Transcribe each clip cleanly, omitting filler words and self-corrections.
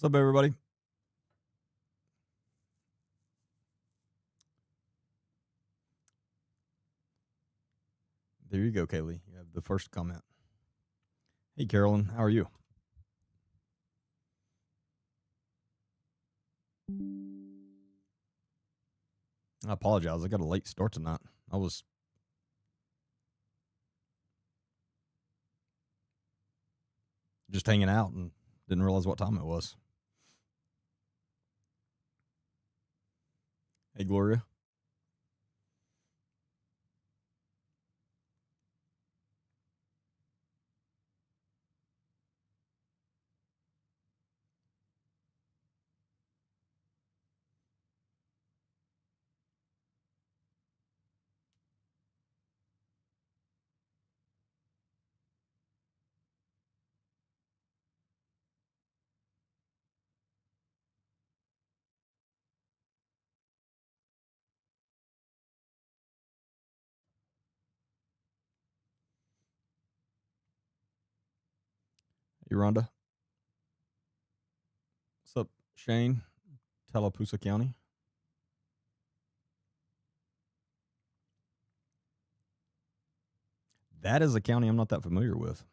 What's up, everybody? There you go, Kaylee. You have the first comment. Hey, Carolyn, how are you? I apologize. I got a late start tonight. I was just hanging out and didn't realize what time it was. Hey, Gloria. Hey, Rhonda. What's up, Shane? Tallapoosa County. That is a county I'm not that familiar with.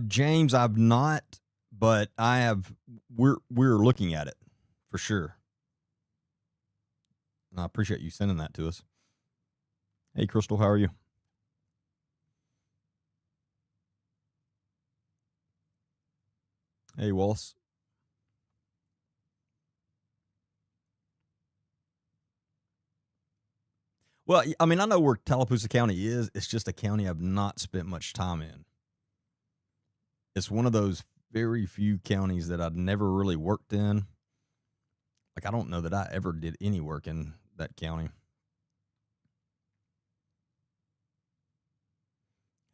James, I've not, but I have. We're looking at it for sure. And I appreciate you sending that to us. Hey, Crystal, how are you? Hey, Wallace. Well, I mean, I know where Tallapoosa County is. It's just a county I've not spent much time in. It's one of those very few counties that I'd never really worked in. Like, I don't know that I ever did any work in that county.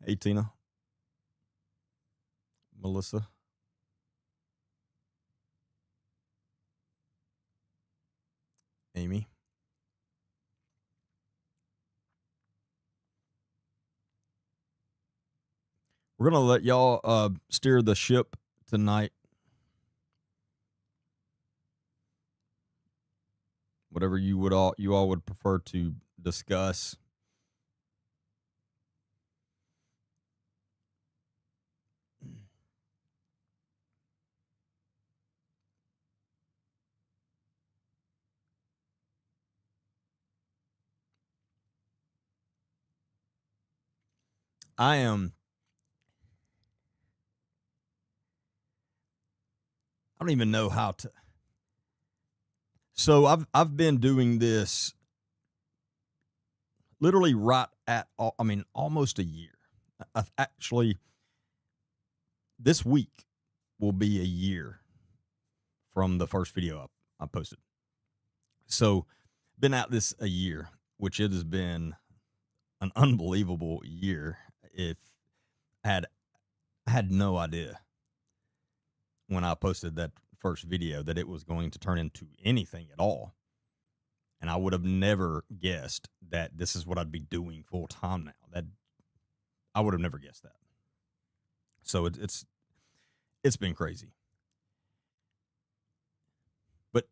Hey, Tina. Melissa. Amy. We're going to let y'all steer the ship tonight. Whatever you all would prefer to discuss. I don't even know how to. So I've been doing this literally right at almost a year. I've actually, this week will be a year from the first video I posted. So been at this a year, which it has been an unbelievable year. If I had no idea when I posted that first video that it was going to turn into anything at all. And I would have never guessed that this is what I'd be doing full time now. That I would have never guessed that. So it's been crazy. But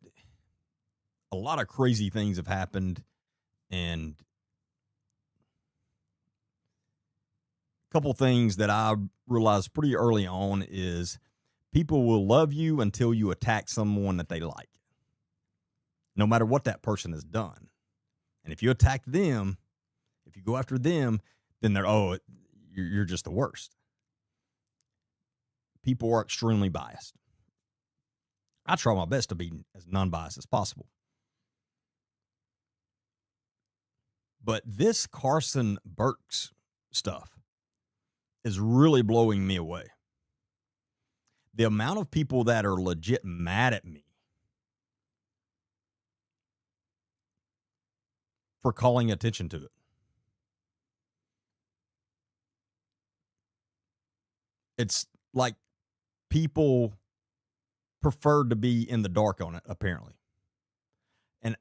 a lot of crazy things have happened, and a couple things that I realized pretty early on is people will love you until you attack someone that they like, no matter what that person has done. And if you attack them, if you go after them, then you're just the worst. People are extremely biased. I try my best to be as non-biased as possible. But this Carson Burks stuff is really blowing me away. The amount of people that are legit mad at me for calling attention to it. It's like people prefer to be in the dark on it, apparently. And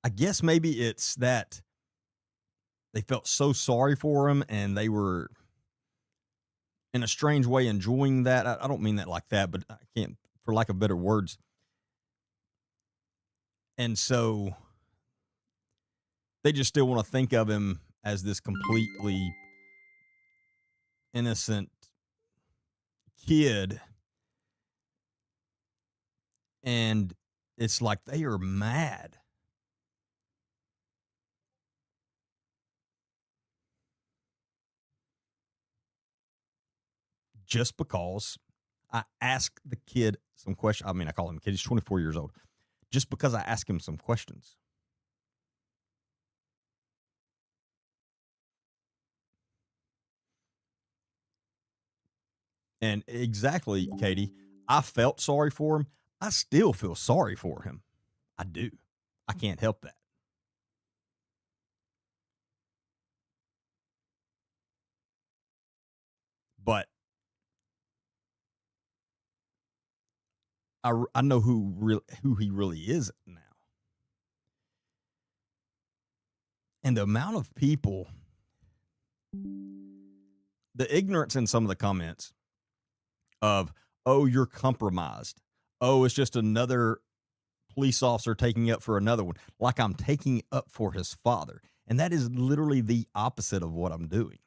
I guess maybe it's that they felt so sorry for him and they were in a strange way enjoying that. I don't mean that like that, but I can't, for lack of better words. And so they just still want to think of him as this completely innocent kid. And it's like they are mad just because I asked the kid some questions. I mean, I call him a kid. He's 24 years old. Just because I asked him some questions. And exactly, Katie, I felt sorry for him. I still feel sorry for him. I do. I can't help that. But I know who he really is now. And the amount of people, the ignorance in some of the comments of, oh, you're compromised. Oh, it's just another police officer taking up for another one, like I'm taking up for his father. And that is literally the opposite of what I'm doing.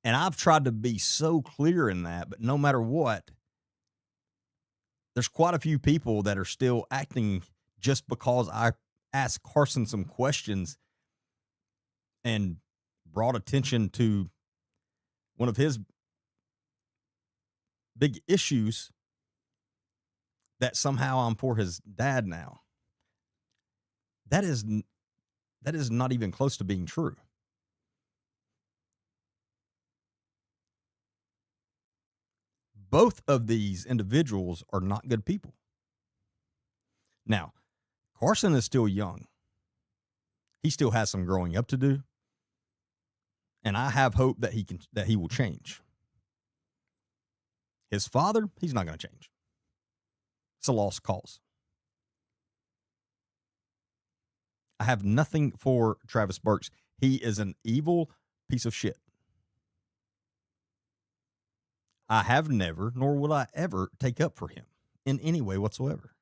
And I've tried to be so clear in that, but no matter what, there's quite a few people that are still acting just because I asked Carson some questions and brought attention to one of his big issues that somehow I'm for his dad now. That is that is not even close to being true. Both of these individuals are not good people. Now, Carson is still young. He still has some growing up to do, and I have hope that he will change. His father, he's not going to change. It's a lost cause. I have nothing for Travis Burks. He is an evil piece of shit. I have never, nor will I ever take up for him in any way whatsoever.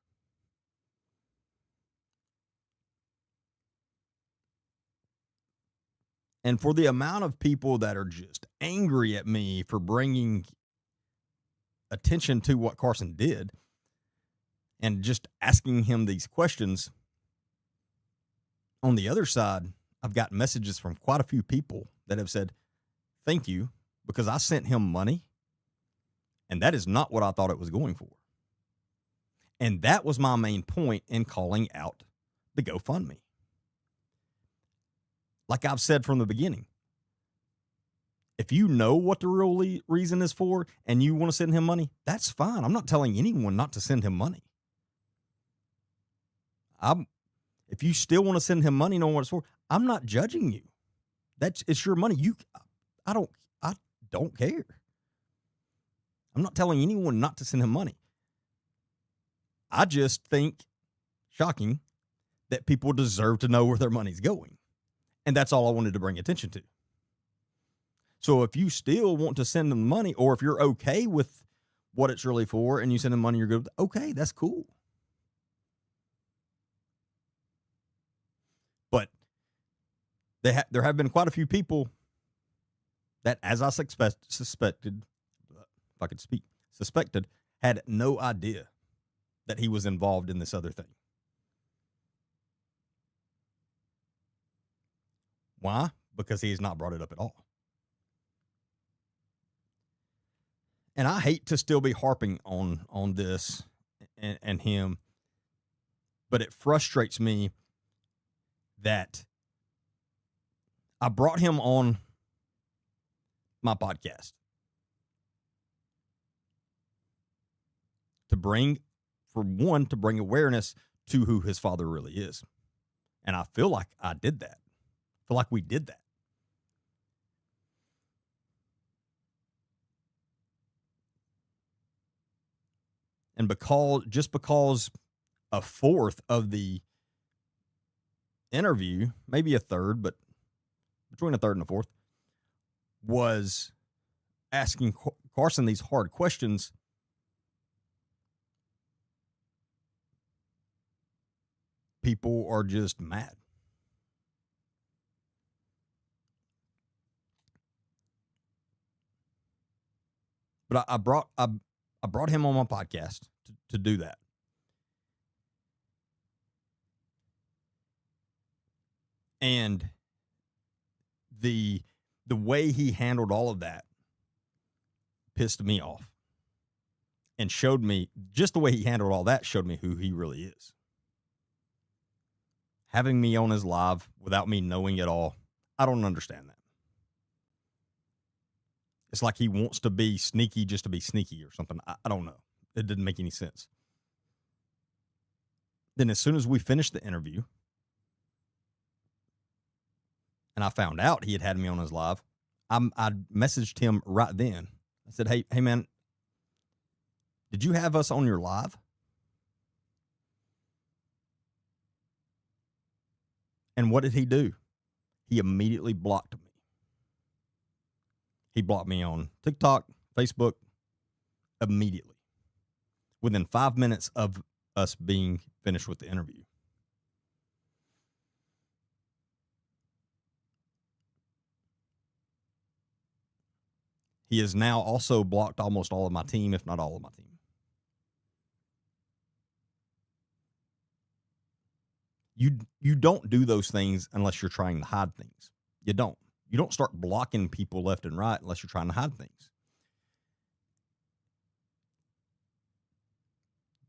And for the amount of people that are just angry at me for bringing attention to what Carson did and just asking him these questions, on the other side, I've got messages from quite a few people that have said, thank you, because I sent him money, and that is not what I thought it was going for. And that was my main point in calling out the GoFundMe. Like I've said from the beginning, if you know what the real reason is for and you want to send him money, that's fine. I'm not telling anyone not to send him money. If you still want to send him money, know what it's for, I'm not judging you. It's your money. I don't care. I'm not telling anyone not to send him money. I just think, shocking, that people deserve to know where their money's going. And that's all I wanted to bring attention to. So if you still want to send them money, or if you're okay with what it's really for and you send them money, you're good. Okay, that's cool. But there have been quite a few people that, as I suspected, if I could speak, suspected, had no idea that he was involved in this other thing. Why? Because he has not brought it up at all. And I hate to still be harping on this and him, but it frustrates me that I brought him on my podcast to bring awareness to who his father really is. And I feel like I did that. I feel like we did that. And because a fourth of the interview, maybe a third, but between a third and a fourth, was asking Carson these hard questions. People are just mad. But I brought him on my podcast to do that. And the way he handled all of that pissed me off, and showed me, just the way he handled all that showed me who he really is. Having me on his live without me knowing it all, I don't understand that. It's like he wants to be sneaky just to be sneaky or something. I don't know. It didn't make any sense. Then as soon as we finished the interview, and I found out he had me on his live, I messaged him right then. I said, hey man, did you have us on your live? And what did he do? He immediately blocked me. He blocked me on TikTok, Facebook, immediately, within 5 minutes of us being finished with the interview. He has now also blocked almost all of my team, if not all of my team. You don't do those things unless you're trying to hide things. You don't. You don't start blocking people left and right unless you're trying to hide things.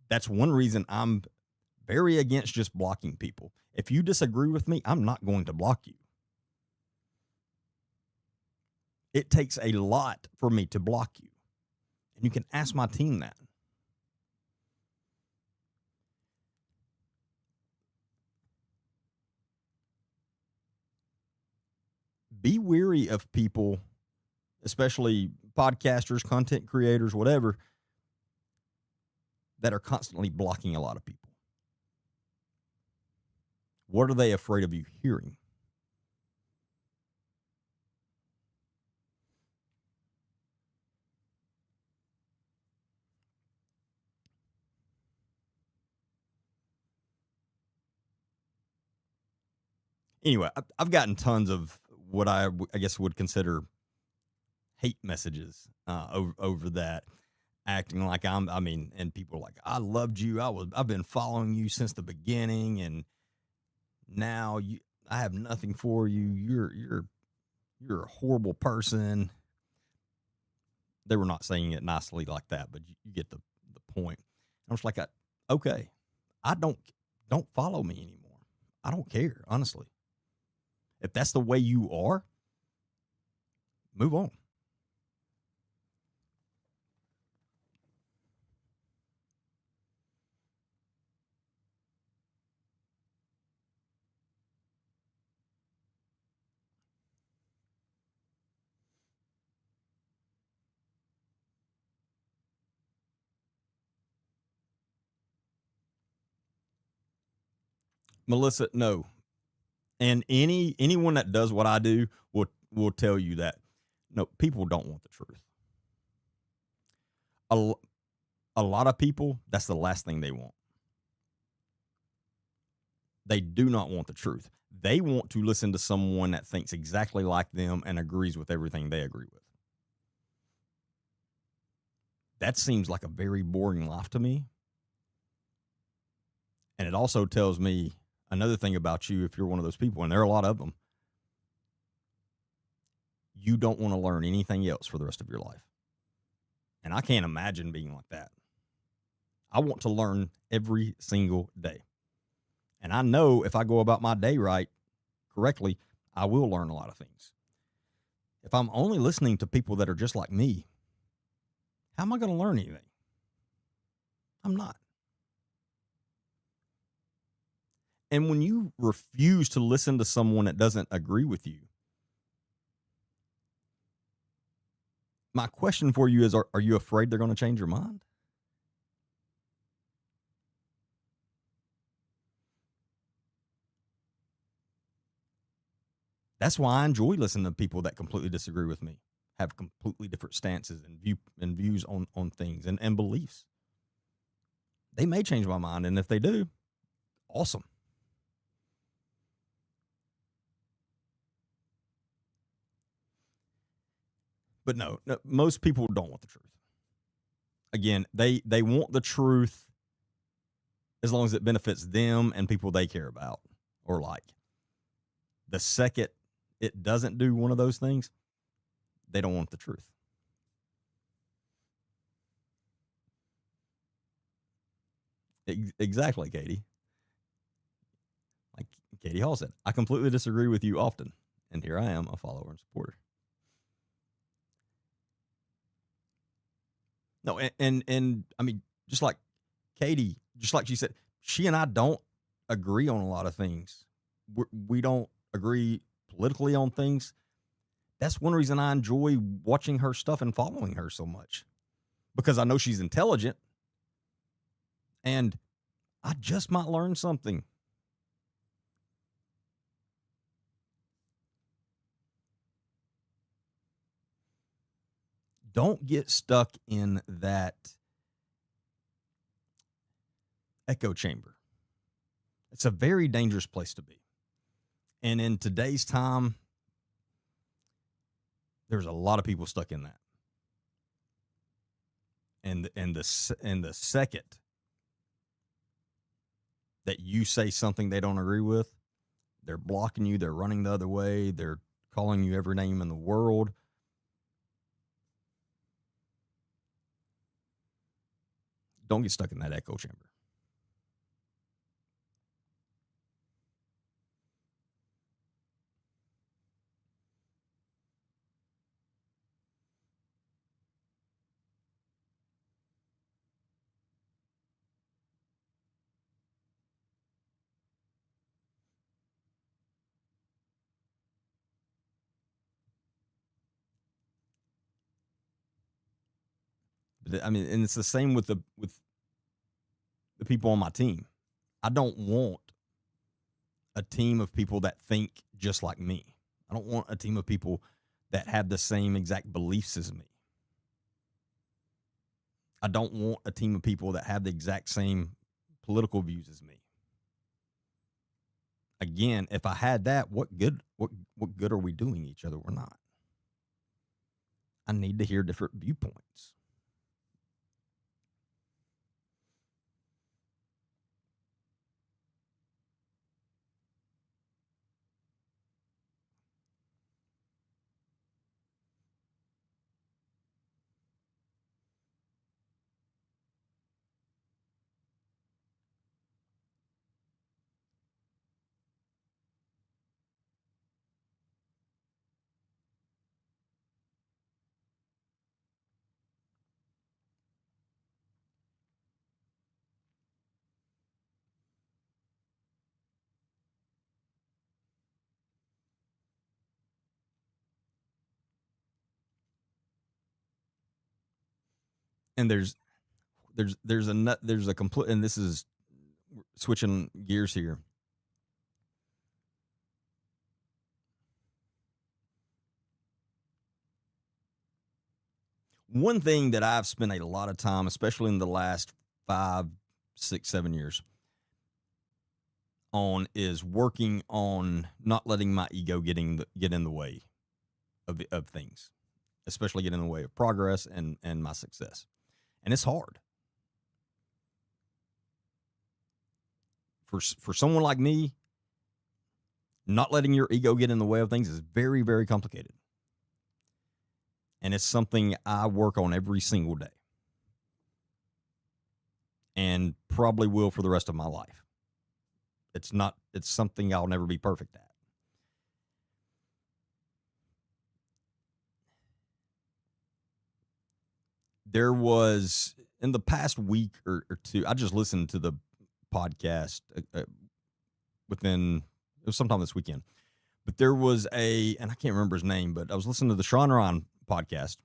That's one reason I'm very against just blocking people. If you disagree with me, I'm not going to block you. It takes a lot for me to block you. And you can ask my team that. Be wary of people, especially podcasters, content creators, whatever, that are constantly blocking a lot of people. What are they afraid of you hearing? Anyway, I've gotten tons of what I guess would consider hate messages over that, acting like and people are like, I loved you. I've been following you since the beginning, and now I have nothing for you. You're a horrible person. They were not saying it nicely like that, but you get the point. I was like, okay, I don't follow me anymore. I don't care, honestly. If that's the way you are, move on. Melissa, no. And anyone that does what I do will tell you that no, people don't want the truth. A lot of people, that's the last thing they want. They do not want the truth. They want to listen to someone that thinks exactly like them and agrees with everything they agree with. That seems like a very boring life to me. And it also tells me another thing about you, if you're one of those people, and there are a lot of them, you don't want to learn anything else for the rest of your life. And I can't imagine being like that. I want to learn every single day. And I know if I go about my day correctly, I will learn a lot of things. If I'm only listening to people that are just like me, how am I going to learn anything? I'm not. And when you refuse to listen to someone that doesn't agree with you, my question for you is, are you afraid they're going to change your mind? That's why I enjoy listening to people that completely disagree with me, have completely different stances and views on things and beliefs. They may change my mind, and if they do, awesome. But no, most people don't want the truth. Again, they want the truth as long as it benefits them and people they care about or like. The second it doesn't do one of those things, they don't want the truth. Exactly, Katie. Like Katie Hall said, I completely disagree with you often. And here I am, a follower and supporter. No, and I mean, just like Katie, just like she said, she and I don't agree on a lot of things. We don't agree politically on things. That's one reason I enjoy watching her stuff and following her so much, because I know she's intelligent and I just might learn something. Don't get stuck in that echo chamber. It's a very dangerous place to be. And in today's time, there's a lot of people stuck in that. And the second that you say something they don't agree with, they're blocking you, they're running the other way, they're calling you every name in the world. Don't get stuck in that echo chamber. But I mean, and it's the same with the people on my team. I don't want a team of people that think just like me. I don't want a team of people that have the same exact beliefs as me. I don't want a team of people that have the exact same political views as me. Again, if I had that, what good are we doing each other? We're not. I need to hear different viewpoints. And there's a complete, and this is switching gears here. One thing that I've spent a lot of time, especially in the last 5, 6, 7 years, on is working on not letting my ego get in the way of things, especially get in the way of progress and my success. And it's hard for someone like me. Not letting your ego get in the way of things is very, very complicated. And it's something I work on every single day and probably will for the rest of my life. It's something I'll never be perfect at. There was, in the past week or two, I just listened to the podcast it was sometime this weekend. But there was and I can't remember his name, but I was listening to the Sean Ryan podcast,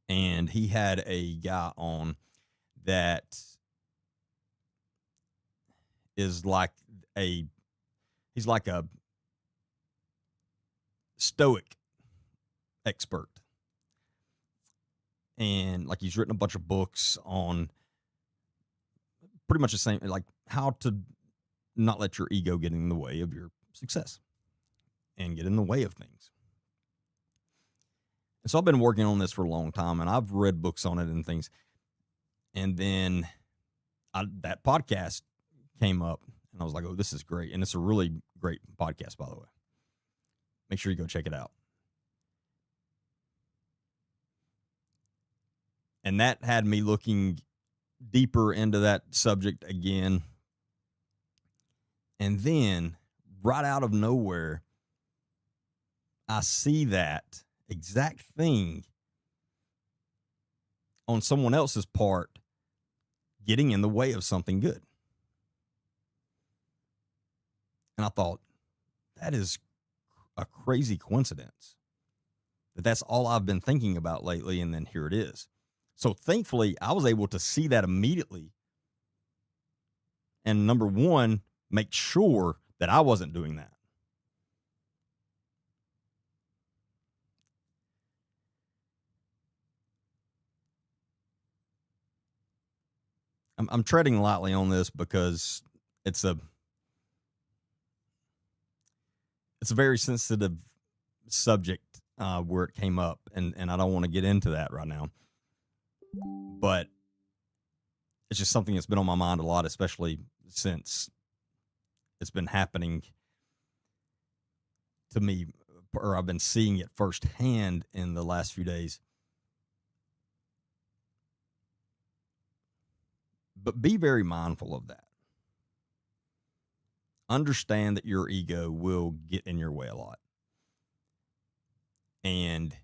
and he had a guy on that is like he's like Stoic expert. And like he's written a bunch of books on pretty much the same, like how to not let your ego get in the way of your success and get in the way of things. And so I've been working on this for a long time, and I've read books on it and things. And then that podcast came up, and I was like, oh, this is great. And it's a really great podcast, by the way. Make sure you go check it out. And that had me looking deeper into that subject again. And then, right out of nowhere, I see that exact thing on someone else's part getting in the way of something good. And I thought, that is a crazy coincidence that's all I've been thinking about lately. And then here it is. So thankfully, I was able to see that immediately. And number one, make sure that I wasn't doing that. I'm treading lightly on this because it's a very sensitive subject where it came up, and I don't want to get into that right now. But it's just something that's been on my mind a lot, especially since it's been happening to me, or I've been seeing it firsthand in the last few days. But be very mindful of that. Understand that your ego will get in your way a lot. And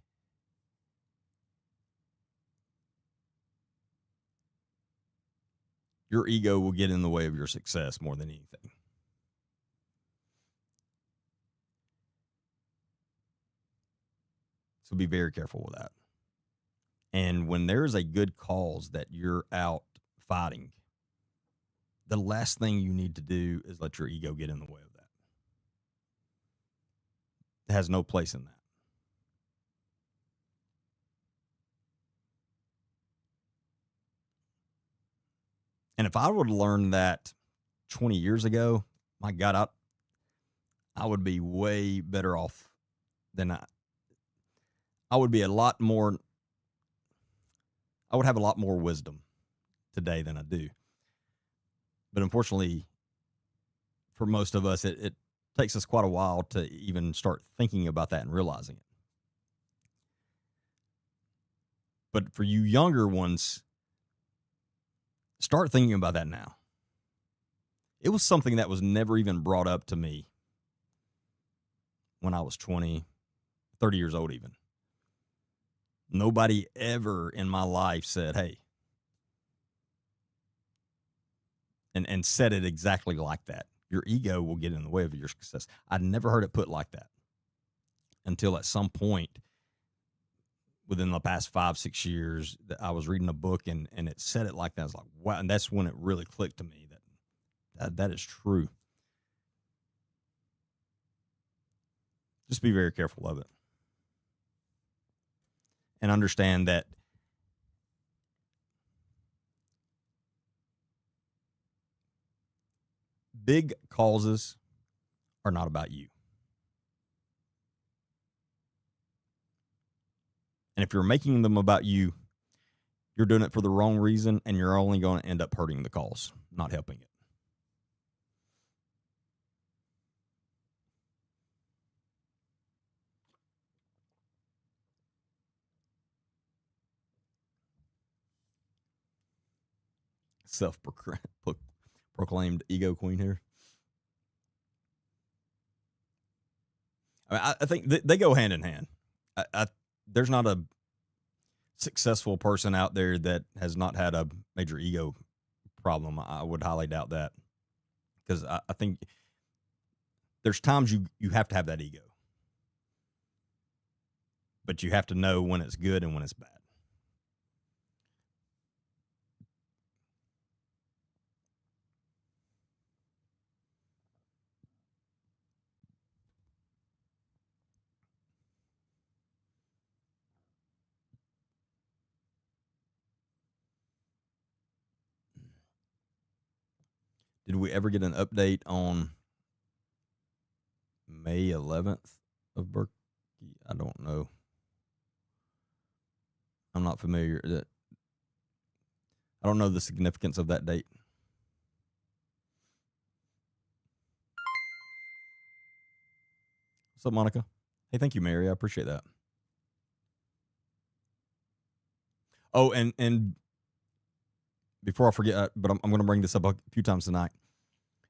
your ego will get in the way of your success more than anything. So be very careful with that. And when there's a good cause that you're out fighting, the last thing you need to do is let your ego get in the way of that. It has no place in that. And if I would have learned that 20 years ago, my God, I would be way better off than I would be a lot more. I would have a lot more wisdom today than I do. But unfortunately, for most of us, it takes us quite a while to even start thinking about that and realizing it. But for you younger ones, start thinking about that now. It was something that was never even brought up to me when I was 20, 30 years old even. Nobody ever in my life said, hey, and said it exactly like that. Your ego will get in the way of your success. I'd never heard it put like that until at some point within the past 5-6 years that I was reading a book and it said it like that. I was like, wow. And that's when it really clicked to me that is true. Just be very careful of it. And understand that big causes are not about you. And if you're making them about you, you're doing it for the wrong reason, and you're only going to end up hurting the cause, not helping it. Self-proclaimed ego queen here. I think they go hand in hand. There's not a successful person out there that has not had a major ego problem. I would highly doubt that, because I think there's times you have to have that ego, but you have to know when it's good and when it's bad. Did we ever get an update on May 11th of Berkey? I don't know. I'm not familiar. I don't know the significance of that date. What's up, Monica? Hey, thank you, Mary. I appreciate that. Oh, and before I forget, but I'm going to bring this up a few times tonight.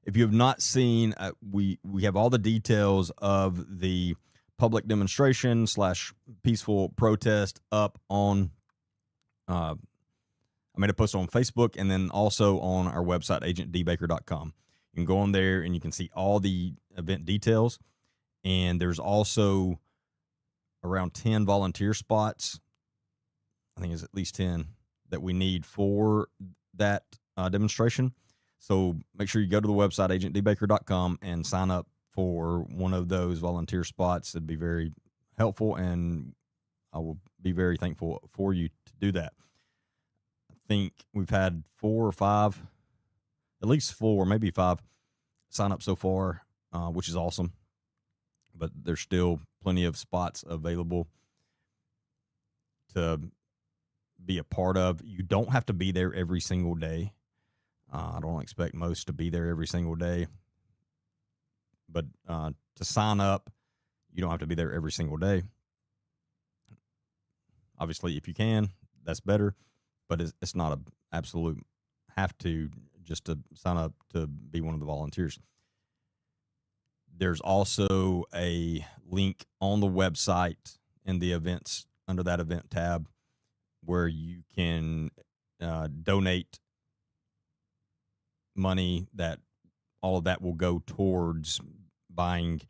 If you have not seen, we have all the details of the public demonstration / peaceful protest up on. I made a post on Facebook and then also on our website, agentdbaker.com. You can go on there and you can see all the event details. And there's also around 10 volunteer spots. I think it's at least 10 that we need for that demonstration. So make sure you go to the website, agentdbaker.com, and sign up for one of those volunteer spots. It'd be very helpful, and I will be very thankful for you to do that. I think we've had 4 or 5, at least 4, maybe 5 sign up so far, which is awesome. But there's still plenty of spots available to be a part of. You don't have to be there every single day. I don't expect most to be there every single day. But to sign up, you don't have to be there every single day. Obviously, if you can, that's better. But it's not an absolute have to just to sign up to be one of the volunteers. There's also a link on the website in the events, under that event tab, where you can donate money. That all of that will go towards buying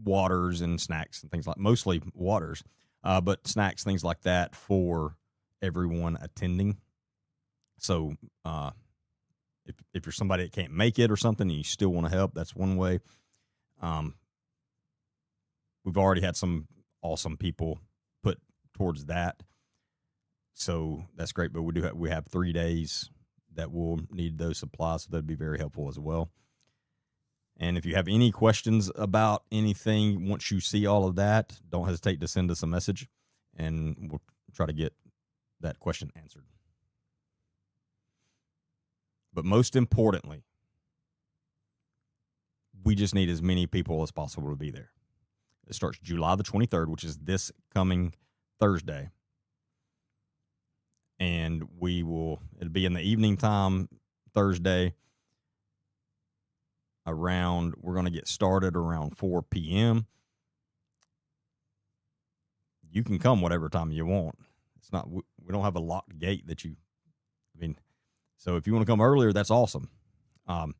waters and snacks and things like, mostly waters, but snacks, things like that for everyone attending. So if you're somebody that can't make it or something and you still want to help, that's one way. We've already had some awesome people put towards that, so that's great. But we have 3 days that will need those supplies, so that'd be very helpful as well. And if you have any questions about anything, once you see all of that, don't hesitate to send us a message, and we'll try to get that question answered. But most importantly, we just need as many people as possible to be there. It starts July the 23rd, which is this coming Thursday. And it'll be in the evening time Thursday. We're going to get started around 4 p.m. You can come whatever time you want. It's not, we don't have a locked gate so if you want to come earlier, that's awesome. But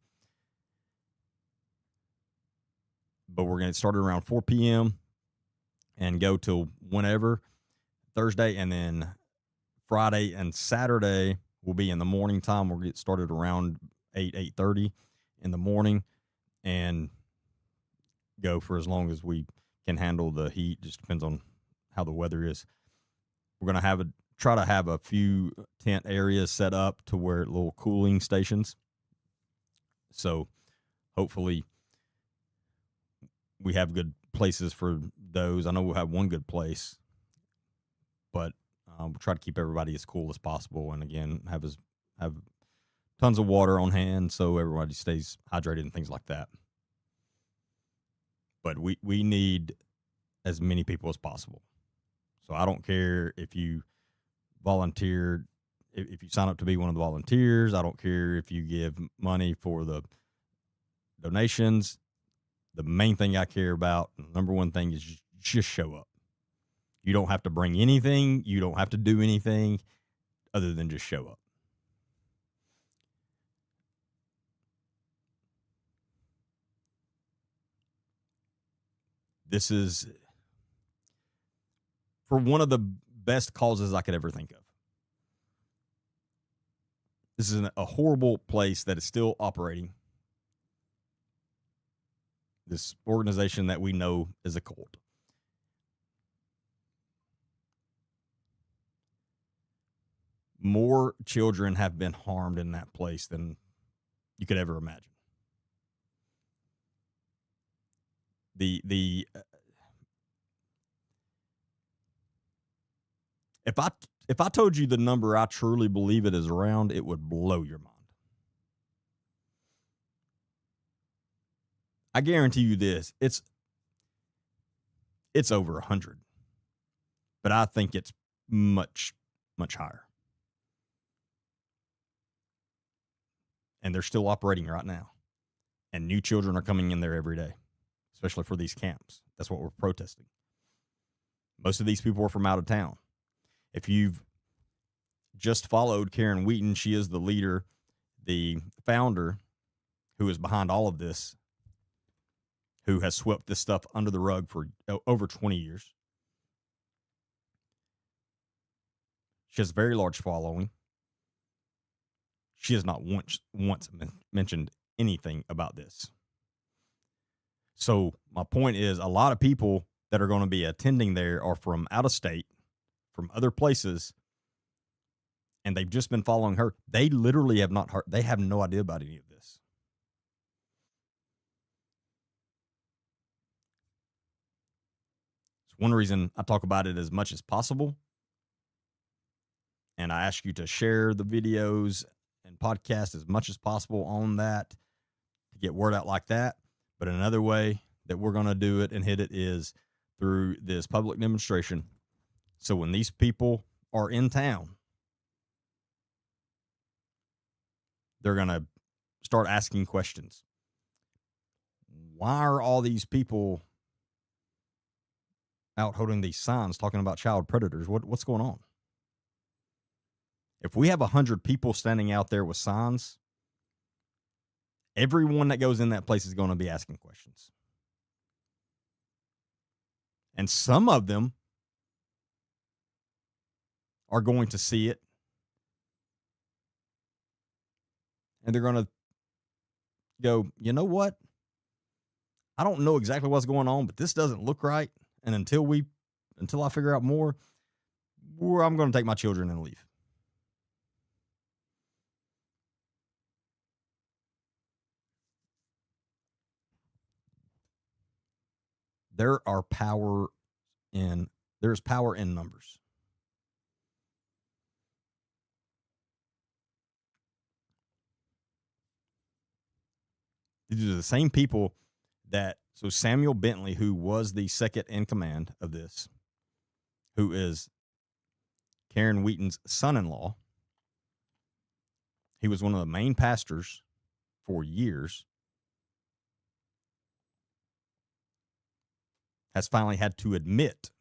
we're going to start around 4 p.m. and go till whenever Thursday, and then Friday and Saturday will be in the morning time. We'll get started around 8:30 in the morning and go for as long as we can handle the heat. Just depends on how the weather is. We're going to try to have a few tent areas set up to where little cooling stations. So hopefully we have good places for those. I know we'll have one good place, but we'll try to keep everybody as cool as possible. And again, have tons of water on hand so everybody stays hydrated and things like that. But we need as many people as possible. So I don't care if you volunteered, if you sign up to be one of the volunteers. I don't care if you give money for the donations. The main thing I care about, the number one thing, is just show up. You don't have to bring anything. You don't have to do anything other than just show up. This is for one of the best causes I could ever think of. This is a horrible place that is still operating. This organization that we know is a cult. More children have been harmed in that place than you could ever imagine. The if I told you the number I truly believe it is around, it would blow your mind. I guarantee you this: it's over 100, but I think it's much higher, and they're still operating right now. And new children are coming in there every day, especially for these camps. That's what we're protesting. Most of these people are from out of town. If you've just followed Karen Wheaton, she is the leader, the founder, who is behind all of this, who has swept this stuff under the rug for over 20 years. She has a very large following. She has not once mentioned anything about this. So my point is, a lot of people that are going to be attending there are from out of state, from other places, and they've just been following her. They literally have not heard. They have no idea about any of this. It's one reason I talk about it as much as possible. And I ask you to share the videos and podcast as much as possible on that to get word out like that. But another way that we're going to do it and hit it is through this public demonstration. So when these people are in town, they're going to start asking questions. Why are all these people out holding these signs talking about child predators? What's going on? If we have 100 people standing out there with signs, everyone that goes in that place is going to be asking questions. And some of them are going to see it, and they're going to go, you know what? I don't know exactly what's going on, but this doesn't look right. And until I figure out more, I'm going to take my children and leave. There's power in numbers. These are the same people so Samuel Bentley, who was the second in command of this, who is Karen Wheaton's son-in-law, he was one of the main pastors for years, has finally had to admit,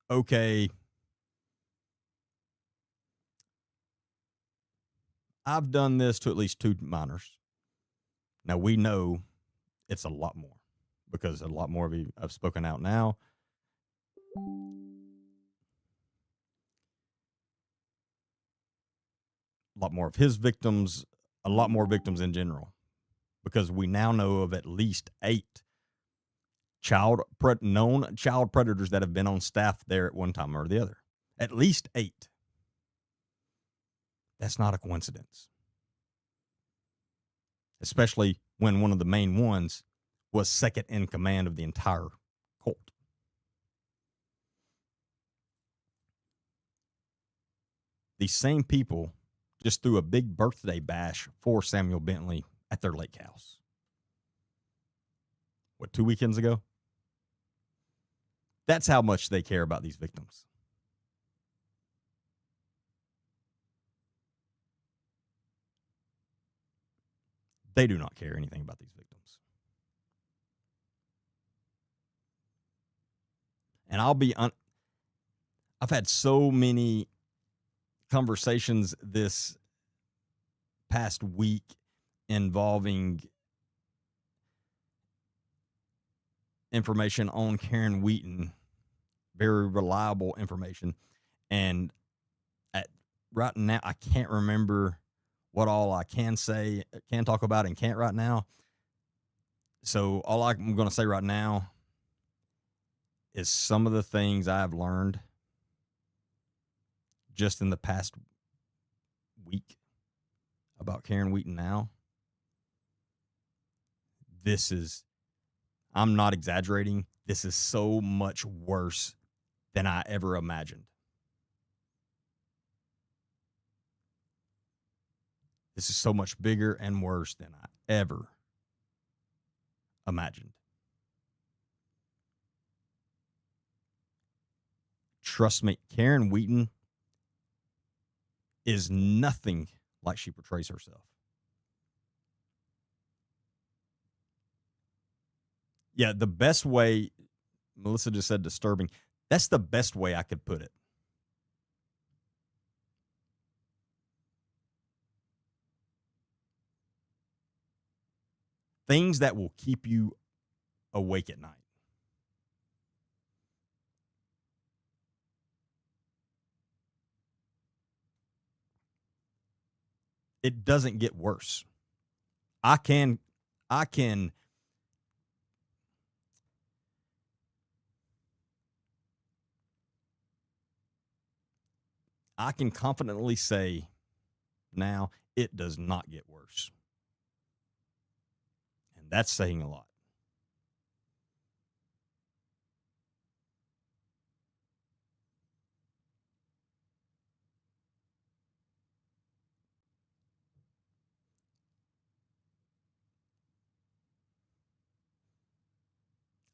okay, I've done this to at least 2 minors. Now we know it's a lot more because a lot more of you have spoken out now. A lot more of his victims, a lot more victims in general, because we now know of at least 8 known child predators that have been on staff there at one time or the other. At least 8. That's not a coincidence. Especially when one of the main ones was second in command of the entire cult. These same people just threw a big birthday bash for Samuel Bentley at their lake house. 2 weekends ago? That's how much they care about these victims. They do not care anything about these victims. And I've had so many conversations this past week involving information on Karen Wheaton, very reliable information. And right now, I can't remember what all I can say, can talk about, and can't right now. So all I'm going to say right now is some of the things I've learned just in the past week about Karen Wheaton now, this is, I'm not exaggerating, this is so much worse than I ever imagined. This is so much bigger and worse than I ever imagined. Trust me, Karen Wheaton is nothing like she portrays herself. Yeah, the best way, Melissa just said disturbing. That's the best way I could put it. Things that will keep you awake at night. It doesn't get worse. I can I can confidently say now it does not get worse. And that's saying a lot.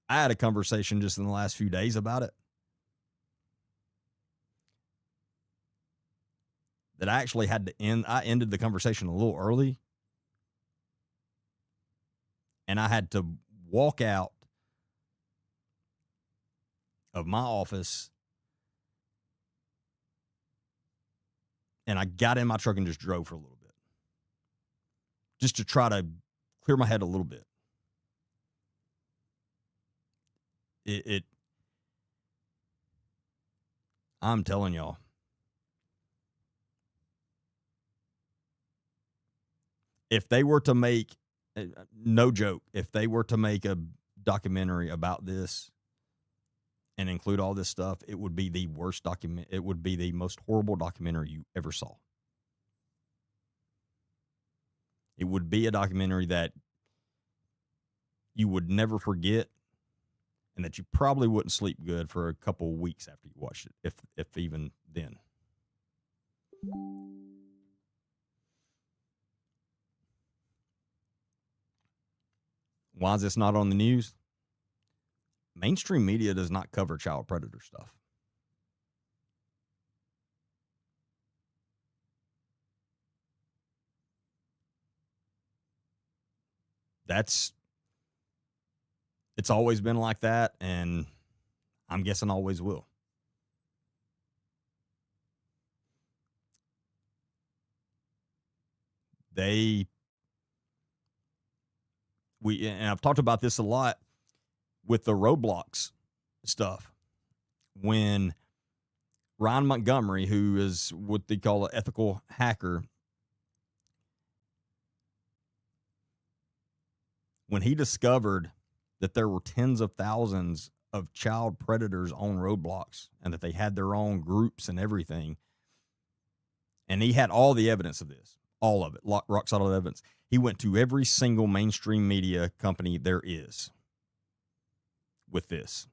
I had a conversation just in the last few days about it that I actually had to end. I ended the conversation a little early, and I had to walk out of my office, and I got in my truck and just drove for a little bit just to try to clear my head a little bit. It I'm telling y'all, if they were to make, no joke, if they were to make a documentary about this and include all this stuff, it would be the worst document. It would be the most horrible documentary you ever saw. It would be a documentary that you would never forget, and that you probably wouldn't sleep good for a couple of weeks after you watched it, if even then. Why is this not on the news? Mainstream media does not cover child predator stuff. It's always been like that, and I'm guessing always will. They we and I've talked about this a lot with the Roblox stuff. When Ryan Montgomery, who is what they call an ethical hacker, when he discovered that there were tens of thousands of child predators on Roblox and that they had their own groups and everything, and he had all the evidence of this, all of it, rock solid evidence. He went to every single mainstream media company there is with this.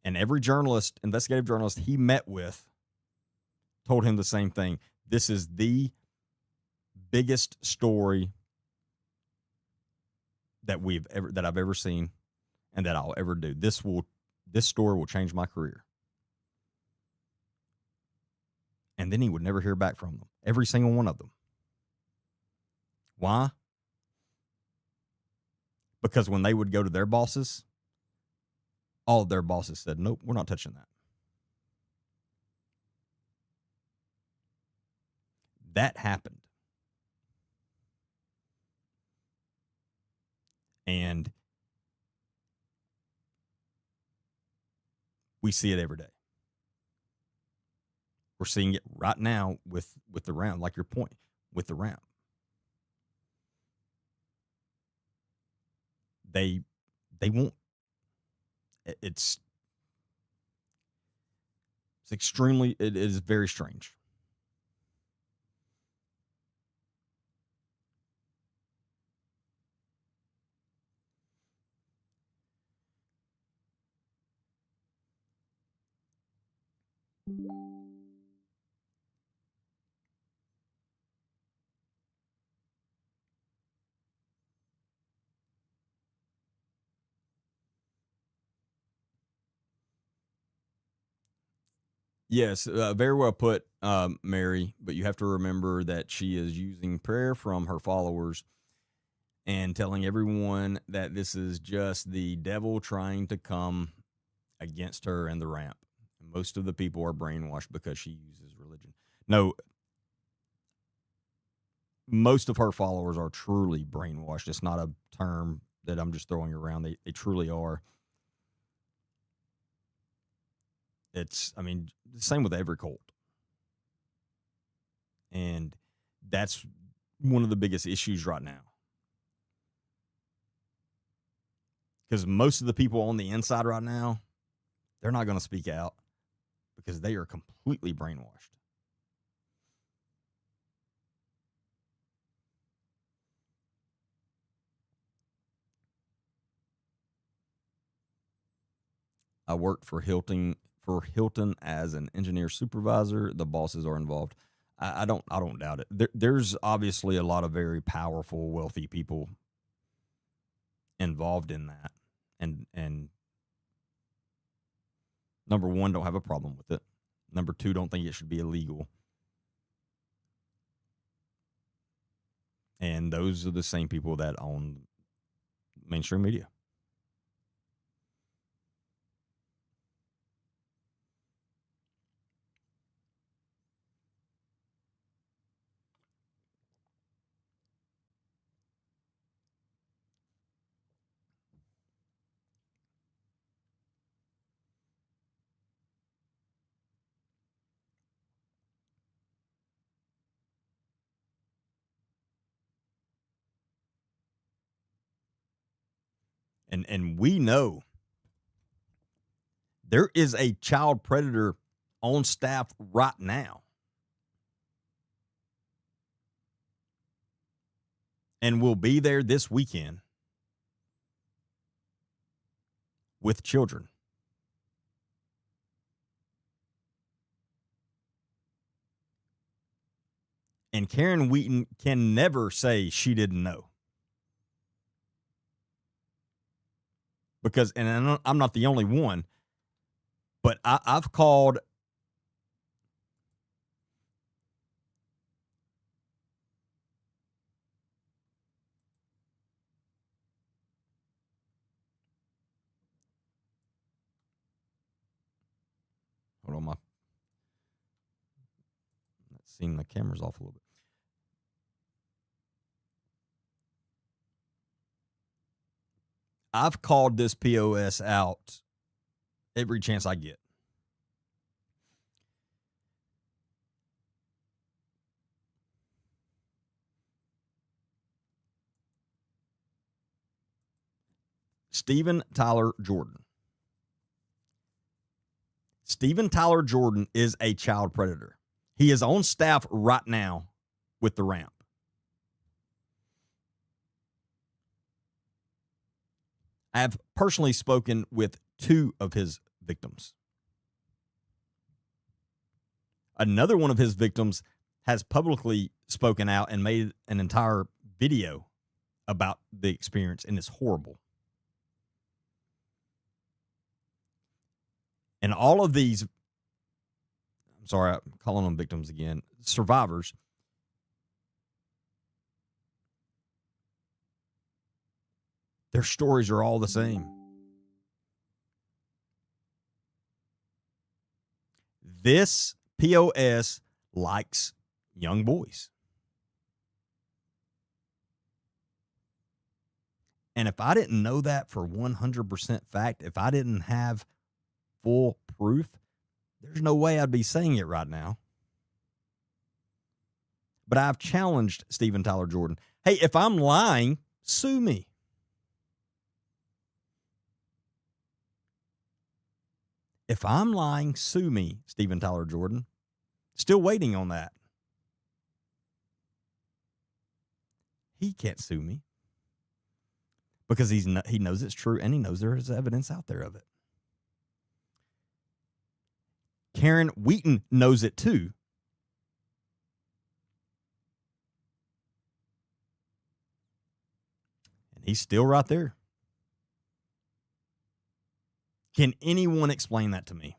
And every journalist, investigative journalist he met with, told him the same thing. This is the biggest story that I've ever seen and that I'll ever do. This story will change my career. And then he would never hear back from them. Every single one of them. Why? Because when they would go to their bosses, all of their bosses said, nope, we're not touching that. That happened. And we see it every day. We're seeing it right now with the round, like your point, with the round. They won't. It's extremely. It is very strange. Yes, very well put, Mary. But you have to remember that she is using prayer from her followers and telling everyone that this is just the devil trying to come against her and the ramp. Most of the people are brainwashed because she uses religion. No, most of her followers are truly brainwashed. It's not a term that I'm just throwing around. They truly are. It's, I mean, the same with every cult. And that's one of the biggest issues right now. Because most of the people on the inside right now, they're not going to speak out because they are completely brainwashed. I worked for Hilton as an engineer supervisor. The bosses are involved. I don't doubt it. There's obviously a lot of very powerful, wealthy people involved in that, and number one, don't have a problem with it. Number two, don't think it should be illegal. And those are the same people that own mainstream media. And we know there is a child predator on staff right now and will be there this weekend with children. And Karen Wheaton can never say she didn't know. Because, and I'm not the only one, but I've called. Hold on, my. Let's see, the camera's off a little bit. I've called this POS out every chance I get. Steven Tyler Jordan. Steven Tyler Jordan is a child predator. He is on staff right now with the ramp. I have personally spoken with two of his victims. Another one of his victims has publicly spoken out and made an entire video about the experience, and it's horrible. And all of these, I'm sorry, I'm calling them victims again, survivors, their stories are all the same. This POS likes young boys. And if I didn't know that for 100% fact, if I didn't have full proof, there's no way I'd be saying it right now. But I've challenged Steven Tyler Jordan. Hey, if I'm lying, sue me. If I'm lying, sue me, Steven Tyler Jordan. Still waiting on that. He can't sue me because he knows it's true and he knows there is evidence out there of it. Karen Wheaton knows it too. And he's still right there. Can anyone explain that to me?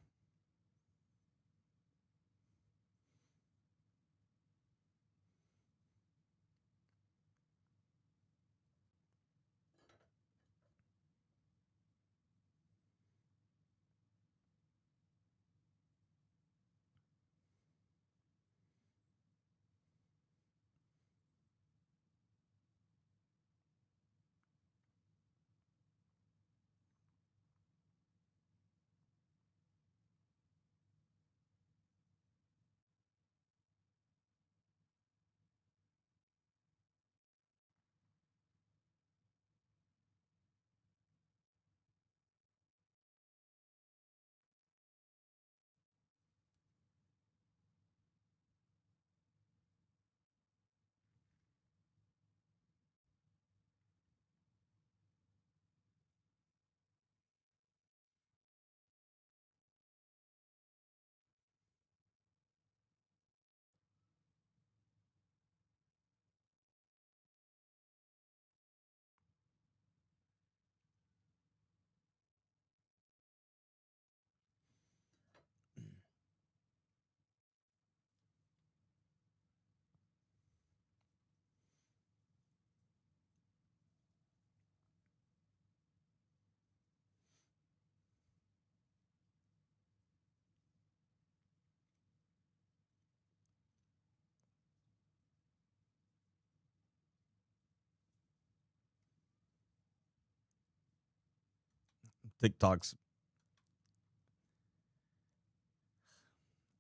TikTok's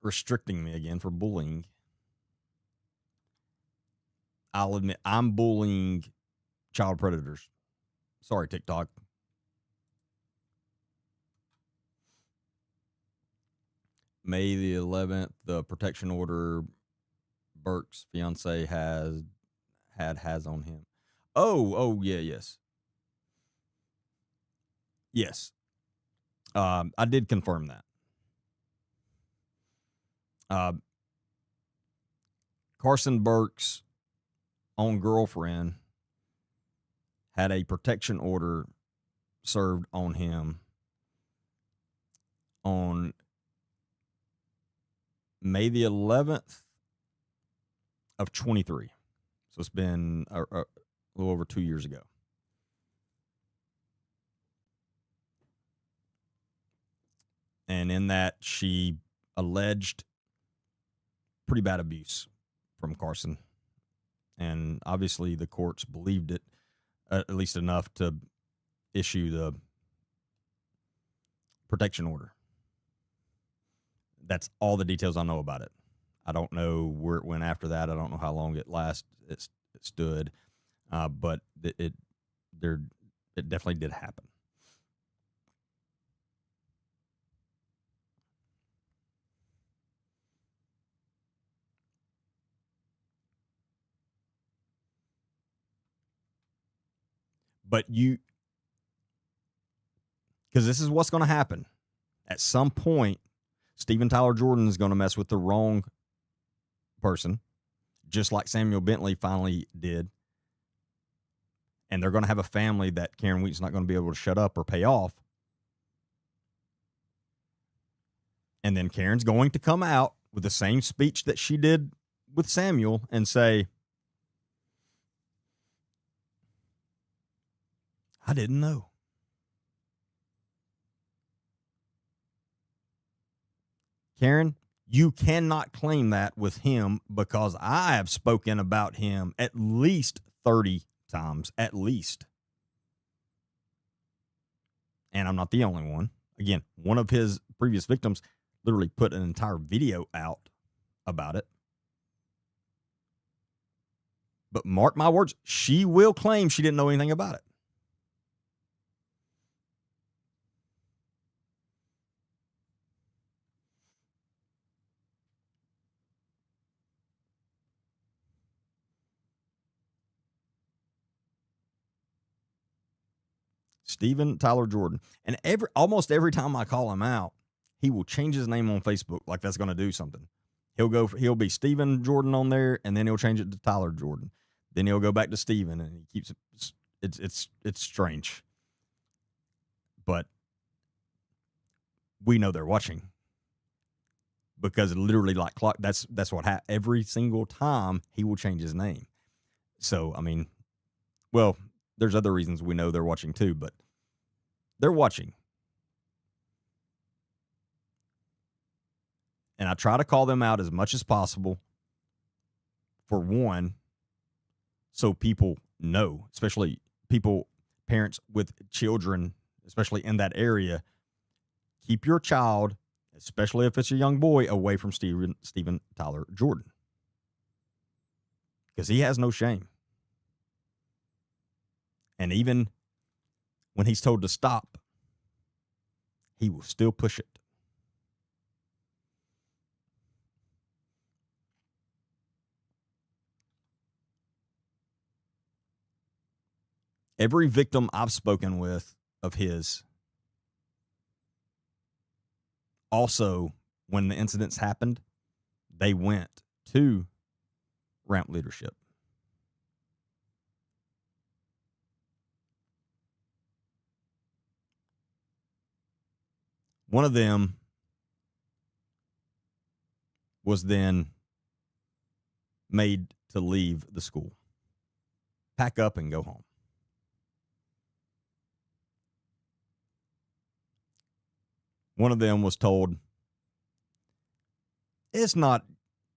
restricting me again for bullying. I'll admit I'm bullying child predators. Sorry, TikTok. May the 11th, the protection order Burke's fiance has on him. Oh, yeah, yes. Yes. I did confirm that. Carson Burke's own girlfriend had a protection order served on him on May the 11th of 23. So it's been a little over 2 years ago. And in that, she alleged pretty bad abuse from Carson. And obviously the courts believed it, at least enough to issue the protection order. That's all the details I know about it. I don't know where it went after that. I don't know how long it stood, but it definitely did happen. But because this is what's going to happen. At some point, Steven Tyler Jordan is going to mess with the wrong person, just like Samuel Bentley finally did. And they're going to have a family that Karen Wheaton's not going to be able to shut up or pay off. And then Karen's going to come out with the same speech that she did with Samuel and say, I didn't know. Karen, you cannot claim that with him because I have spoken about him at least 30 times, at least. And I'm not the only one. Again, one of his previous victims literally put an entire video out about it. But mark my words, she will claim she didn't know anything about it. Steven Tyler Jordan. And almost every time I call him out, he will change his name on Facebook like that's going to do something. He'll be Stephen Jordan on there, and then he'll change it to Tyler Jordan. Then he'll go back to Stephen, and he keeps it. It's strange, but we know they're watching because literally like clock. That's what every single time he will change his name. So I mean, well, there's other reasons we know they're watching too, but they're watching. And I try to call them out as much as possible. For one, so people know, especially parents with children, especially in that area, keep your child, especially if it's a young boy, away from Stephen Tyler Jordan. Because he has no shame. And even when he's told to stop, he will still push it. Every victim I've spoken with of his, also, when the incidents happened, they went to ramp leadership. One of them was then made to leave the school, pack up and go home. One of them was told, it's not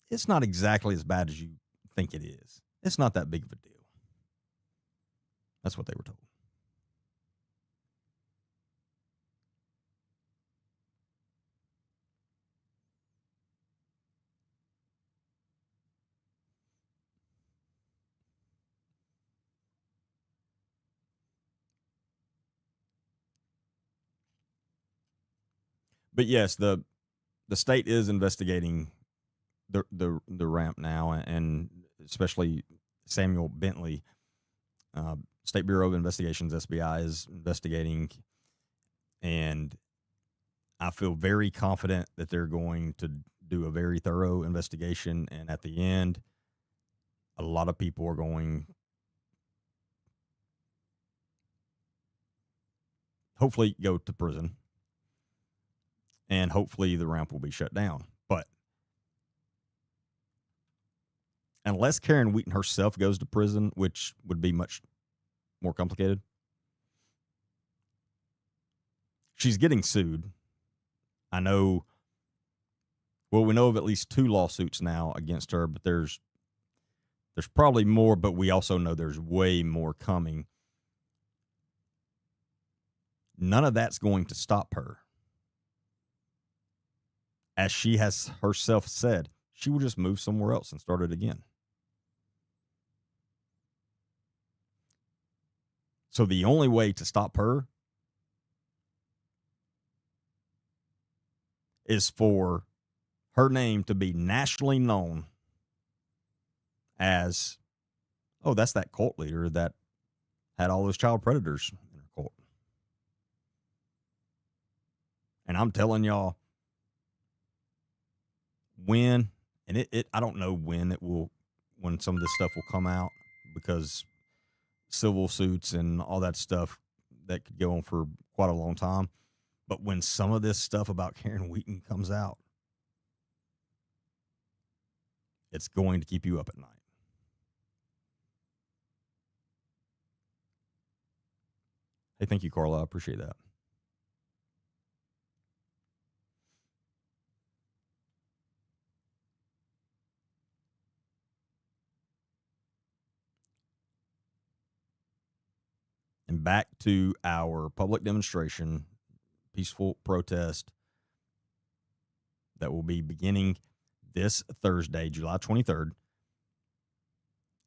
exactly as bad as you think it is. It's not that big of a deal. That's what they were told. But yes, the state is investigating the ramp now, and especially Samuel Bentley. State Bureau of Investigations, SBI, is investigating, and I feel very confident that they're going to do a very thorough investigation, and at the end, a lot of people are going, hopefully, go to prison, and hopefully the ramp will be shut down. But unless Karen Wheaton herself goes to prison, which would be much more complicated, she's getting sued. I know, well, we know of at least 2 lawsuits now against her, but there's probably more, but we also know there's way more coming. None of that's going to stop her. As she has herself said, she will just move somewhere else and start it again. So the only way to stop her is for her name to be nationally known as, oh, that's that cult leader that had all those child predators in her cult. And I'm telling y'all, when, and it I don't know when some of this stuff will come out, because civil suits and all that stuff that could go on for quite a long time. But when some of this stuff about Karen Wheaton comes out, it's going to keep you up at night. Hey, thank you, Carla. I appreciate that. And back to our public demonstration, peaceful protest that will be beginning this Thursday, July 23rd,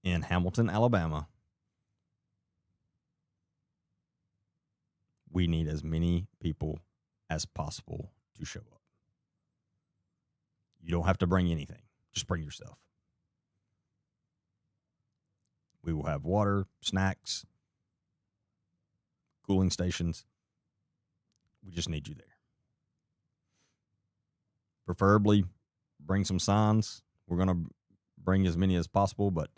in Hamilton, Alabama. We need as many people as possible to show up. You don't have to bring anything. Just bring yourself. We will have water, snacks, cooling stations. We just need you there. Preferably bring some signs. We're going to bring as many as possible, but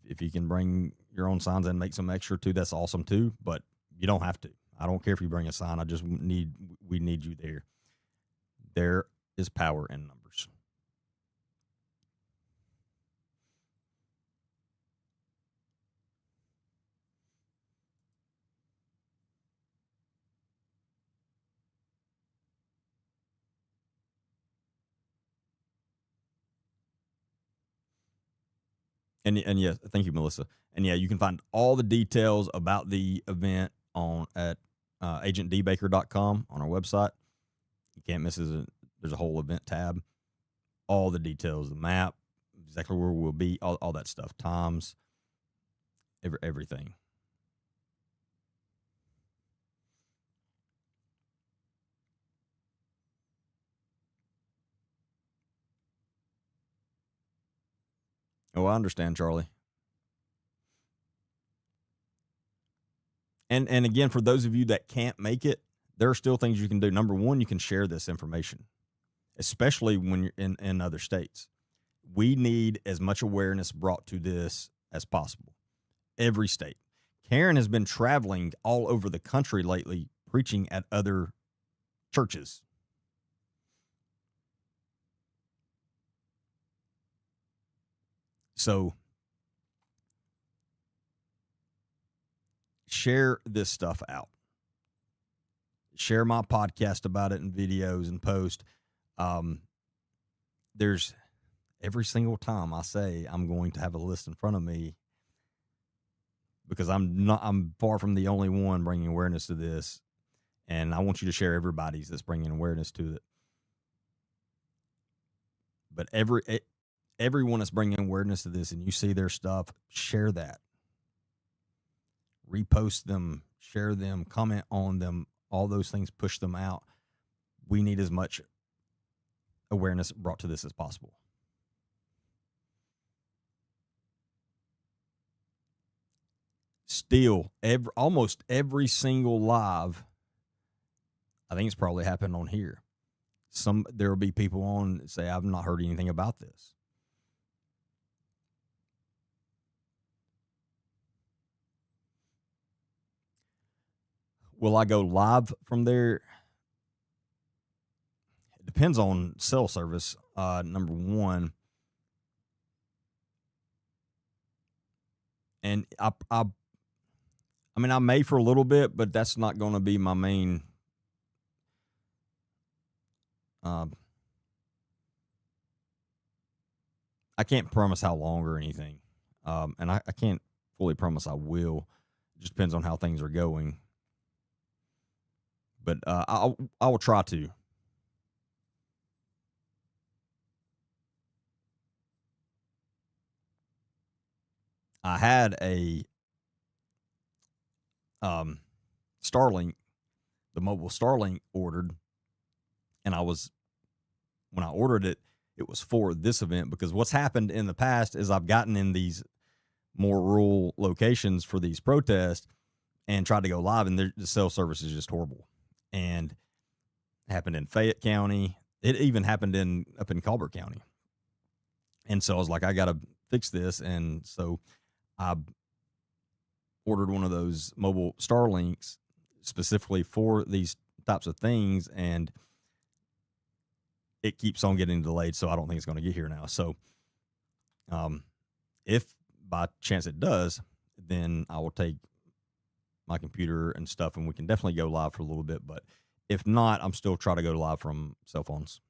if you can bring your own signs and make some extra too, that's awesome too, but you don't have to. I don't care if you bring a sign. We need you there. There is power in numbers. And yes, thank you, Melissa. And yeah, you can find all the details about the event on at agentdbaker.com on our website. You can't miss it. There's a whole event tab. All the details, the map, exactly where we'll be, all that stuff, times, everything. Oh, I understand, Charlie. And again, for those of you that can't make it, there are still things you can do. Number one, you can share this information, especially when you're in other states. We need as much awareness brought to this as possible. Every state. Karen has been traveling all over the country lately, preaching at other churches. So share this stuff out. Share my podcast about it and videos and post. There's every single time I say I'm going to have a list in front of me, because I'm far from the only one bringing awareness to this, and I want you to share everybody's that's bringing awareness to it. But everyone that's bringing awareness to this, and you see their stuff, share that, repost them, share them, comment on them, all those things, push them out. We need as much awareness brought to this as possible. Still, almost every single live, I think it's probably happened on here. There will be people on that say, I've not heard anything about this. Will I go live from there? It depends on cell service. Number one, and I mean, I may for a little bit, but that's not going to be my main. I can't promise how long or anything, and I can't fully promise I will. It just depends on how things are going. But I will try to. I had a Starlink, the mobile Starlink ordered, and when I ordered it, it was for this event, because what's happened in the past is I've gotten in these more rural locations for these protests and tried to go live, and the cell service is just horrible. And it happened in Fayette County. It even happened up in Colbert County. And so I was like, I got to fix this. And so I ordered one of those mobile Starlinks specifically for these types of things, and it keeps on getting delayed, so I don't think it's going to get here now. So if by chance it does, then I will take my computer and stuff, and we can definitely go live for a little bit. But if not, I'm still trying to go live from cell phones.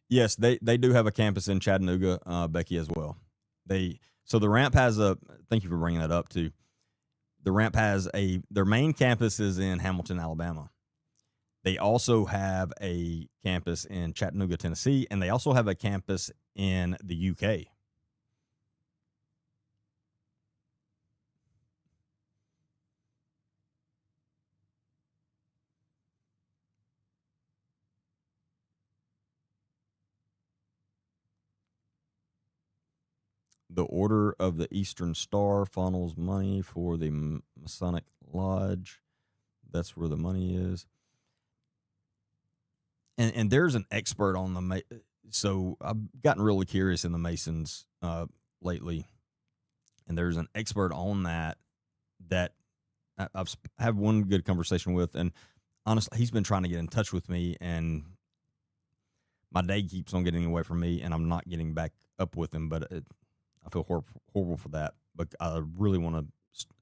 Yes, they do have a campus in Chattanooga, Becky, as well. So the ramp has a. Thank you for bringing that up too. The ramp has their main campus is in Hamilton, Alabama. They also have a campus in Chattanooga, Tennessee, and they also have a campus in the UK. The Order of the Eastern Star funnels money for the Masonic Lodge. That's where the money is. And there's an expert on the so I've gotten really curious in the Masons lately, and there's an expert on that I've had one good conversation with, and honestly, he's been trying to get in touch with me, and my day keeps on getting away from me, and I'm not getting back up with him. But I feel horrible for that. But I really want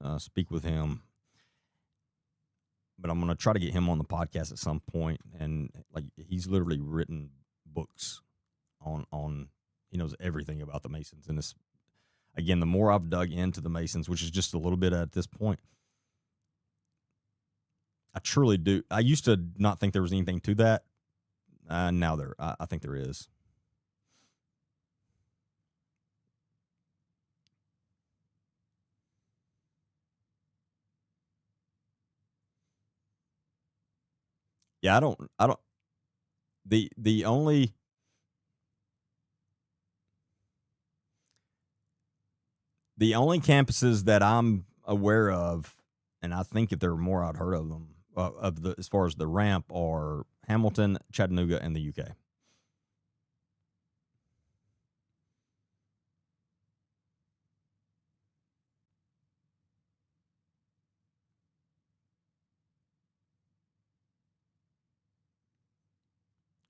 to speak with him. But I'm going to try to get him on the podcast at some point. And like, he's literally written books on he knows everything about the Masons. And it's, again, the more I've dug into the Masons, which is just a little bit at this point, I truly do. I used to not think there was anything to that. Now I think there is. Yeah, I don't. The only campuses that I'm aware of, and I think if there were more, I'd heard of them. As far as the ramp, are Hamilton, Chattanooga, and the UK.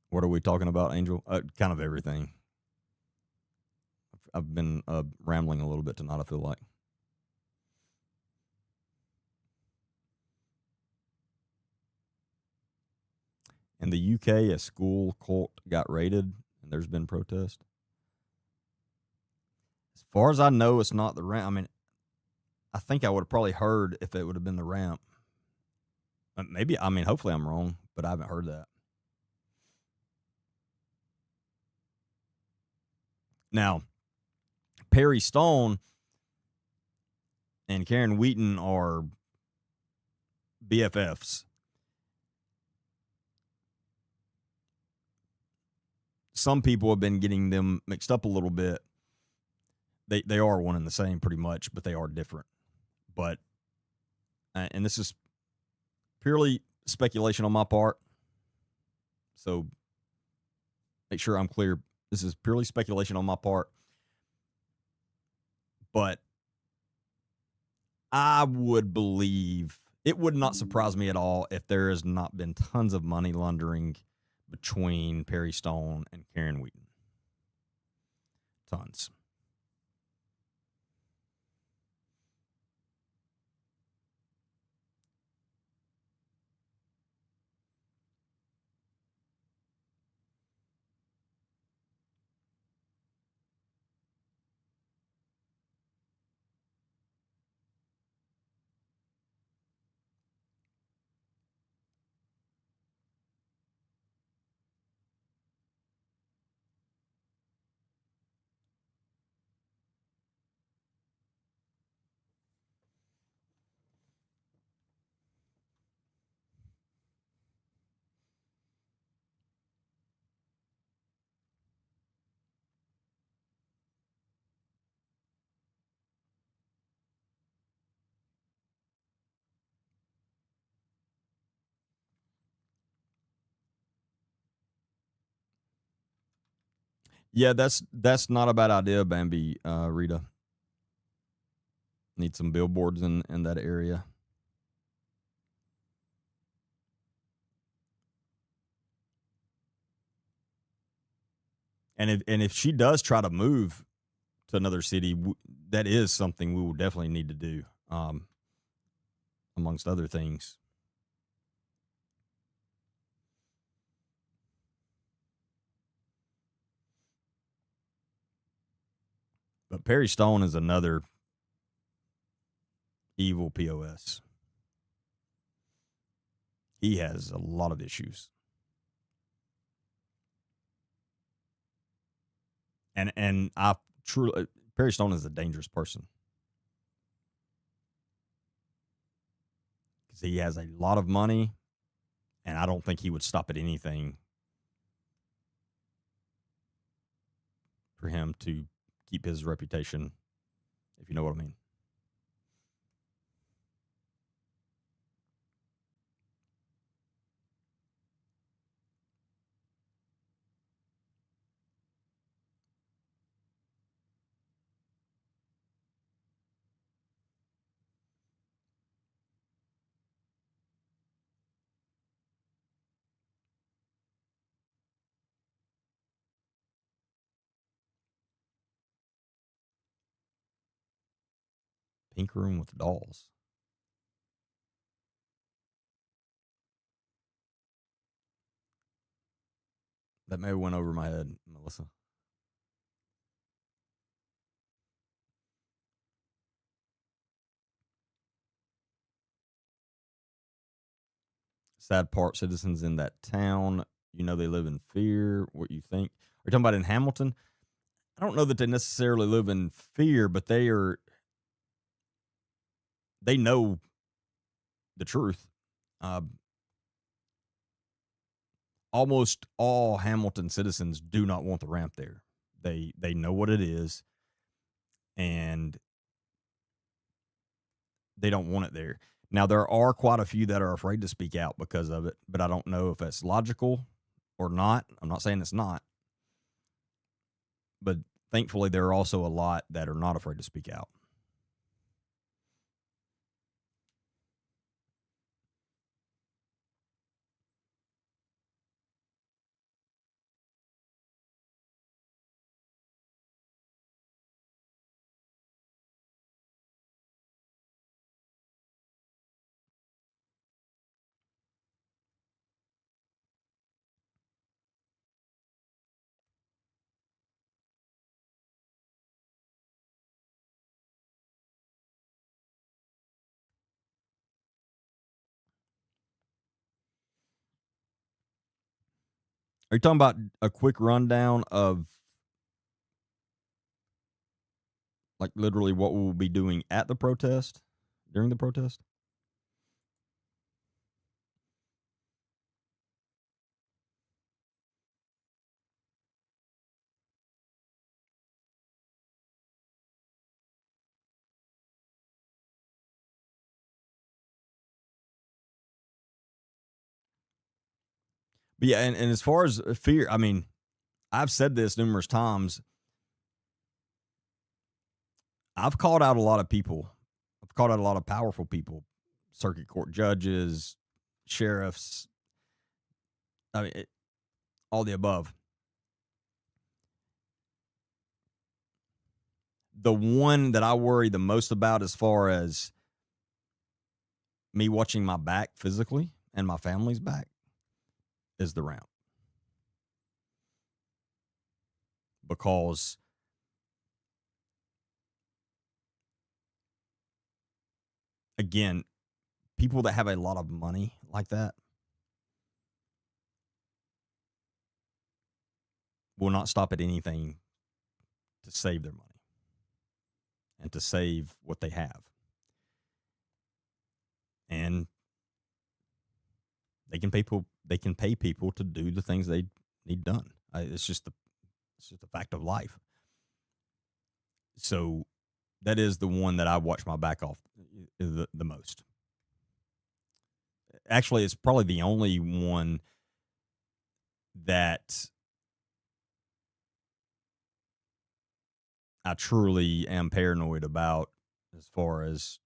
What are we talking about, Angel? Kind of everything. I've been rambling a little bit tonight, I feel like. In the UK, a school cult got raided, and there's been protest. As far as I know, it's not the ramp. I mean, I think I would have probably heard if it would have been the ramp. Maybe, I mean, hopefully I'm wrong, but I haven't heard that. Now, Perry Stone and Karen Wheaton are BFFs. Some people have been getting them mixed up a little bit. They are one and the same pretty much, but they are different. But and this is purely speculation on my part. So make sure I'm clear. This is purely speculation on my part. But I would believe, it would not surprise me at all if there has not been tons of money laundering between Perry Stone and Karen Wheaton. Tons. Yeah, that's not a bad idea, Bambi, Rita. Need some billboards in that area. And if she does try to move to another city, that is something we will definitely need to do, amongst other things. But Perry Stone is another evil POS. He has a lot of issues. And I truly, Perry Stone is a dangerous person because he has a lot of money, and I don't think he would stop at anything for him to keep his reputation, if you know what I mean. Pink room with dolls. That may have went over my head, Melissa. Sad part, citizens in that town, they live in fear. What you think? Are you talking about in Hamilton? I don't know that they necessarily live in fear, but they know the truth. Uh, Almost all Hamilton citizens do not want the ramp there. They know what it is, and they don't want it there. Now there are quite a few that are afraid to speak out because of it, but I don't know if that's logical or not. I'm not saying it's not, but thankfully there are also a lot that are not afraid to speak out. Are you talking about a quick rundown of like literally what we'll be doing at the protest during the protest? But yeah, and as far as fear, I mean, I've said this numerous times. I've called out a lot of people. I've called out a lot of powerful people, circuit court judges, sheriffs. I mean, all the above. The one that I worry the most about, as far as me watching my back physically and my family's back, is the ramp. Because again, people that have a lot of money like that will not stop at anything to save their money and to save what they have. And they can pay people to do the things they need done. It's just the fact of life. So that is the one that I watch my back off the most. Actually, it's probably the only one that I truly am paranoid about, as far as,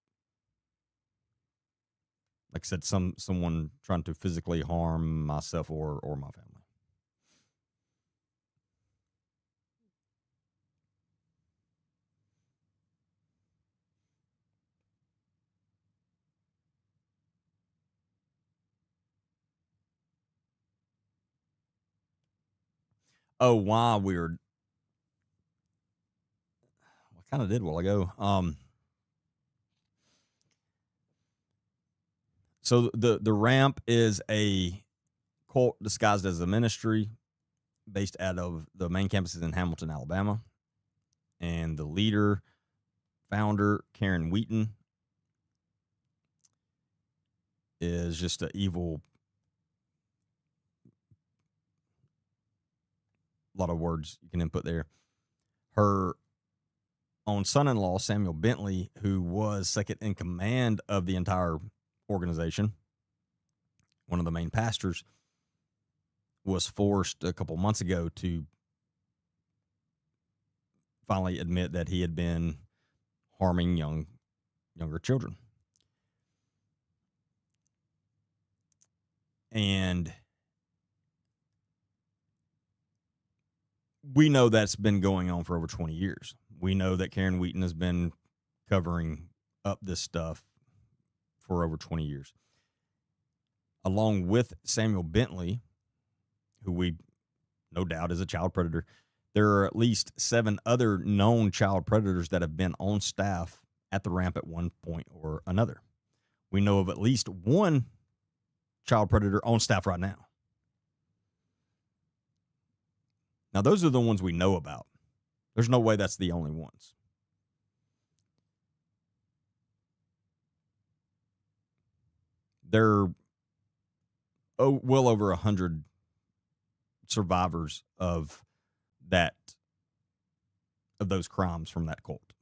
like I said, someone trying to physically harm myself or my family. Oh, why weird? I kind of did a while ago. So the ramp is a cult disguised as a ministry, based out of the main campuses in Hamilton, Alabama, and the leader, founder Karen Wheaton, is just an evil. A lot of words you can input there. Her own son-in-law, Samuel Bentley, who was second in command of the entire organization, one of the main pastors, was forced a couple months ago to finally admit that he had been harming younger children. And we know that's been going on for over 20 years. We know that Karen Wheaton has been covering up this stuff for over 20 years. Along with Samuel Bentley, who we no doubt is a child predator, there are at least 7 other known child predators that have been on staff at the ramp at one point or another. We know of at least one child predator on staff right now. Now, those are the ones we know about. There's no way that's the only ones. There are well over 100 survivors of those crimes from that cult.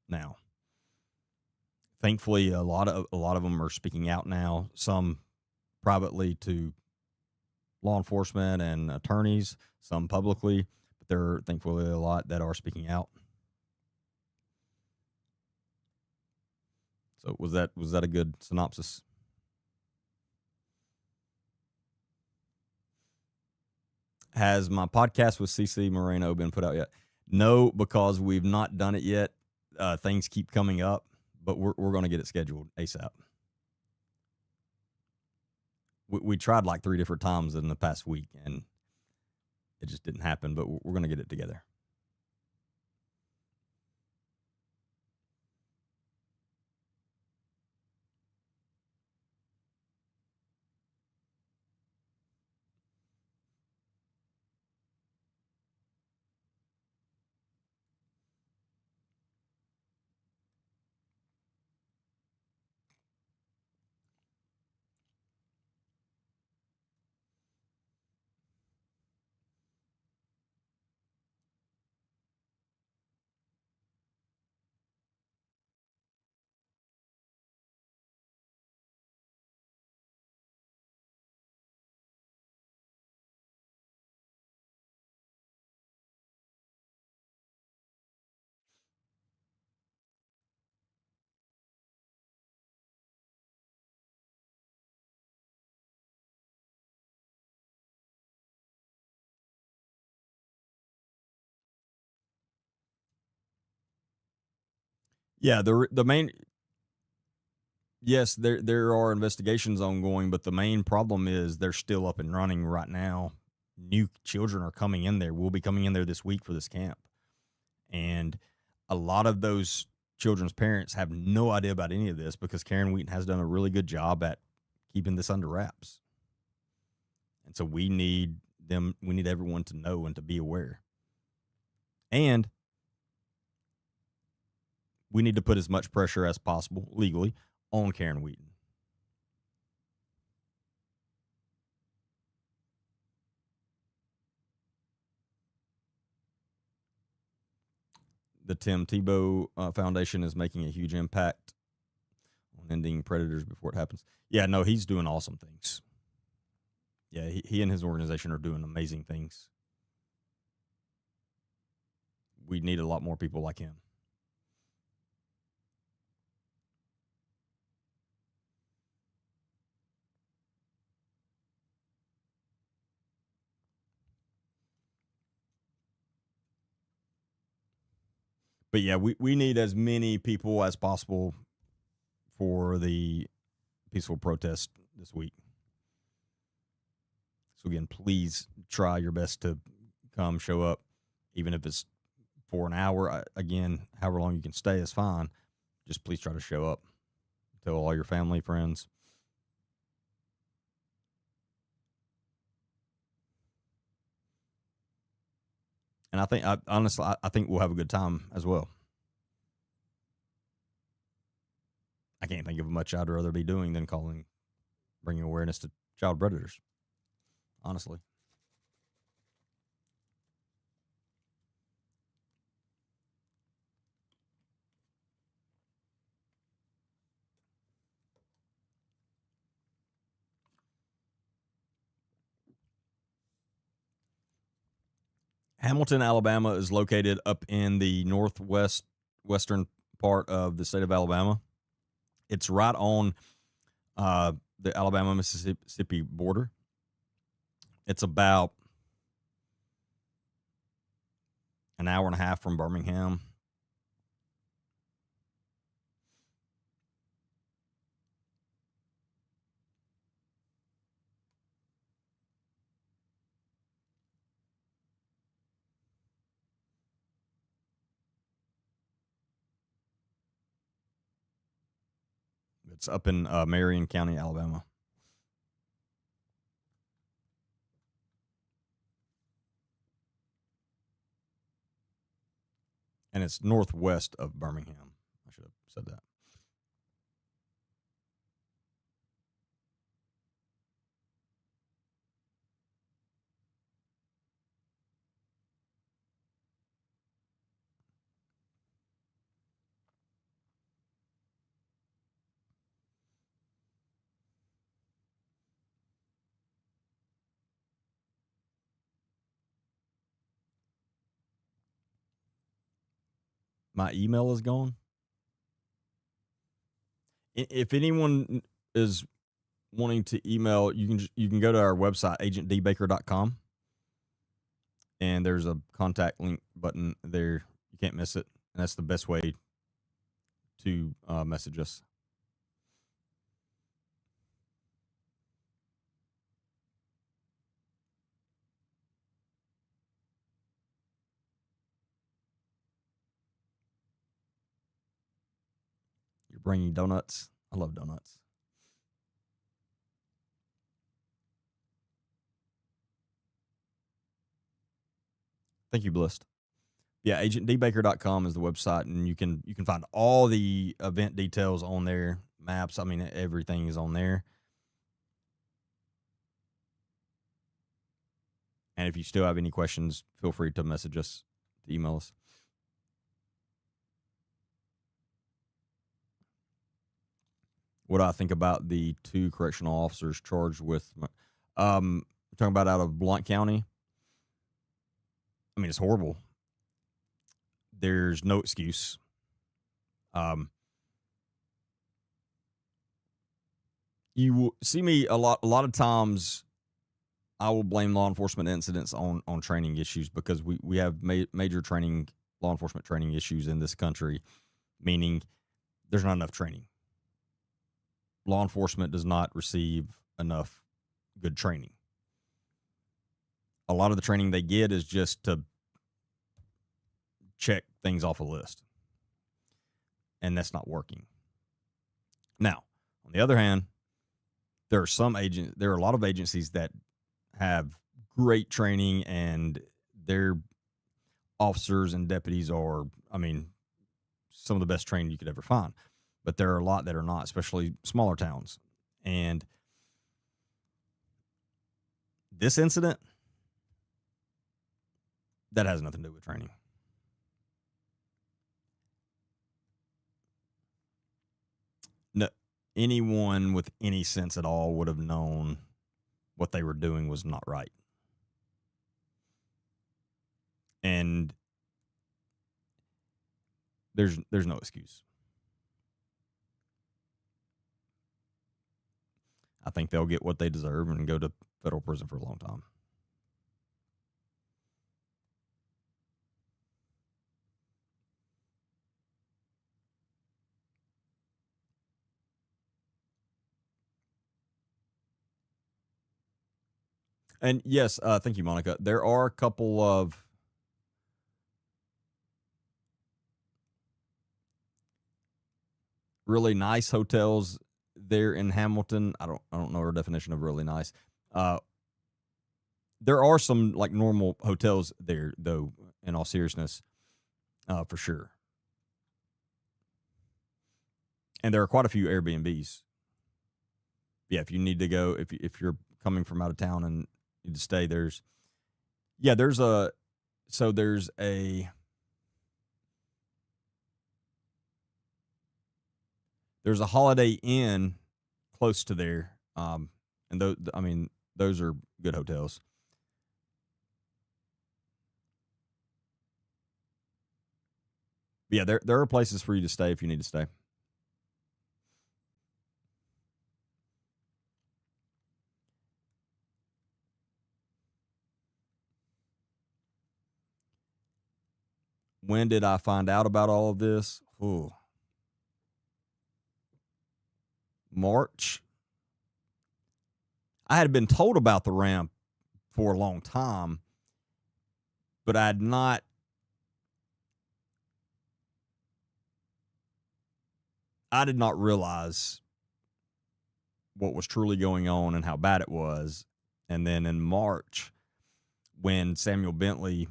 Now, thankfully, a lot of them are speaking out now. Some privately to law enforcement and attorneys, some publicly, but there are thankfully a lot that are speaking out. So was that a good synopsis? Has my podcast with CC Moreno been put out yet? No, because we've not done it yet. Things keep coming up, but we're going to get it scheduled ASAP. We tried like 3 different times in the past week, and it just didn't happen, but we're going to get it together. Yeah, the main yes, there are investigations ongoing, but the main problem is they're still up and running right now. New children are coming in there. Will be coming in there this week for this camp, and a lot of those children's parents have no idea about any of this because Karen Wheaton has done a really good job at keeping this under wraps. And so we need everyone to know and to be aware. And we need to put as much pressure as possible legally on Karen Wheaton. The Tim Tebow Foundation is making a huge impact on ending predators before it happens. Yeah, no, he's doing awesome things. Yeah, he and his organization are doing amazing things. We need a lot more people like him. But yeah, we need as many people as possible for the peaceful protest this week. So again, please try your best to come, show up, even if it's for an hour. Again, however long you can stay is fine. Just please try to show up. Tell all your family, friends. And honestly, I think we'll have a good time as well. I can't think of much I'd rather be doing than bringing awareness to child predators. Honestly. Hamilton, Alabama is located up in the western part of the state of Alabama. It's right on the Alabama Mississippi border. It's about an hour and a half from Birmingham. It's up in Marion County, Alabama. And it's northwest of Birmingham. I should have said that. My email is gone. If anyone is wanting to email, you can go to our website, agentdbaker.com, and there's a contact link button there. You can't miss it, and that's the best way to message us. You're bringing donuts. I love donuts. Thank you, Blissed. Yeah, agentdbaker.com is the website, and you can find all the event details on there, maps. I mean, everything is on there. And if you still have any questions, feel free to message us, to email us. What do I think about the 2 correctional officers charged with talking about out of Blount County? I mean, it's horrible. There's no excuse. You will see me a lot of times. I will blame law enforcement incidents on training issues, because we have major law enforcement training issues in this country, meaning there's not enough training. Law enforcement does not receive enough good training. A lot of the training they get is just to check things off a list, and that's not working. Now, on the other hand, there are a lot of agencies that have great training, and their officers and deputies are, I mean, some of the best training you could ever find. But there are a lot that are not, especially smaller towns. And this incident, that has nothing to do with training. No, anyone with any sense at all would have known what they were doing was not right. And there's no excuse. I think they'll get what they deserve and go to federal prison for a long time. And yes, thank you, Monica. There are a couple of really nice hotels there in Hamilton. I don't know our definition of really nice. There are some like normal hotels there, though, in all seriousness, for sure. And there are quite a few Airbnbs. Yeah, if you need to go, if you're coming from out of town and need to stay, there's a Holiday Inn close to there, and those are good hotels. Yeah, there are places for you to stay if you need to stay. When did I find out about all of this? Ooh, March. I had been told about the ramp for a long time, but I had not. I did not realize what was truly going on and how bad it was. And then in March, when Samuel Bentley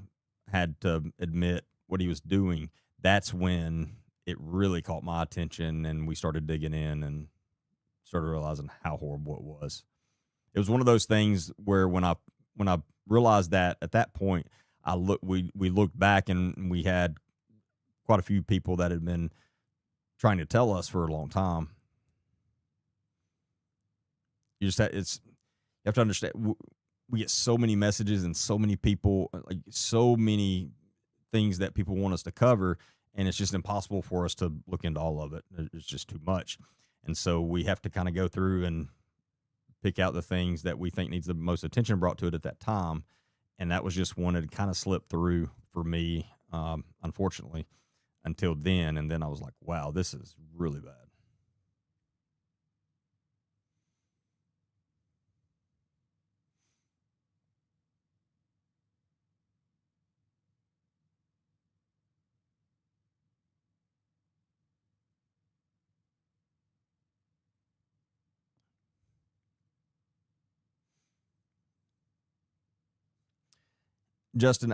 had to admit what he was doing, that's when it really caught my attention, and we started digging in and started realizing how horrible it was. It was one of those things where when I realized that at that point, we looked back and we had quite a few people that had been trying to tell us for a long time. You have to understand. We get so many messages and so many people, like so many things that people want us to cover, and it's just impossible for us to look into all of it. It's just too much, and so we have to kind of go through and pick out the things that we think needs the most attention brought to it at that time. And that was just one that kind of slipped through for me, unfortunately, until then. And then I was like, wow, this is really bad. Justin,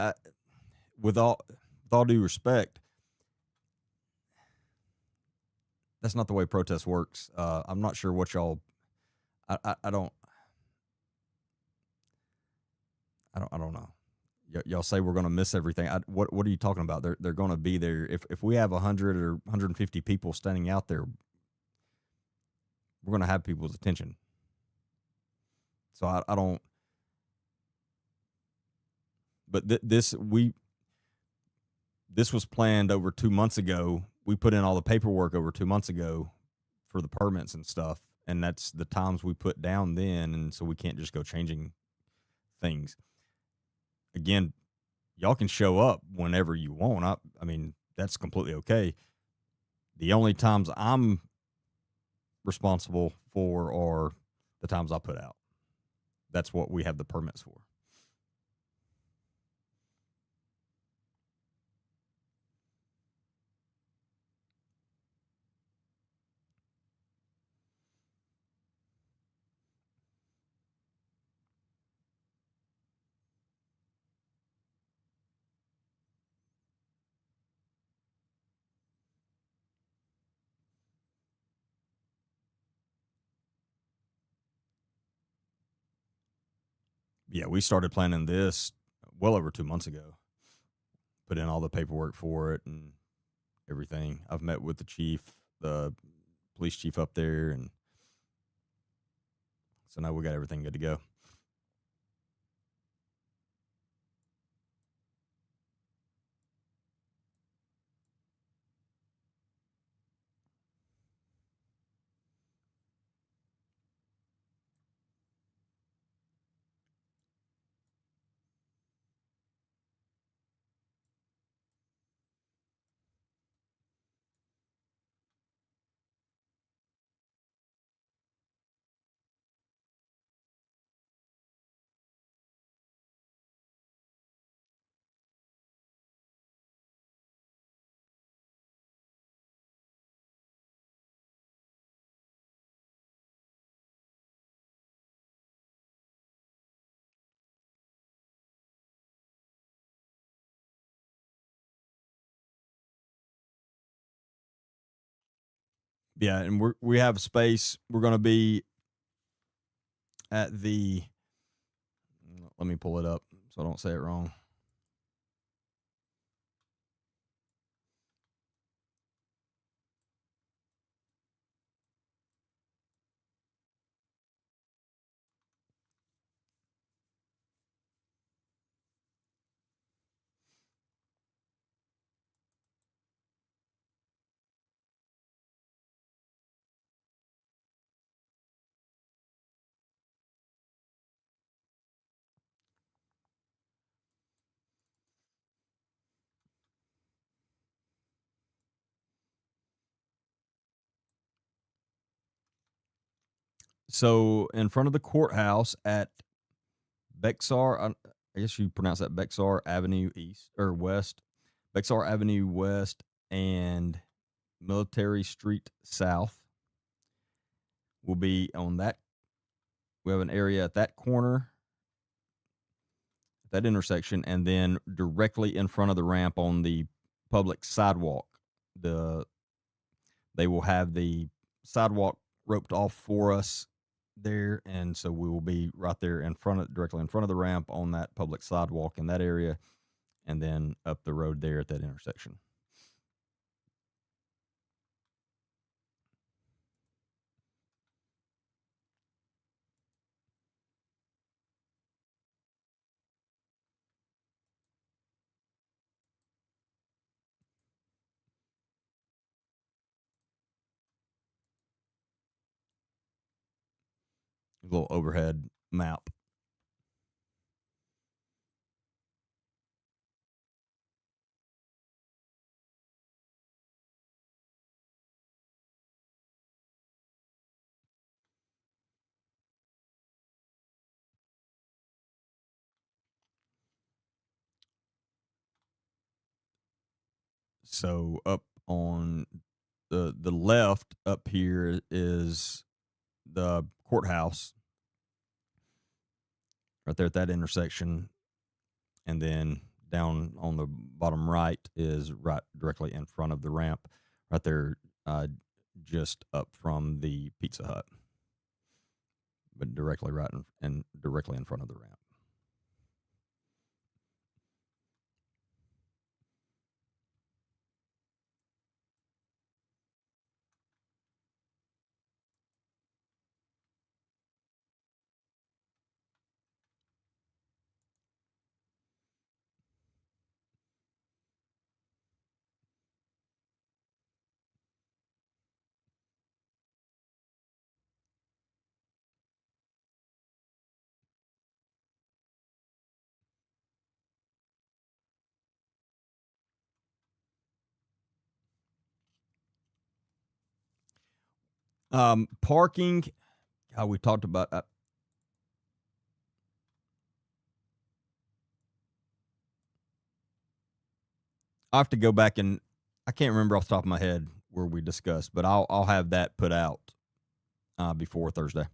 with all due respect, that's not the way protest works. I'm not sure what y'all. I don't. I don't know. Y'all say we're going to miss everything. What are you talking about? They're going to be there. If we have 100 or 150 people standing out there, we're going to have people's attention. So I don't. But this was planned over 2 months ago. We put in all the paperwork over 2 months ago for the permits and stuff, and that's the times we put down then, and so we can't just go changing things. Again, y'all can show up whenever you want. I mean, that's completely okay. The only times I'm responsible for are the times I put out. That's what we have the permits for. Yeah, we started planning this well over 2 months ago. Put in all the paperwork for it and everything. I've met with the chief, the police chief up there, and so now we got everything good to go. Yeah, and we have space. We're going to be at the. Let me pull it up so I don't say it wrong. So in front of the courthouse at Bexar, I guess you pronounce that Bexar Avenue East or West, Bexar Avenue West, and Military Street South will be on that. We have an area at that corner, that intersection, and then directly in front of the ramp on the public sidewalk. The They will have the sidewalk roped off for us there, and so we will be right there directly in front of the ramp on that public sidewalk in that area, and then up the road there at that intersection. A little overhead map. So up on the left up here is the courthouse right there at that intersection, and then down on the bottom right is right directly in front of the ramp, right there, just up from the Pizza Hut, but directly right and directly in front of the ramp. Parking. How we talked about. I have to go back and I can't remember off the top of my head where we discussed, but I'll have that put out before Thursday.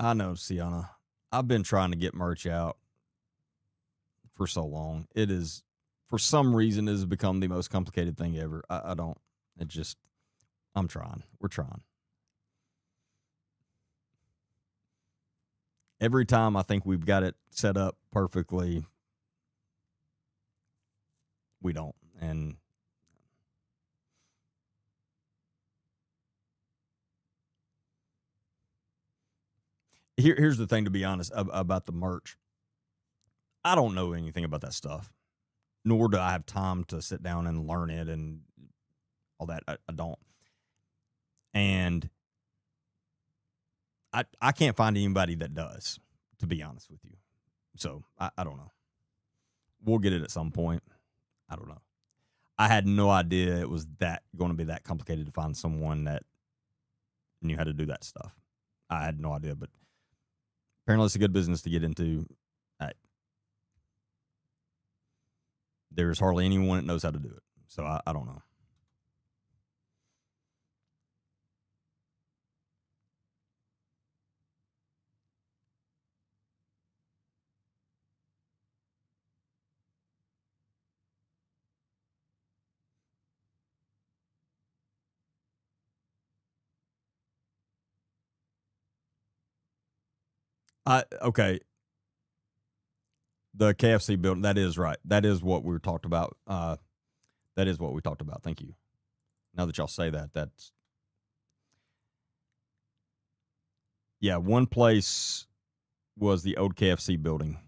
I know, Sienna. I've been trying to get merch out for so long. It is, for some reason, it has become the most complicated thing ever. I don't. It just. I'm trying. We're trying. Every time I think we've got it set up perfectly, we don't. And here's the thing, to be honest, about the merch. I don't know anything about that stuff, nor do I have time to sit down and learn it and all that. I don't. And I can't find anybody that does, to be honest with you. So I don't know. We'll get it at some point. I don't know. I had no idea it was that going to be that complicated to find someone that knew how to do that stuff. I had no idea, but apparently it's a good business to get into. There's hardly anyone that knows how to do it. So I don't know. Okay. The KFC building, that is right. That is what we were talked about. That is what we talked about. Thank you. Now that y'all say that, that's yeah. One place was the old KFC building.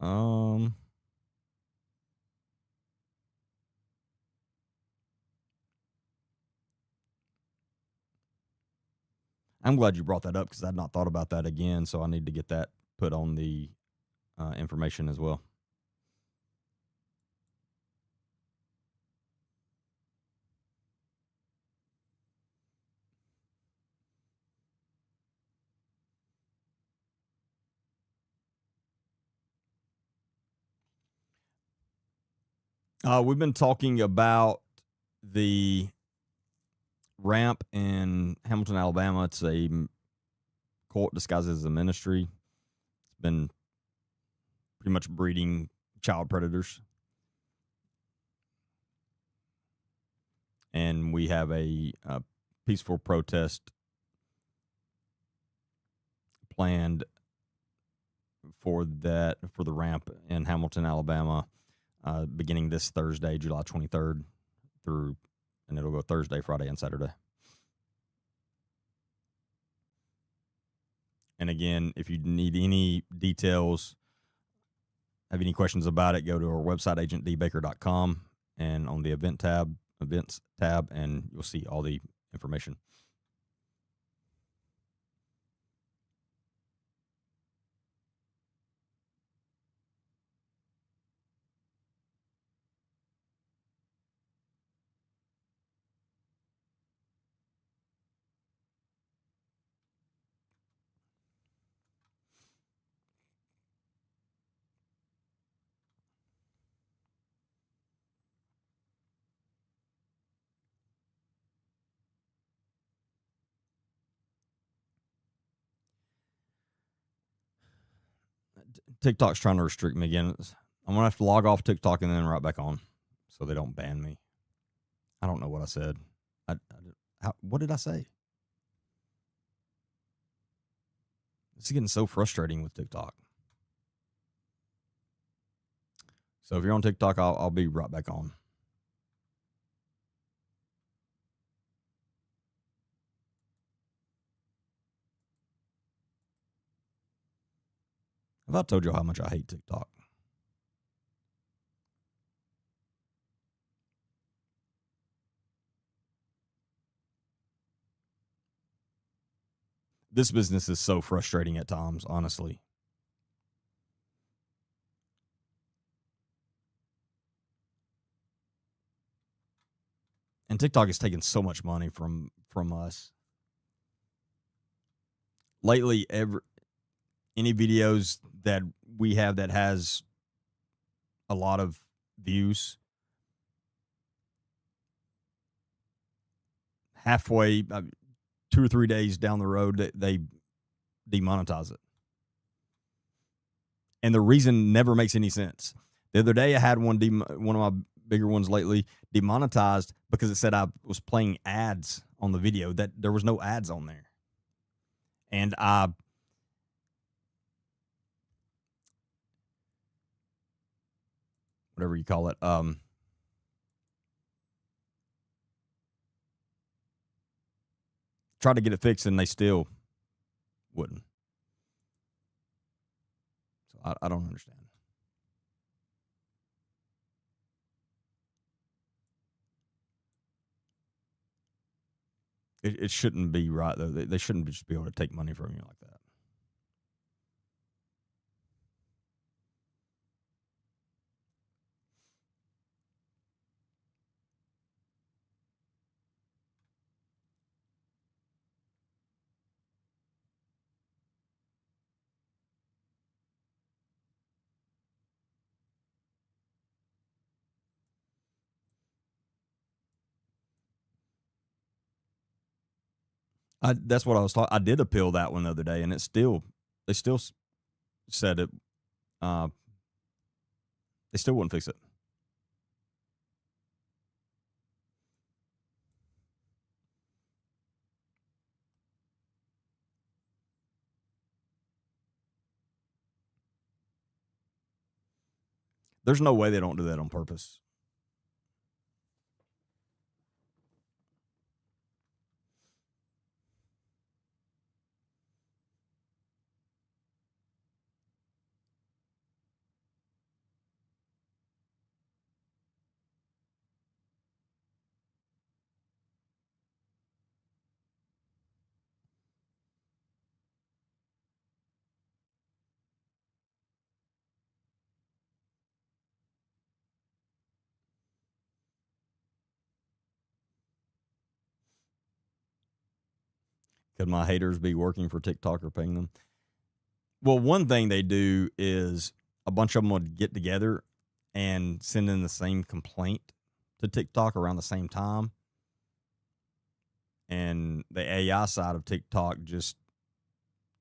I'm glad you brought that up because I'd not thought about that again. So I need to get that put on the information as well. We've been talking about the ramp in Hamilton, Alabama. It's a cult disguised as a ministry. It's been pretty much breeding child predators. And we have a peaceful protest planned for the ramp in Hamilton, Alabama, beginning this Thursday, July 23rd, and it'll go Thursday, Friday, and Saturday. And again, if you need any details, have any questions about it, go to our website, agentdbaker.com, and on the events tab, and you'll see all the information. TikTok's trying to restrict me again. I'm gonna have to log off TikTok and then right back on, so they don't ban me. I don't know what I said. What did I say? This is getting so frustrating with TikTok. So if you're on TikTok, I'll be right back on. Have I told you how much I hate TikTok? This business is so frustrating at times, honestly. And TikTok has taken so much money from us. Lately, any videos that we have that has a lot of views, halfway, 2 or 3 days down the road, they demonetize it. And the reason never makes any sense. The other day, I had one of my bigger ones lately demonetized because it said I was playing ads on the video, that there was no ads on there. And whatever you call it, tried to get it fixed and they still wouldn't. So I don't understand. It shouldn't be right, though. They shouldn't just be able to take money from you like that. That's what I was talking. I did appeal that one the other day, and they still said it. They still wouldn't fix it. There's no way they don't do that on purpose. Could my haters be working for TikTok or paying them? Well, one thing they do is a bunch of them would get together and send in the same complaint to TikTok around the same time. And the AI side of TikTok just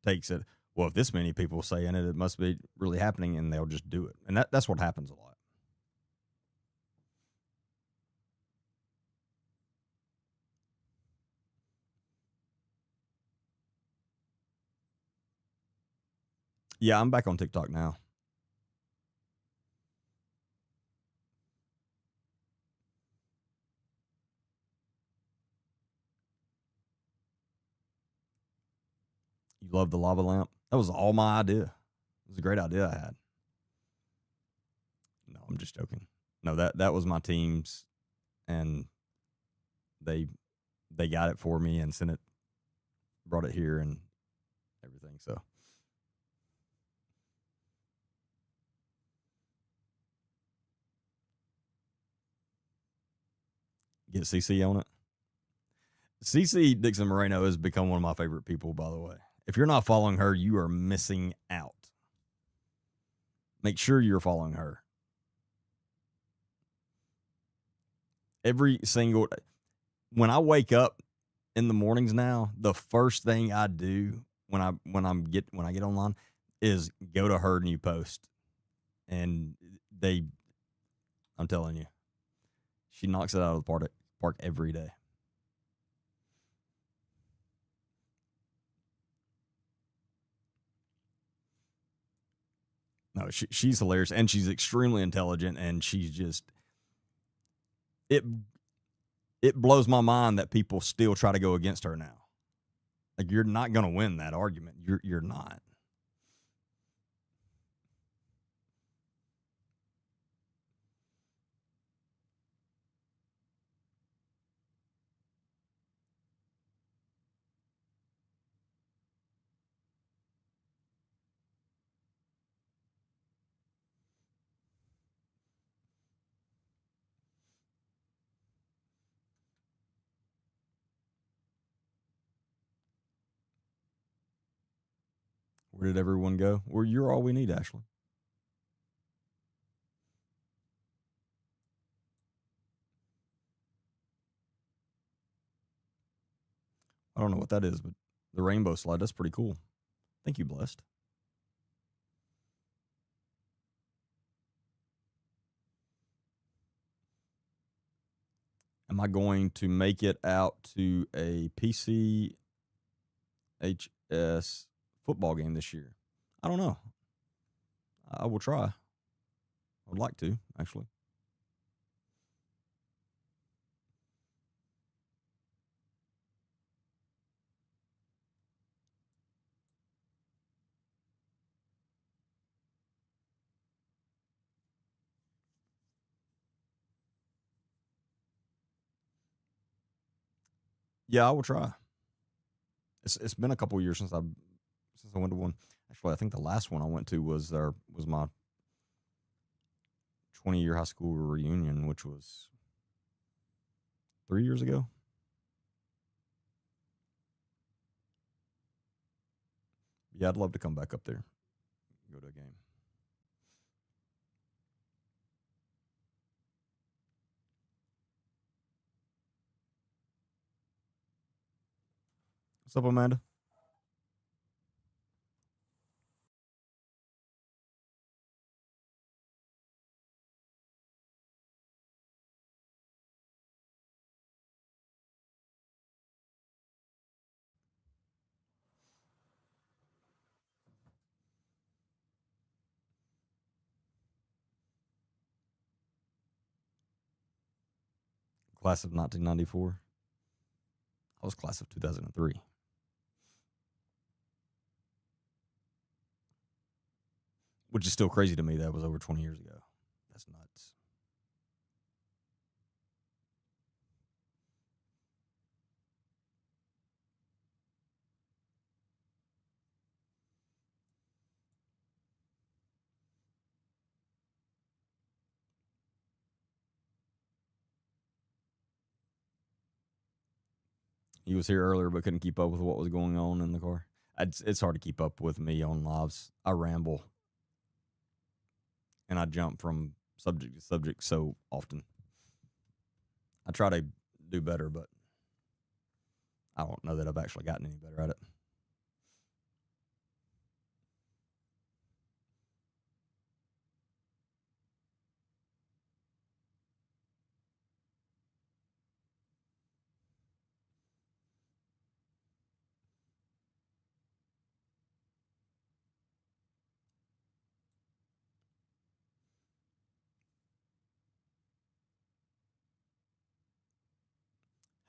takes it, well, if this many people saying it, it must be really happening, and they'll just do it. And that's what happens a lot. Yeah, I'm back on TikTok now. You love the lava lamp? That was all my idea. It was a great idea I had. No, I'm just joking. No, that was my team's, and they they got it for me and sent it, brought it here and everything. So get CC on it. CC Dixon Moreno has become one of my favorite people, by the way. If you're not following her, you are missing out. Make sure you're following her. Every single when I wake up in the mornings now, the first thing I do when I get online is go to her new post. And they I'm telling you, she knocks it out of the park every day. No, she's hilarious, and she's extremely intelligent, and she's just it. It blows my mind that people still try to go against her now. Like, you're not going to win that argument. You're not. Where did everyone go? Well, you're all we need, Ashley. I don't know what that is, but the rainbow slide, that's pretty cool. Thank you, Blessed. Am I going to make it out to a PCHS football game this year? I don't know. I will try. I would like to, actually. Yeah, I will try. It's been a couple years since I went to one. Actually, I think the last one I went to was my 20-year high school reunion, which was 3 years ago. Yeah, I'd love to come back up there, go to a game. What's up, Amanda? Class of 1994. I was class of 2003. Which is still crazy to me. That was over 20 years ago. That's nuts. He was here earlier, but couldn't keep up with what was going on in the car. It's hard to keep up with me on lives. I ramble and I jump from subject to subject so often. I try to do better, but I don't know that I've actually gotten any better at it.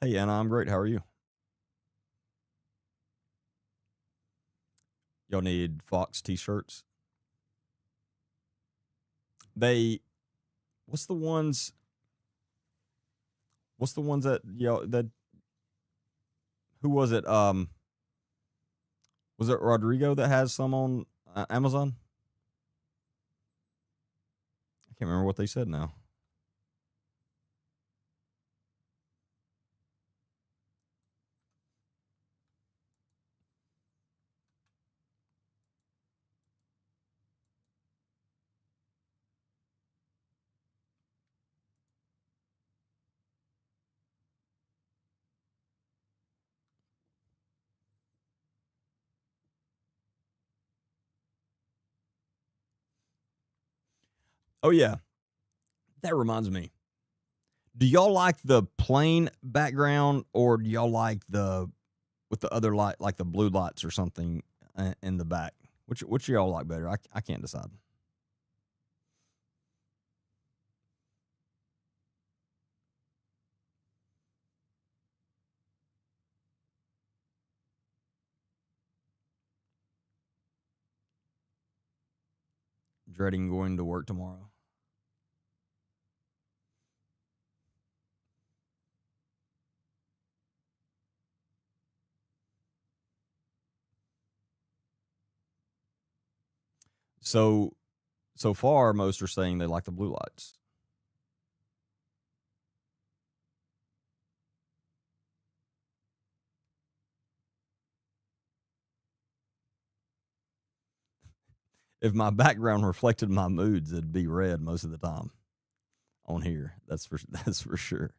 Hey, Anna, I'm great. How are you? Y'all need Fox t-shirts. They, what's the ones? What's the ones that y'all that? Who was it? Was it Rodrigo that has some on Amazon? I can't remember what they said now. Oh yeah, that reminds me. Do y'all like the plain background, or do y'all like the with the other light, like the blue lights or something in the back? Which y'all like better? I can't decide. Dreading going to work tomorrow. So so far, most are saying they like the blue lights. If my background reflected my moods, it'd be red most of the time on here. That's for sure.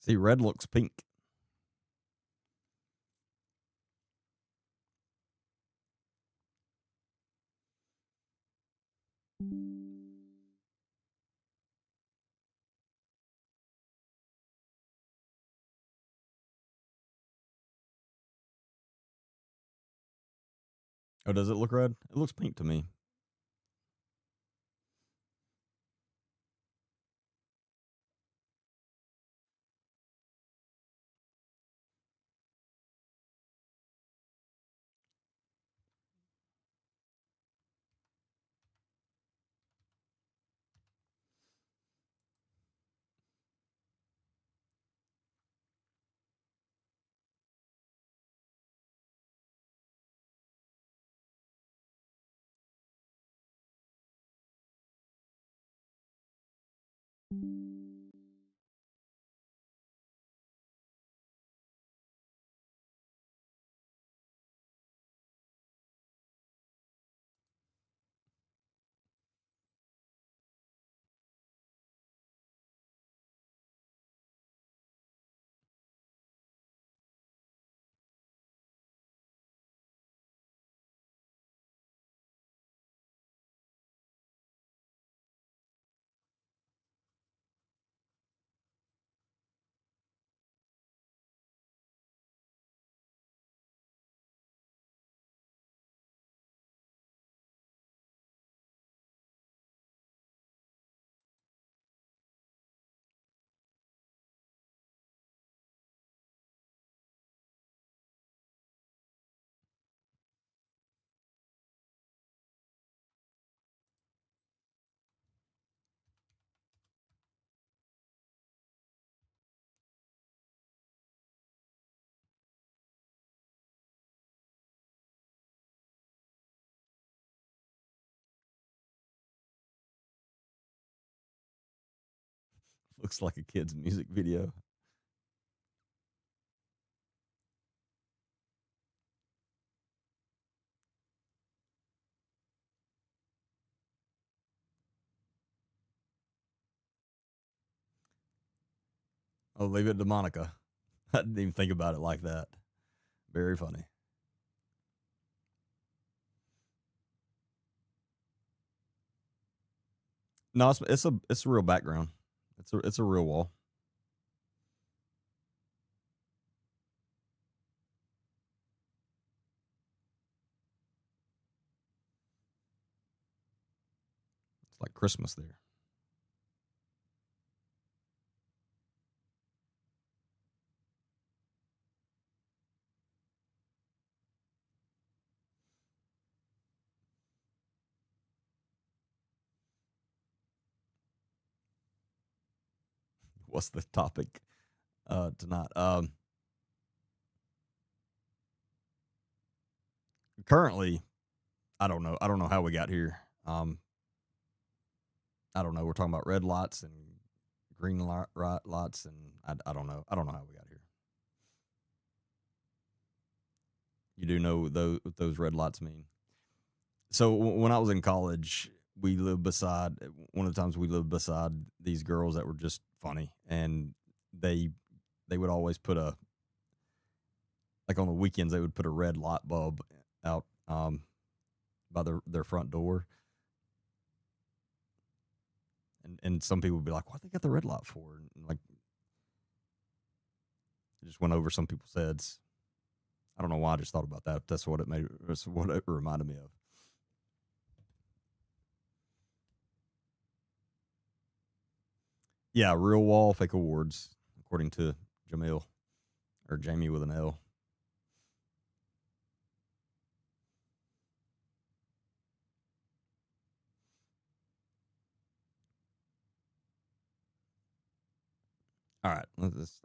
See, red looks pink. Oh, does it look red? It looks pink to me. Looks like a kid's music video. Oh, leave it to Monica. I didn't even think about it like that. Very funny. No, it's a real background. It's a real wall. It's like Christmas there. What's the topic tonight? Currently, I don't know. I don't know how we got here. I don't know. We're talking about red lights and green lights, and I don't know. I don't know how we got here. You do know what those red lights mean. So when I was in college, we lived beside one of the times we lived beside these girls that were just funny, and they they would always put a like on the weekends they would put a red light bulb out by their front door, and some people would be like, "What they got the red light for?" And like it just went over some people's heads. I don't know why I just thought about that. That's what it made. That's what it reminded me of. Yeah, real wall, fake awards, according to Jamil or Jamie with an L. All right,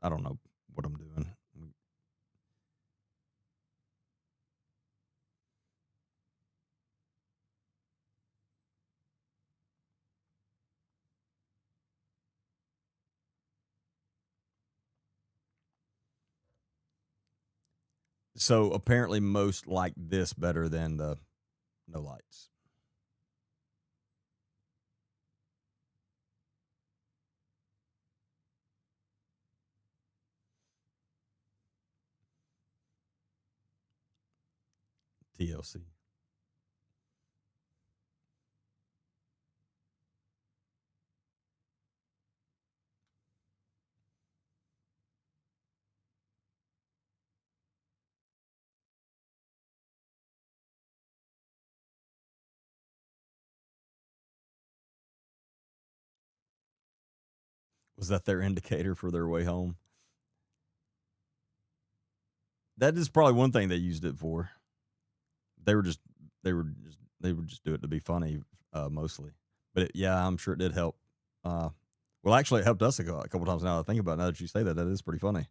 I don't know what I'm doing. So apparently, most like this better than the no lights. TLC. Was that their indicator for their way home? That is probably one thing they used it for. They were just they would just do it to be funny, mostly. But yeah, I'm sure it did help. Uh, well, actually, it helped us a couple times. Now that I think about it, now that you say that, that is pretty funny.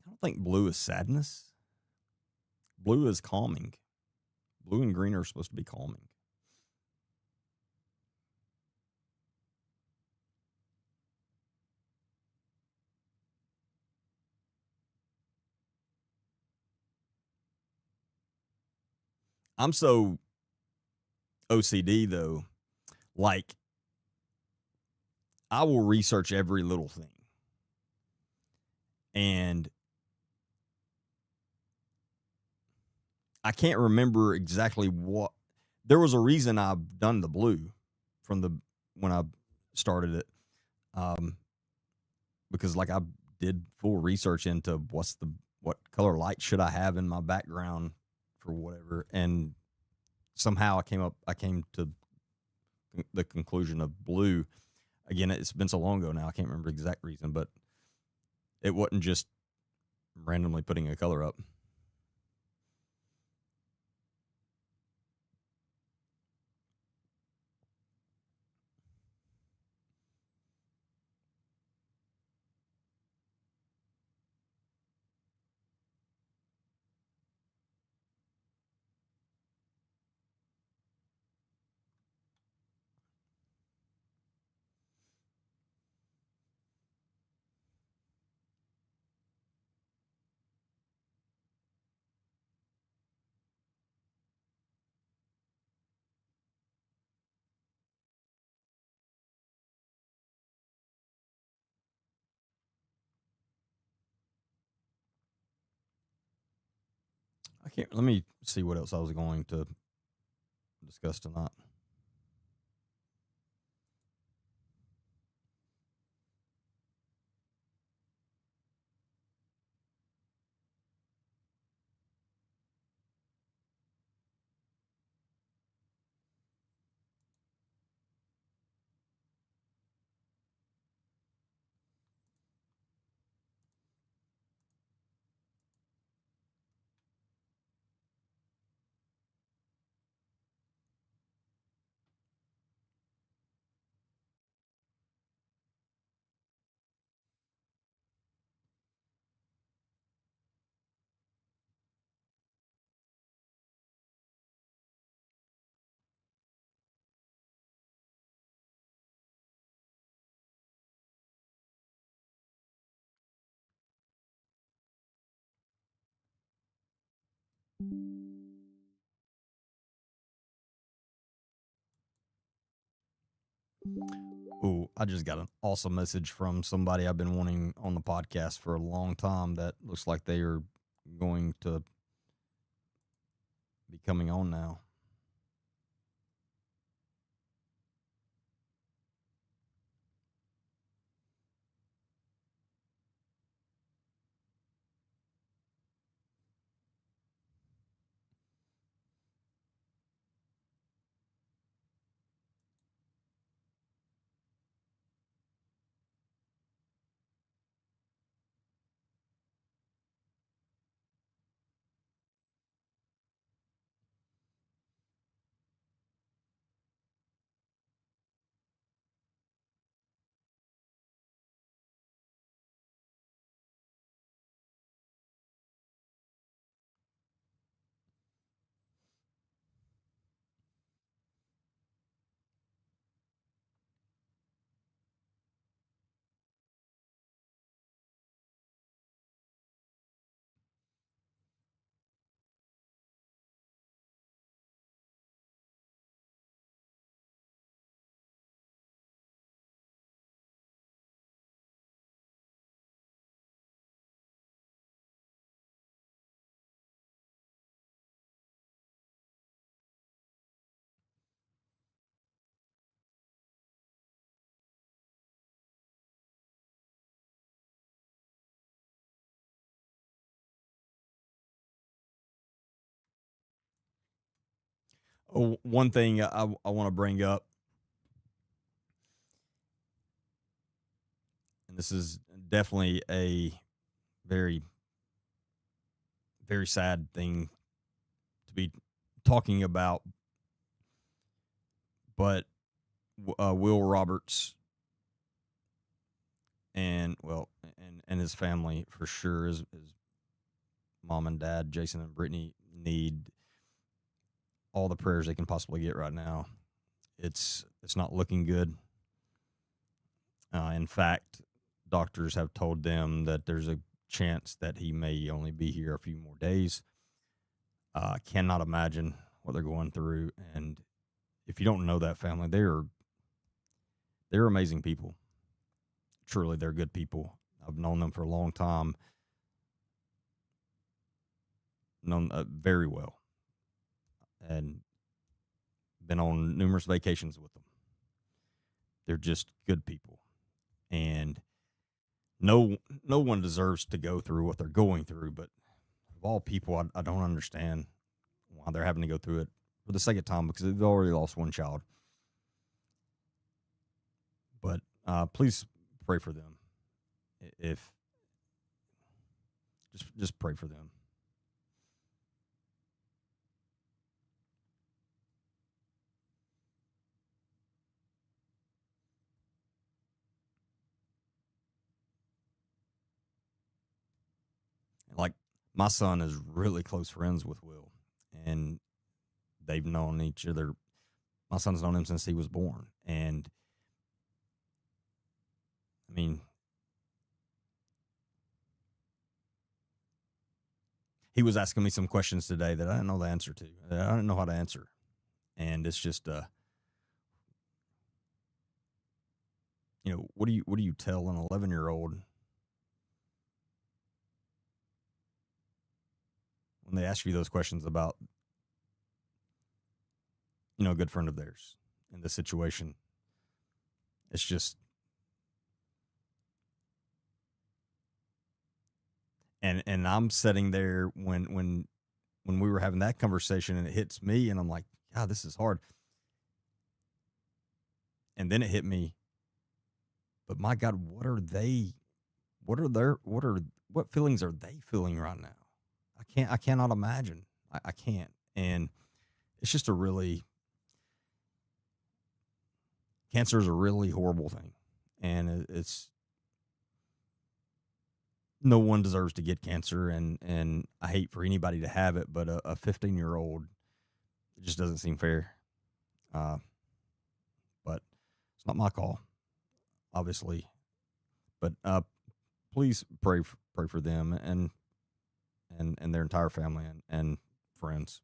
I don't think blue is sadness. Blue is calming. Blue and green are supposed to be calming. I'm so OCD though. Like I will research every little thing, and I can't remember exactly what. There was a reason I've done the blue from the when I started it, um, because like I did full research into what color light should I have in my background for whatever, and somehow I came to the conclusion of blue. Again, it's been so long ago now I can't remember the exact reason, but it wasn't just randomly putting a color up. I can't. Let me see what else I was going to discuss tonight. Ooh, I just got an awesome message from somebody I've been wanting on the podcast for a long time that looks like they are going to be coming on now. Oh, one thing I want to bring up, and this is definitely a very, very sad thing to be talking about, but Will Roberts and and his family for sure, his mom and dad, Jason and Brittany, need all the prayers they can possibly get right now. It's not looking good. In fact, doctors have told them that there's a chance that he may only be here a few more days. I cannot imagine what they're going through, and if you don't know that family, they're amazing people. Truly, they're good people. I've known them for a long time, known very well, and been on numerous vacations with them. They're just good people, and no one deserves to go through what they're going through. But of all people, I don't understand why they're having to go through it for the second time because they've already lost one child. But please pray for them. If just pray for them. Like my son is really close friends with Will, and they've known each other. My son's known him since he was born, and I mean, he was asking me some questions today that I didn't know the answer to. I didn't know how to answer, and it's just, what do you tell an 11-year-old when they ask you those questions about, a good friend of theirs in this situation. It's just, and I'm sitting there when we were having that conversation, and it hits me, and I'm like, God, this is hard. And then it hit me, but my God, what feelings are they feeling right now? I cannot imagine. I can't. And it's just cancer is a really horrible thing. And it's, no one deserves to get cancer. And I hate for anybody to have it, but a 15-year-old, it just doesn't seem fair. But it's not my call, obviously. But please pray for them and their entire family and friends.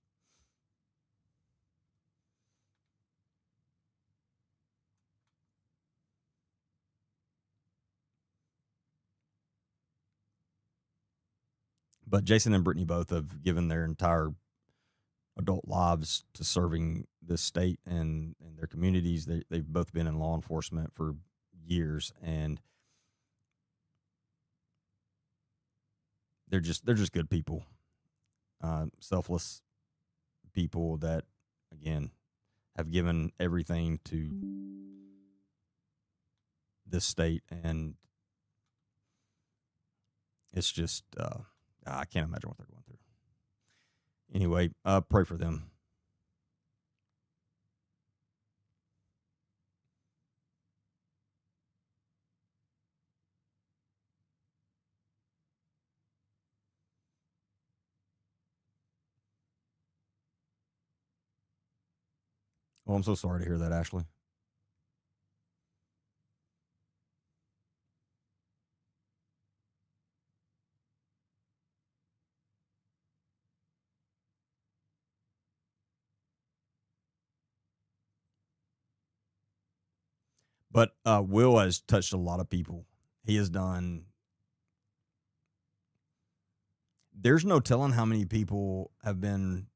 But Jason and Brittany both have given their entire adult lives to serving this state and their communities. They've both been in law enforcement for years, and they're just good people, selfless people that, again, have given everything to this state, and it's just I can't imagine what they're going through. Anyway, pray for them. Oh, I'm so sorry to hear that, Ashley. But Will has touched a lot of people. He has done. There's no telling how many people have been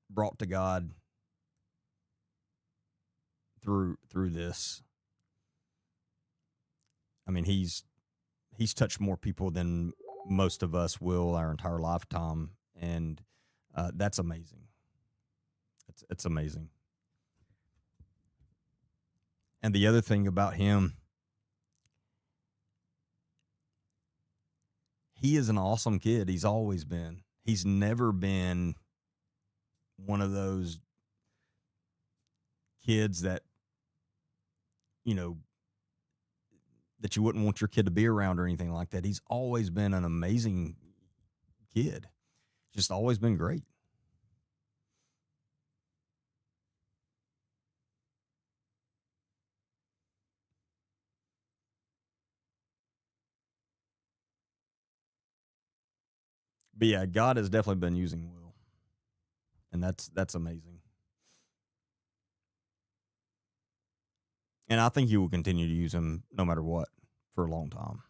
brought to God through this. I mean, he's touched more people than most of us will our entire lifetime, and that's amazing. It's amazing. And the other thing about him, he is an awesome kid. He's always been. He's never been one of those kids that, you know, that you wouldn't want your kid to be around or anything like that. He's always been an amazing kid. Just always been great. But yeah, God has definitely been using Will, and that's amazing. And I think He will continue to use him no matter what for a long time.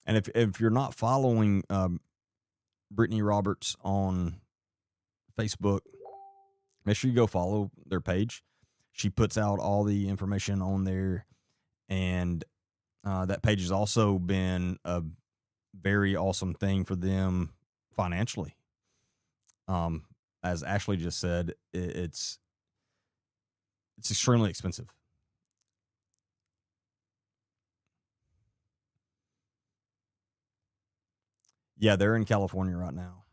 And if you're not following Brittany Roberts on Facebook, make sure you go follow their page. She puts out all the information on there, and that page has also been a very awesome thing for them financially. As Ashley just said, it's extremely expensive. Yeah, they're in California right now.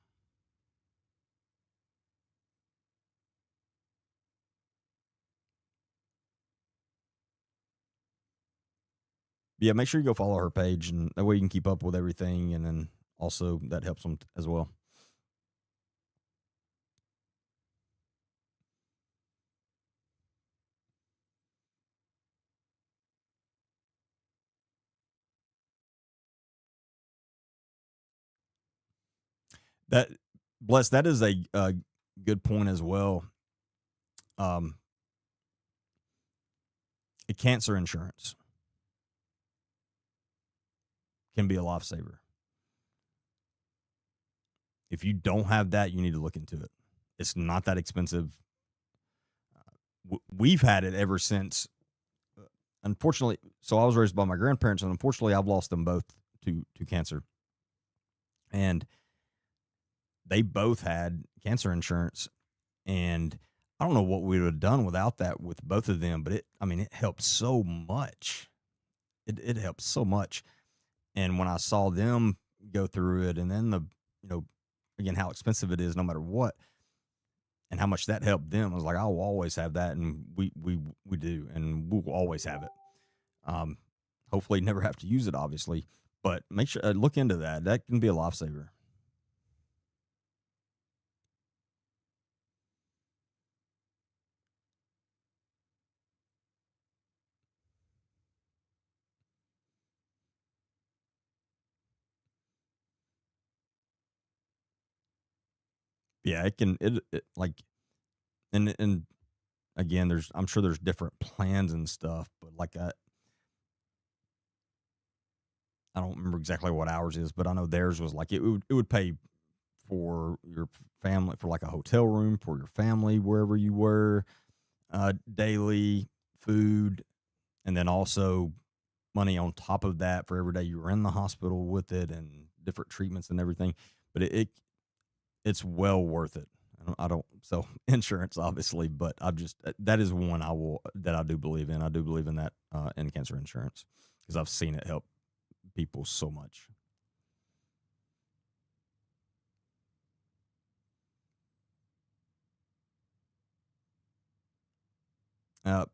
Yeah, make sure you go follow her page, and that way you can keep up with everything, and then also that helps them as well. That bless that is a good point as well. Um, a cancer insurance can be a lifesaver. If you don't have that, you need to look into it. It's not that expensive. We've had it ever since. Unfortunately, so I was raised by my grandparents, and unfortunately, I've lost them both to cancer, and they both had cancer insurance. And I don't know what we would have done without that with both of them, but it helped so much. It helped so much. And when I saw them go through it, and then again, how expensive it is no matter what, and how much that helped them, I was like, I'll always have that, and we do, and we'll always have it. Hopefully, never have to use it, obviously, but make sure look into that. That can be a lifesaver. Yeah, it can. It like and again, I'm sure there's different plans and stuff, but like I don't remember exactly what ours is, but I know theirs was like it would pay for your family, for like a hotel room for your family wherever you were, daily food, and then also money on top of that for every day you were in the hospital with it and different treatments and everything. But it's well worth it. I don't sell insurance, obviously, but I've just that is one that I do believe in. I do believe in that in cancer insurance because I've seen it help people so much.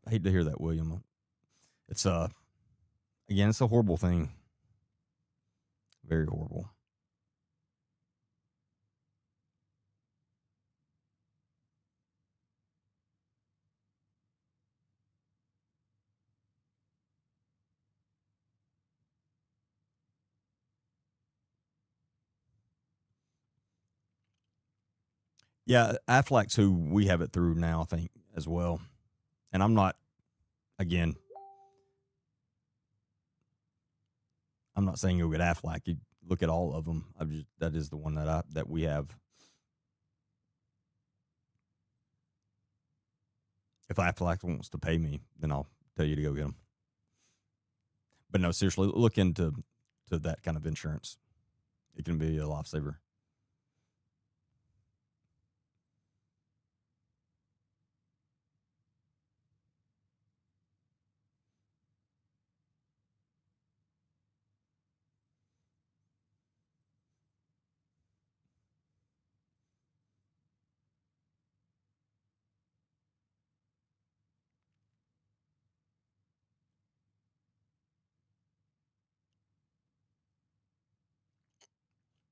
Hate to hear that, William. It's again, it's a horrible thing. Very horrible. Yeah, Affleck's who we have it through now, I think, as well. And again, I'm not saying you'll get Affleck. You look at all of them. That is the one that we have. If Affleck wants to pay me, then I'll tell you to go get him. But no, seriously, look into that kind of insurance. It can be a lifesaver.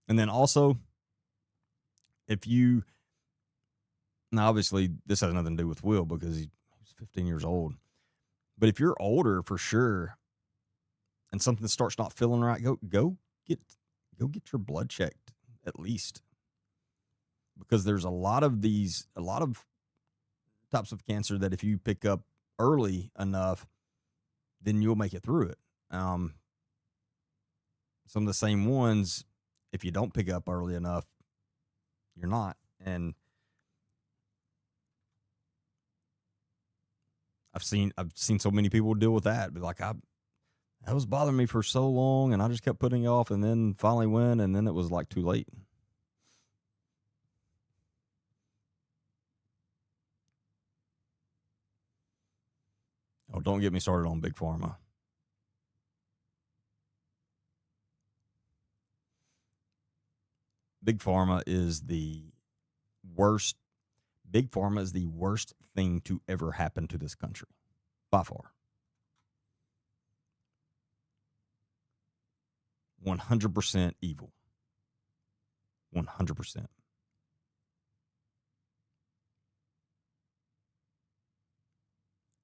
And then also, if you now obviously this has nothing to do with Will because he's 15 years old. But if you're older for sure and something starts not feeling right, get go get your blood checked at least. Because there's a lot of types of cancer that if you pick up early enough, then you'll make it through it. Some of the same ones, if you don't pick up early enough, you're not. And I've seen so many people deal with that. But like that was bothering me for so long, and I just kept putting it off, and then finally went, and then it was like too late. Oh, don't get me started on big pharma. Big pharma is the worst. Big pharma is the worst thing to ever happen to this country by far. 100% evil. 100%.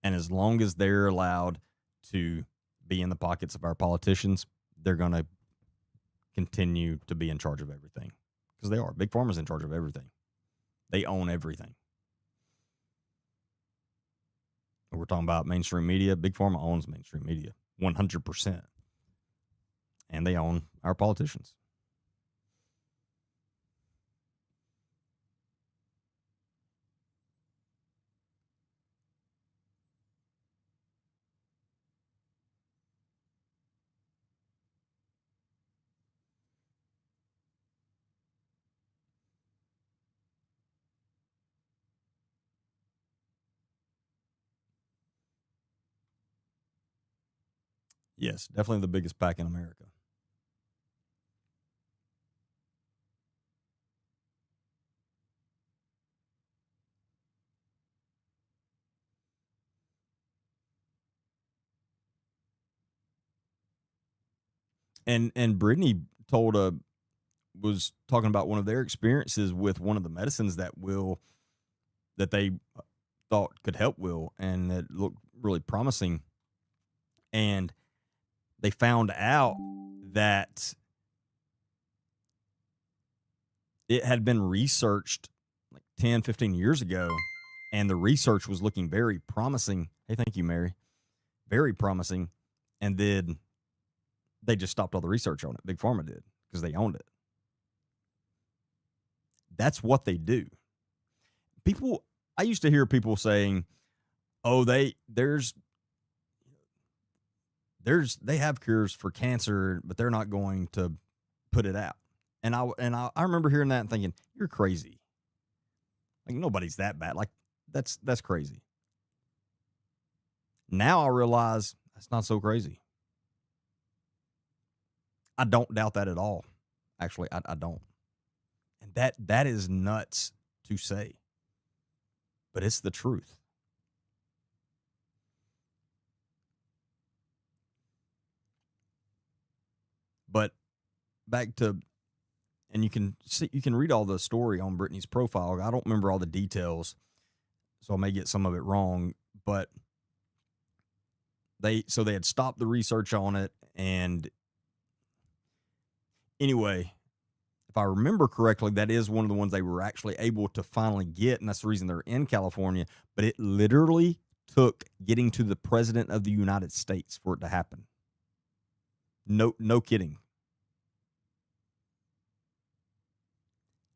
And as long as they're allowed to be in the pockets of our politicians, they're going to continue to be in charge of everything because they are. Big Pharma's in charge of everything. They own everything. We're talking about mainstream media. Big Pharma owns mainstream media 100%. And they own our politicians. Yes, definitely the biggest pack in America. And Brittany told was talking about one of their experiences with one of the medicines that they thought could help Will, and it looked really promising. And they found out that it had been researched like 10, 15 years ago, and the research was looking very promising. Hey, thank you, Mary. Very promising. And then they just stopped all the research on it. Big Pharma did because they owned it. That's what they do. People, I used to hear people saying, "Oh, they have cures for cancer, but they're not going to put it out." And I remember hearing that and thinking, "You're crazy. Like nobody's that bad. Like that's crazy." Now I realize that's not so crazy. I don't doubt that at all. Actually, I don't. And that is nuts to say, but it's the truth. But back to, and you can read all the story on Brittany's profile. I don't remember all the details, so I may get some of it wrong. But they had stopped the research on it, and anyway, if I remember correctly, that is one of the ones they were actually able to finally get, and that's the reason they're in California. But it literally took getting to the president of the United States for it to happen. No kidding.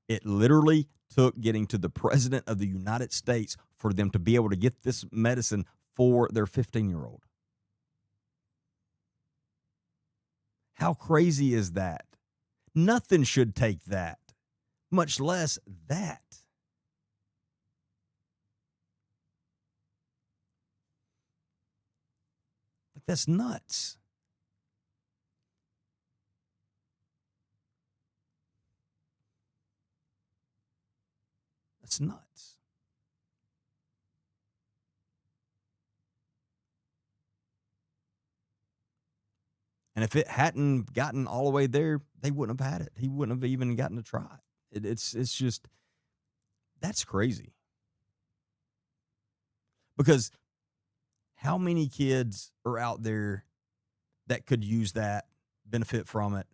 It literally took getting to the president of the United States for them to be able to get this medicine for their 15-year-old. How crazy is that? Nothing should take that, much less that. Like, that's nuts. That's nuts. And if it hadn't gotten all the way there, they wouldn't have had it. He wouldn't have even gotten to try it. It's just, that's crazy. Because how many kids are out there that could use that, benefit from it,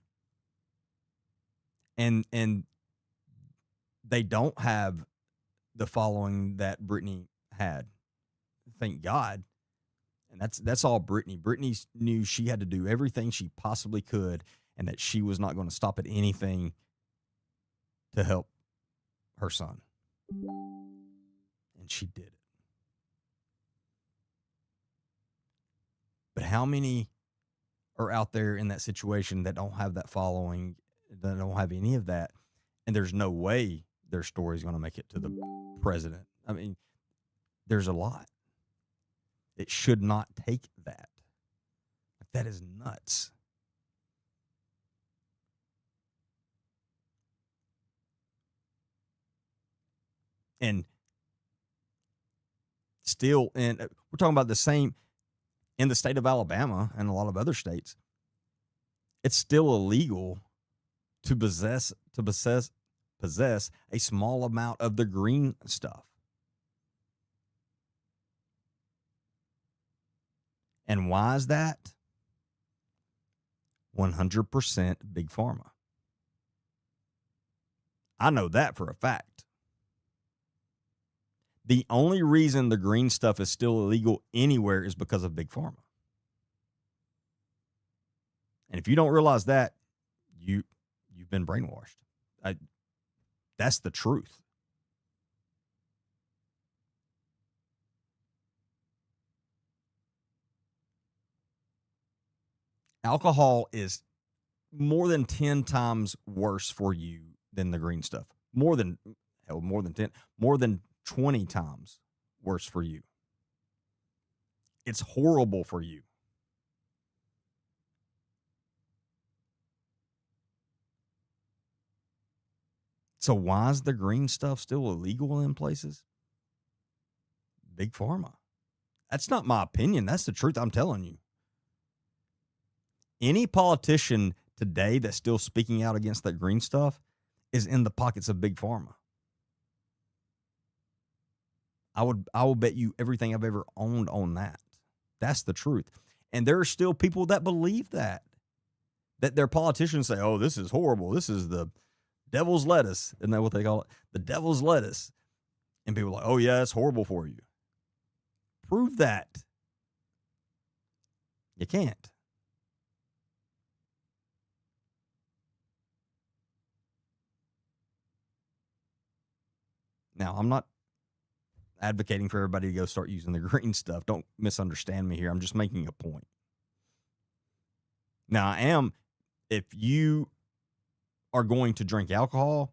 and they don't have the following that Brittany had? Thank God. And that's all Brittany. Brittany knew she had to do everything she possibly could, and that she was not going to stop at anything to help her son. And she did it. But how many are out there in that situation that don't have that following, that don't have any of that, and there's no way their story is going to make it to the president? I mean, there's a lot. It should not take that. That is nuts. And still, and we're talking about the same in the state of Alabama and a lot of other states. It's still illegal to possess a small amount of the green stuff. And why is that? 100% Big Pharma. I know that for a fact. The only reason the green stuff is still illegal anywhere is because of Big Pharma. And if you don't realize that, you've been brainwashed. That's the truth. Alcohol is more than 10 times worse for you than the green stuff. More than 10, more than 20 times worse for you. It's horrible for you. So why is the green stuff still illegal in places? Big Pharma. That's not my opinion. That's the truth I'm telling you. Any politician today that's still speaking out against that green stuff is in the pockets of Big Pharma. I will bet you everything I've ever owned on that. That's the truth. And there are still people that believe that their politicians say, oh, this is horrible. This is the devil's lettuce. Isn't that what they call it? The devil's lettuce. And people are like, oh, yeah, it's horrible for you. Prove that. You can't. Now, I'm not advocating for everybody to go start using the green stuff. Don't misunderstand me here. I'm just making a point. Now, I am, if you are going to drink alcohol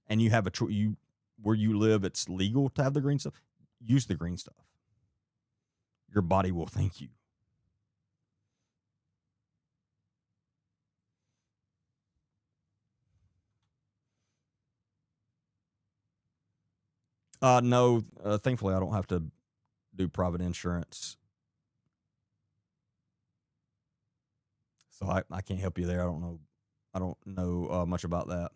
and you have where you live, it's legal to have the green stuff, use the green stuff. Your body will thank you. No, thankfully I don't have to do private insurance. So I can't help you there. I don't know much about that.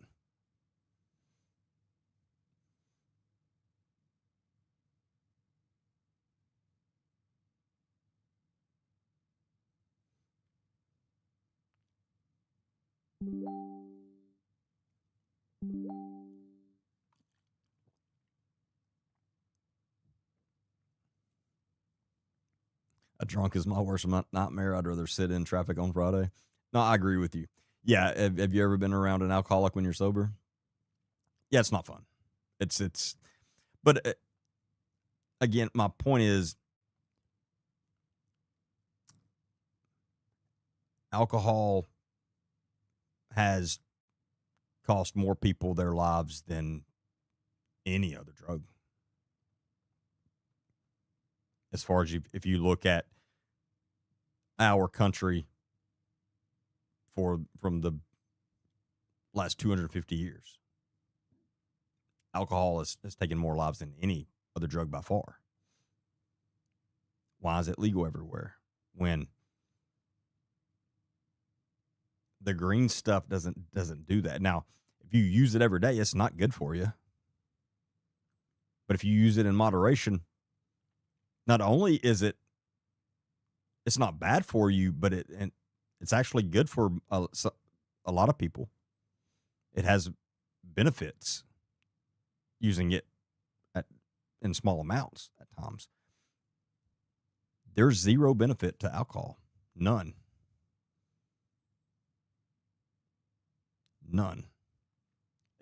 A drunk is my worst nightmare. I'd rather sit in traffic on Friday. No, I agree with you. Yeah, have you ever been around an alcoholic when you're sober? Yeah, it's not fun. But again, my point is, alcohol has cost more people their lives than any other drug. As far as if you look at our country from the last 250 years, alcohol has taken more lives than any other drug by far. Why is it legal everywhere when the green stuff doesn't do that? Now, if you use it every day, it's not good for you. But if you use it in moderation, not only is it's not bad for you, but it's actually good for a lot of people. It has benefits using it in small amounts at times. There's zero benefit to alcohol. None.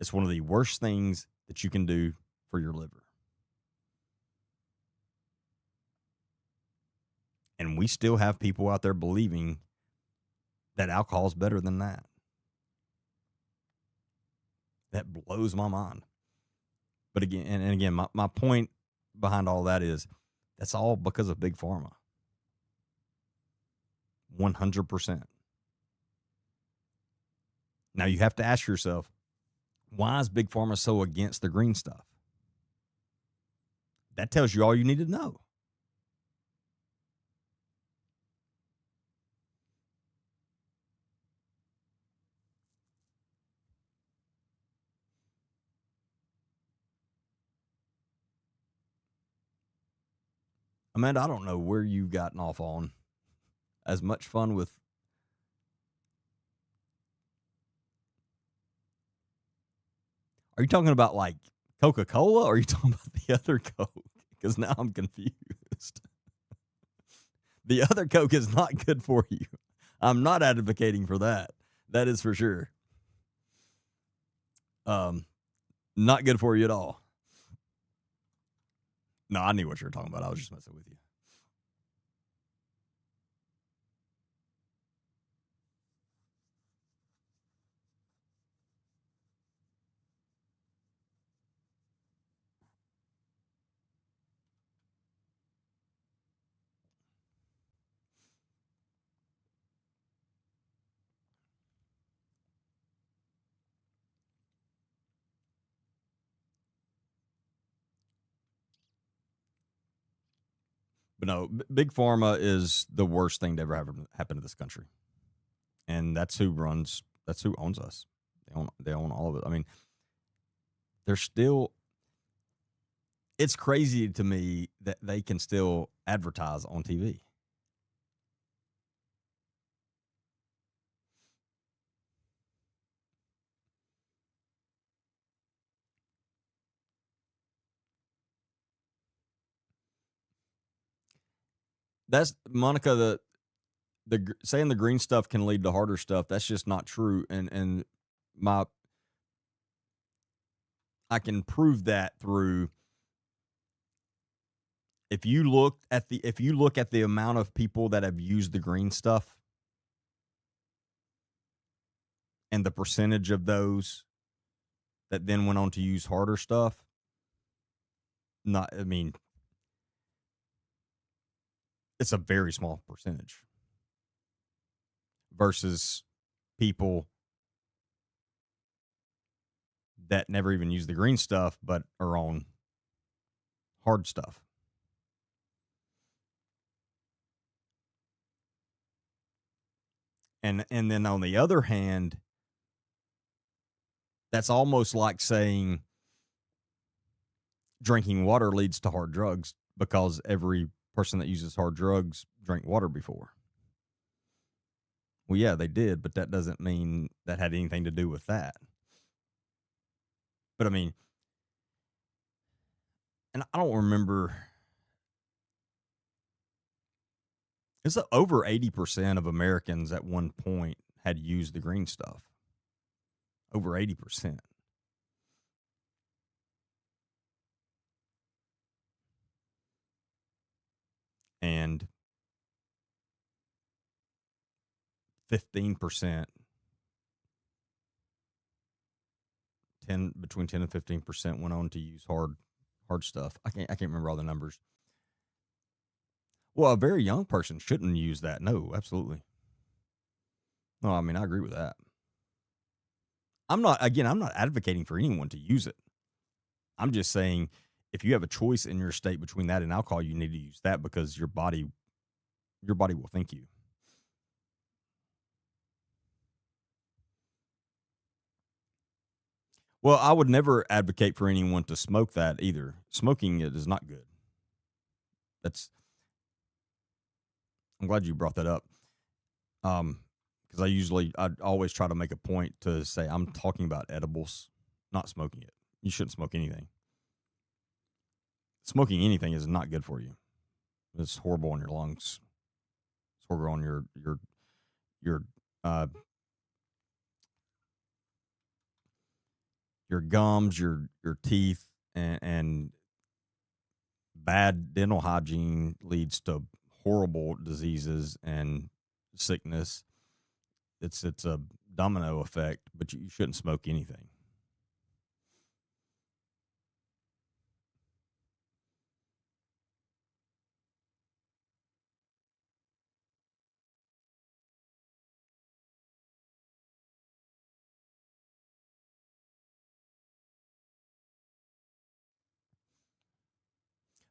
It's one of the worst things that you can do for your liver. And we still have people out there believing that alcohol is better than that. That blows my mind. But again, my point behind all that is that's all because of Big Pharma. 100%. Now you have to ask yourself, why is Big Pharma so against the green stuff? That tells you all you need to know. Amanda, I don't know where you've gotten off on as much fun with Are you talking about like Coca-Cola or are you talking about the other Coke? Because now I'm confused. The other Coke is not good for you. I'm not advocating for that. That is for sure. Not good for you at all. No, I knew what you were talking about. I was just messing with you. But no, big pharma is the worst thing to ever happen to this country, and that's who runs. That's who owns us. They own all of it. I mean, they're still. It's crazy to me that they can still advertise on TV. That's Monica. The saying the green stuff can lead to harder stuff. That's just not true. And my I can prove that through if you look at the amount of people that have used the green stuff and the percentage of those that then went on to use harder stuff. Not, I mean, it's a very small percentage versus people that never even use the green stuff but are on hard stuff. And then on the other hand, that's almost like saying drinking water leads to hard drugs because every person that uses hard drugs drank water before. Well, yeah, they did, but that doesn't mean that had anything to do with that. But I mean, and I don't remember. It's over 80% of Americans at one point had used the green stuff. Over 80%. And 15%, between 10 and 15% went on to use hard stuff. I can't remember all the numbers. Well, a very young person shouldn't use that. No, absolutely. No, I mean, I agree with that. I'm not advocating for anyone to use it. I'm just saying if you have a choice in your state between that and alcohol, you need to use that because your body will thank you. Well, I would never advocate for anyone to smoke that either. Smoking it is not good. That's I'm glad you brought that up. Because I always try to make a point to say I'm talking about edibles, not smoking it. You shouldn't smoke anything. Smoking anything is not good for you. It's horrible on your lungs. It's horrible on your uh your gums, your teeth, and bad dental hygiene leads to horrible diseases and sickness. It's a domino effect, but you shouldn't smoke anything.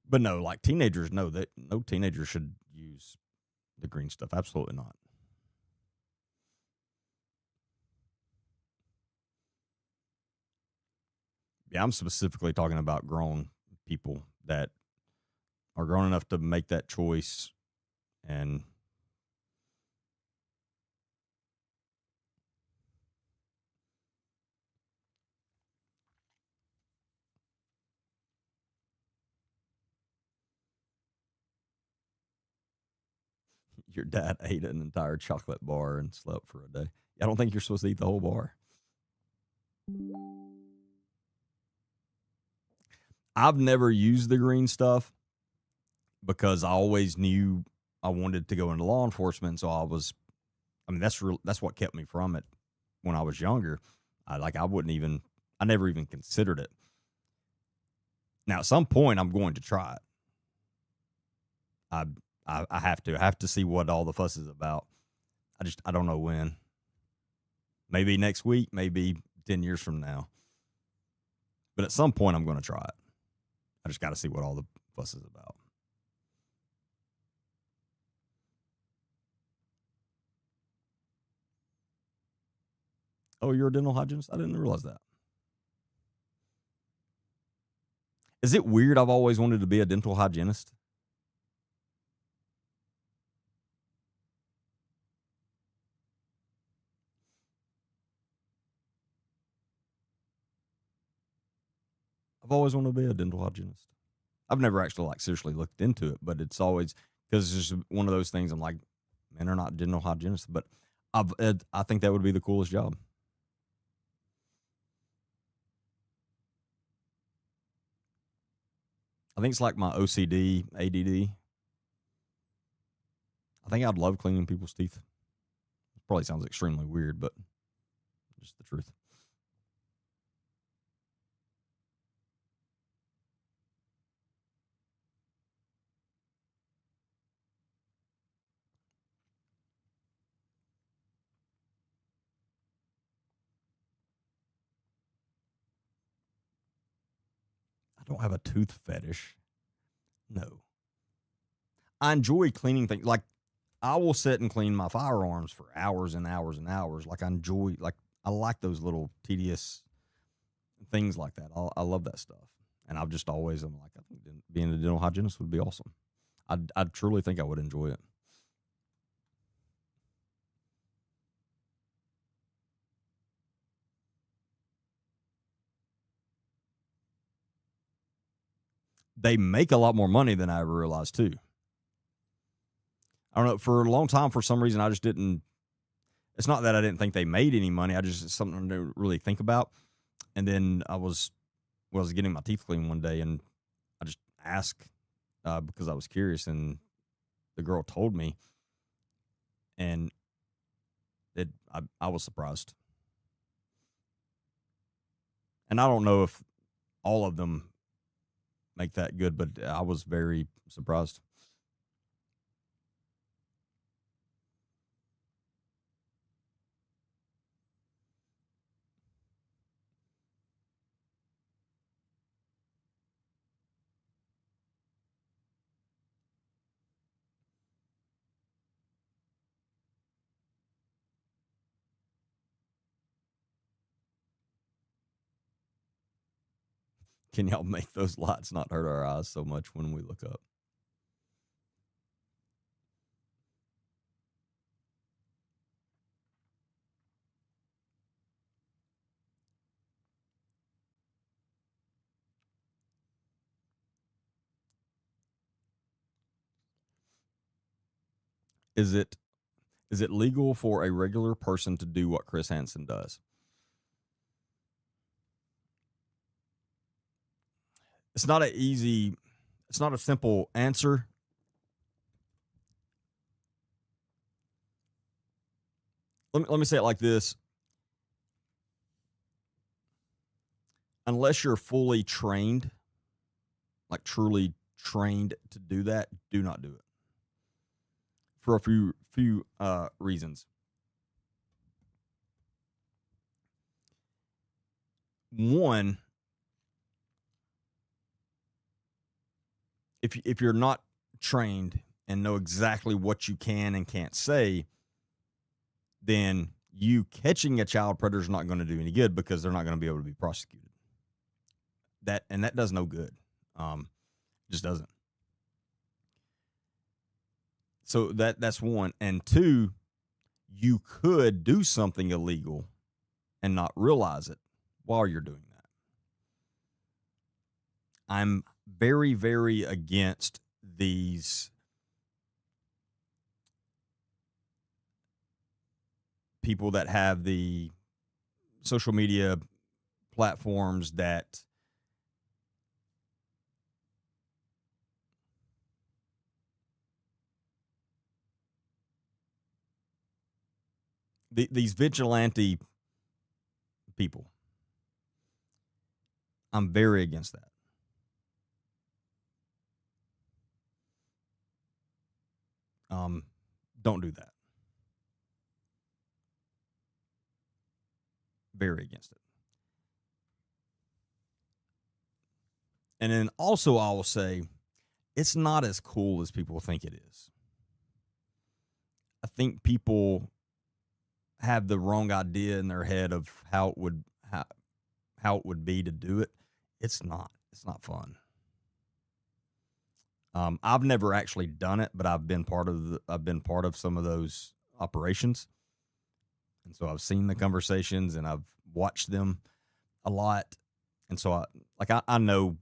But no, like teenagers, no, that no teenager should use the green stuff. Absolutely not. Yeah, I'm specifically talking about grown people that are grown enough to make that choice and Your dad ate an entire chocolate bar and slept for a day. I don't think you're supposed to eat the whole bar. I've never used the green stuff because I always knew I wanted to go into law enforcement. So that's what kept me from it when I was younger. I never even considered it. Now, at some point, I'm going to try it. I have to. I have to see what all the fuss is about. I don't know when. Maybe next week, maybe 10 years from now. But at some point, I'm going to try it. I just got to see what all the fuss is about. Oh, you're a dental hygienist? I didn't realize that. Is it weird I've always wanted to be a dental hygienist? I've always wanted to be a dental hygienist. I've never actually seriously looked into it, but it's always because it's just one of those things. I'm like, men are not dental hygienists, but I think that would be the coolest job. I think it's like my OCD, ADD. I think I'd love cleaning people's teeth. It probably sounds extremely weird, but just the truth. I don't have a tooth fetish. No. I enjoy cleaning things. Like, I will sit and clean my firearms for hours and hours and hours. I like those little tedious things like that. I love that stuff. And I'm like, I think being a dental hygienist would be awesome. I truly think I would enjoy it. They make a lot more money than I ever realized too. I don't know. For a long time, for some reason, I just didn't. It's not that I didn't think they made any money. It's something I didn't really think about. And then I was getting my teeth cleaned one day, and I just asked because I was curious, and the girl told me, and I was surprised. And I don't know if all of them make that good, but I was very surprised. Can y'all make those lights not hurt our eyes so much when we look up? Is it is it legal for a regular person to do what Chris Hansen does? It's not a easy, it's not a simple answer. Let me say it like this. Unless you're fully trained, like truly trained to do that, do not do it for a few reasons. One, if you're not trained and know exactly what you can and can't say, then you catching a child predator is not going to do any good because they're not going to be able to be prosecuted. That does no good. Just doesn't. So that's one. And two, you could do something illegal and not realize it while you're doing that. I'm very, very against these people that have the social media platforms that these vigilante people. I'm very against that. Don't do that. Very against it. And then also, I will say, it's not as cool as people think it is. I think people have the wrong idea in their head of how it would be to do it. It's not. It's not fun. I've never actually done it, but I've been part of some of those operations, and so I've seen the conversations and I've watched them a lot, and so I know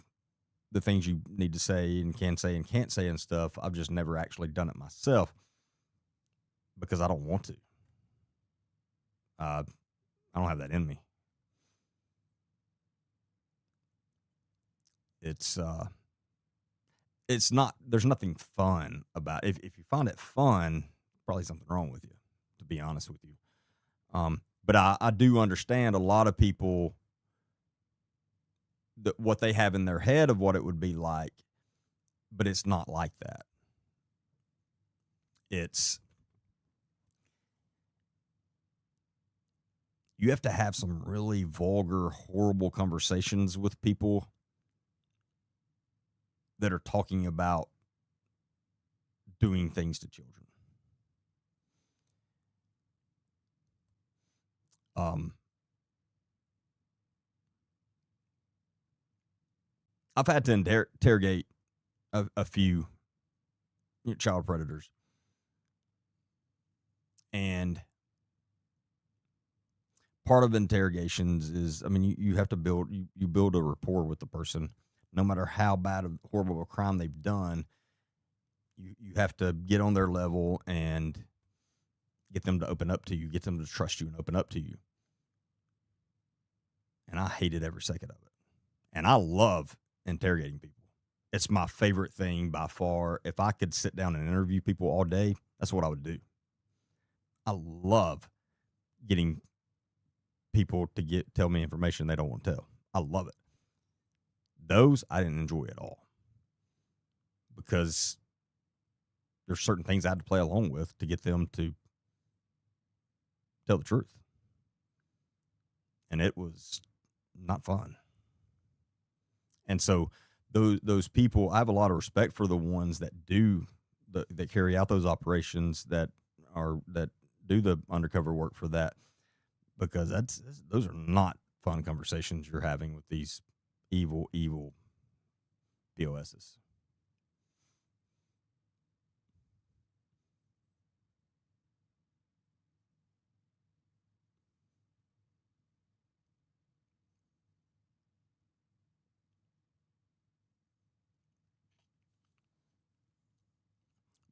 the things you need to say and can't say and stuff. I've just never actually done it myself because I don't want to. I don't have that in me. It's not. There's nothing fun about it. If you find it fun, probably something wrong with you. To be honest with you, but I do understand a lot of people that what they have in their head of what it would be like, but it's not like that. It's you have to have some really vulgar, horrible conversations with people that are talking about doing things to children. I've had to interrogate a few child predators, and part of interrogations is, I mean, you have to you build a rapport with the person, no matter how bad of horrible a crime they've done. You have to get on their level and get them to open up to you, get them to trust you and open up to you. And I hated every second of it. And I love interrogating people. It's my favorite thing by far. If I could sit down and interview people all day, that's what I would do. I love getting people to tell me information they don't want to tell. I love it. Those I didn't enjoy at all because there's certain things I had to play along with to get them to tell the truth. And it was not fun. And so those people, I have a lot of respect for the ones that that carry out those operations that do the undercover work for that, because those are not fun conversations you're having with these evil POSs.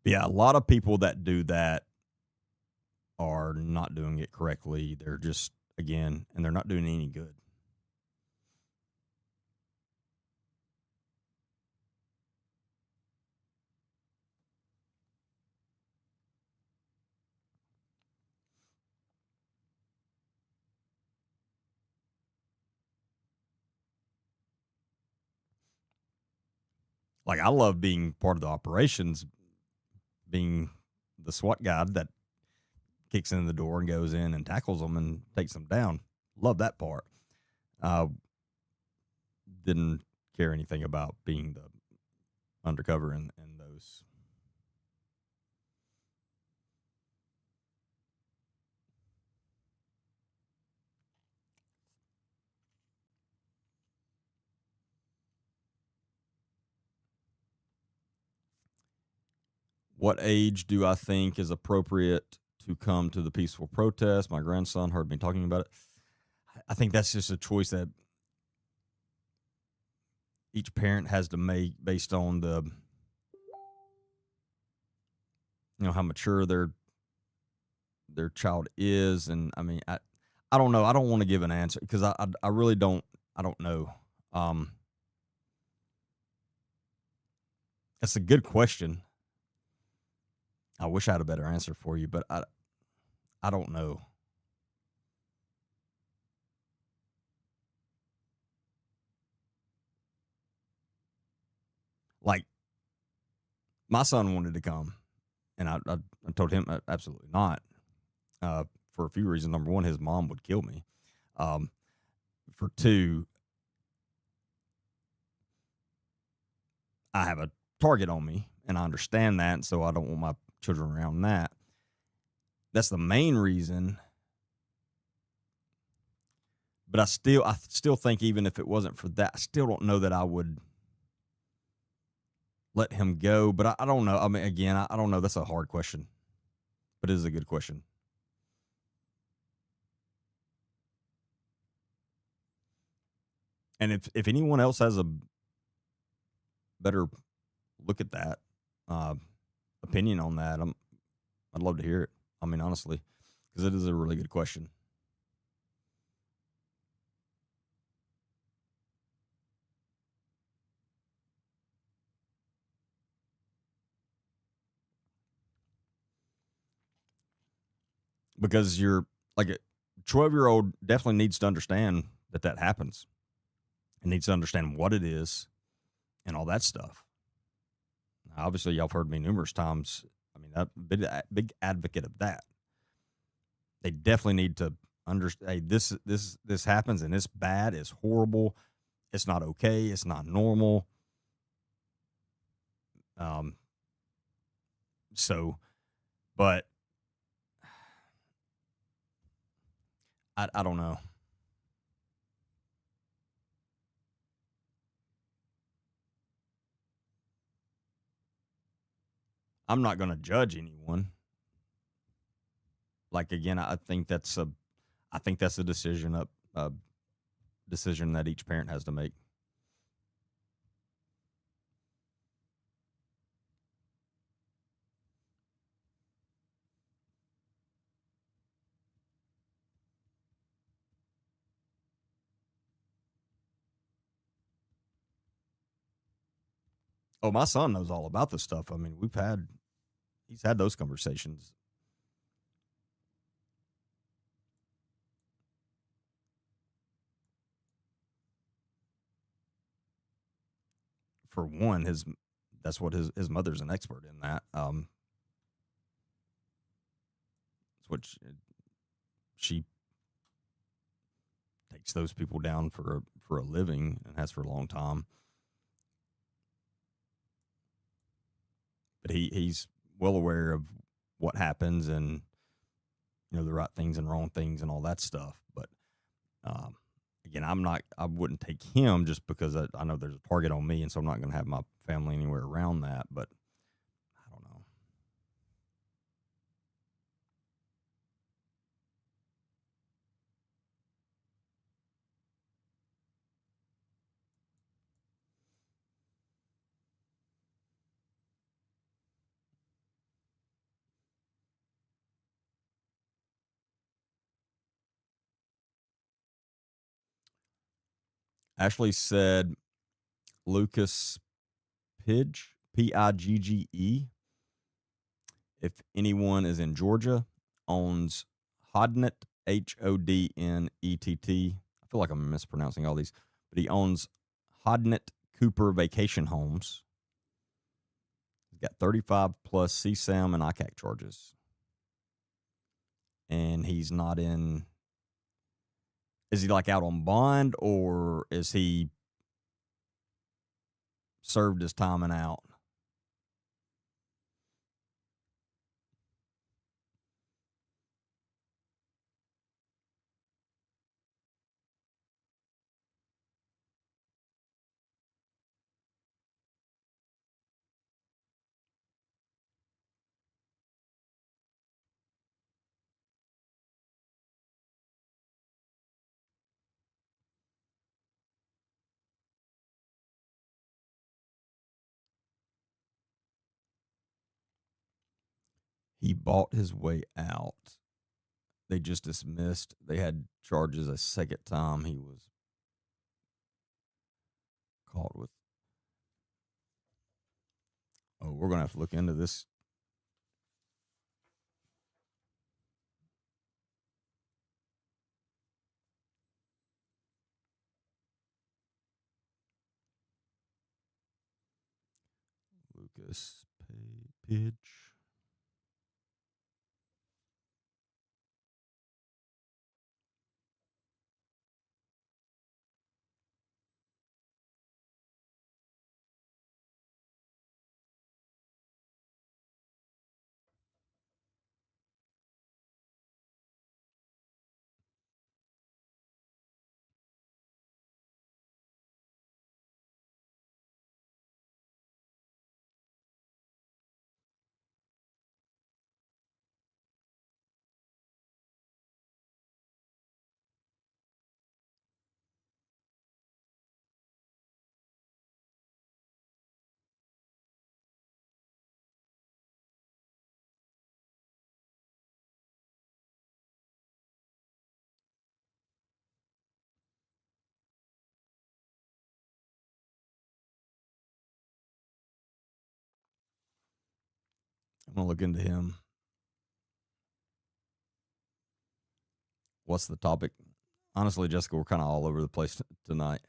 Yeah, a lot of people that do that are not doing it correctly. They're just, again, and they're not doing any good. Like, I love being part of the operations, being the SWAT guy that kicks in the door and goes in and tackles them and takes them down. Love that part. Didn't care anything about being the undercover in those. What age do I think is appropriate to come to the peaceful protest? My grandson heard me talking about it. I think that's just a choice that each parent has to make based on how mature their child is, and I mean, I don't know. I don't want to give an answer because I really don't. I don't know. Um, it's a good question. I wish I had a better answer for you, but I don't know. Like my son wanted to come, and I told him absolutely not. For a few reasons. Number one, his mom would kill me. Um, for two, I have a target on me, and I understand that, and so I don't want my children around that. That's the main reason. But I still think even if it wasn't for that, I still don't know that I would let him go. But I don't know. I mean, again, I don't know. That's a hard question, but it is a good question. And if anyone else has a better look at that, uh, opinion on that, I'd love to hear it. I mean, honestly, because it is a really good question. Because you're like a 12-year old definitely needs to understand that that happens and needs to understand what it is and all that stuff. Obviously, y'all have heard me numerous times. I mean, I'm big advocate of that. They definitely need to understand. Hey, this happens and it's bad. It's horrible. It's not okay. It's not normal. Um. So, but I don't know. I'm not going to judge anyone. Like again, I think that's a decision that each parent has to make. Oh, my son knows all about this stuff. I mean, he's had those conversations. For one, his that's what his mother's an expert in that. It's what she takes those people down for a living and has for a long time. But he's well aware of what happens and the right things and wrong things and all that stuff. But um, again, I wouldn't take him just because I know there's a target on me, and so I'm not going to have my family anywhere around that. But I don't know. Ashley said Lucas Pidge, Pigge. If anyone is in Georgia, owns Hodnett, Hodnett. I feel like I'm mispronouncing all these, but he owns Hodnett Cooper Vacation Homes. He's got 35 plus CSAM and ICAC charges. And he's not in. Is he like out on bond or is he served his time and out? He bought his way out. they just dismissed. They had charges a second time he was caught with. Oh, we're gonna have to look into this. Lucas Page. I'm gonna look into him. What's the topic? Honestly, Jessica, we're kind of all over the place tonight.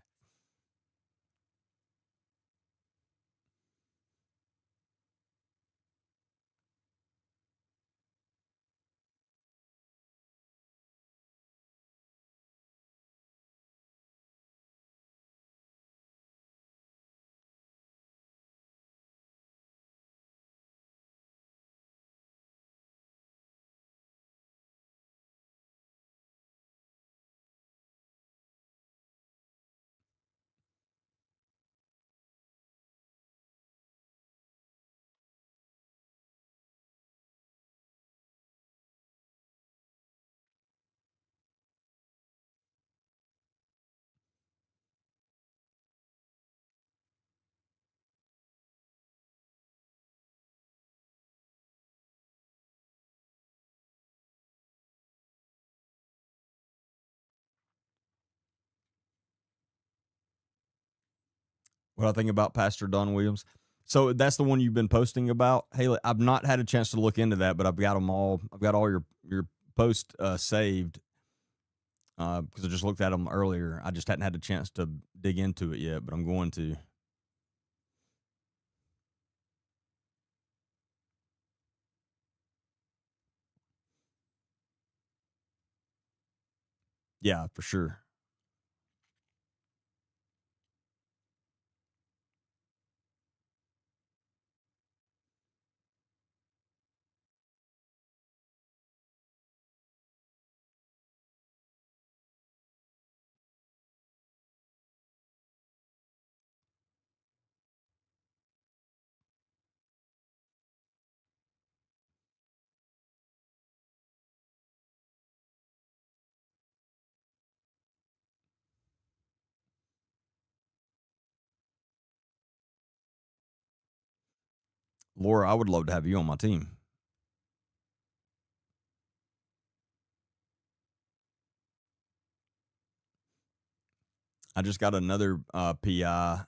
What I think about Pastor Don Williams. So that's the one you've been posting about. Hey, I've not had a chance to look into that, but I've got them all. I've got all your posts saved because I just looked at them earlier. I just hadn't had a chance to dig into it yet, but I'm going to. Yeah, for sure. Laura, I would love to have you on my team. I just got another PI,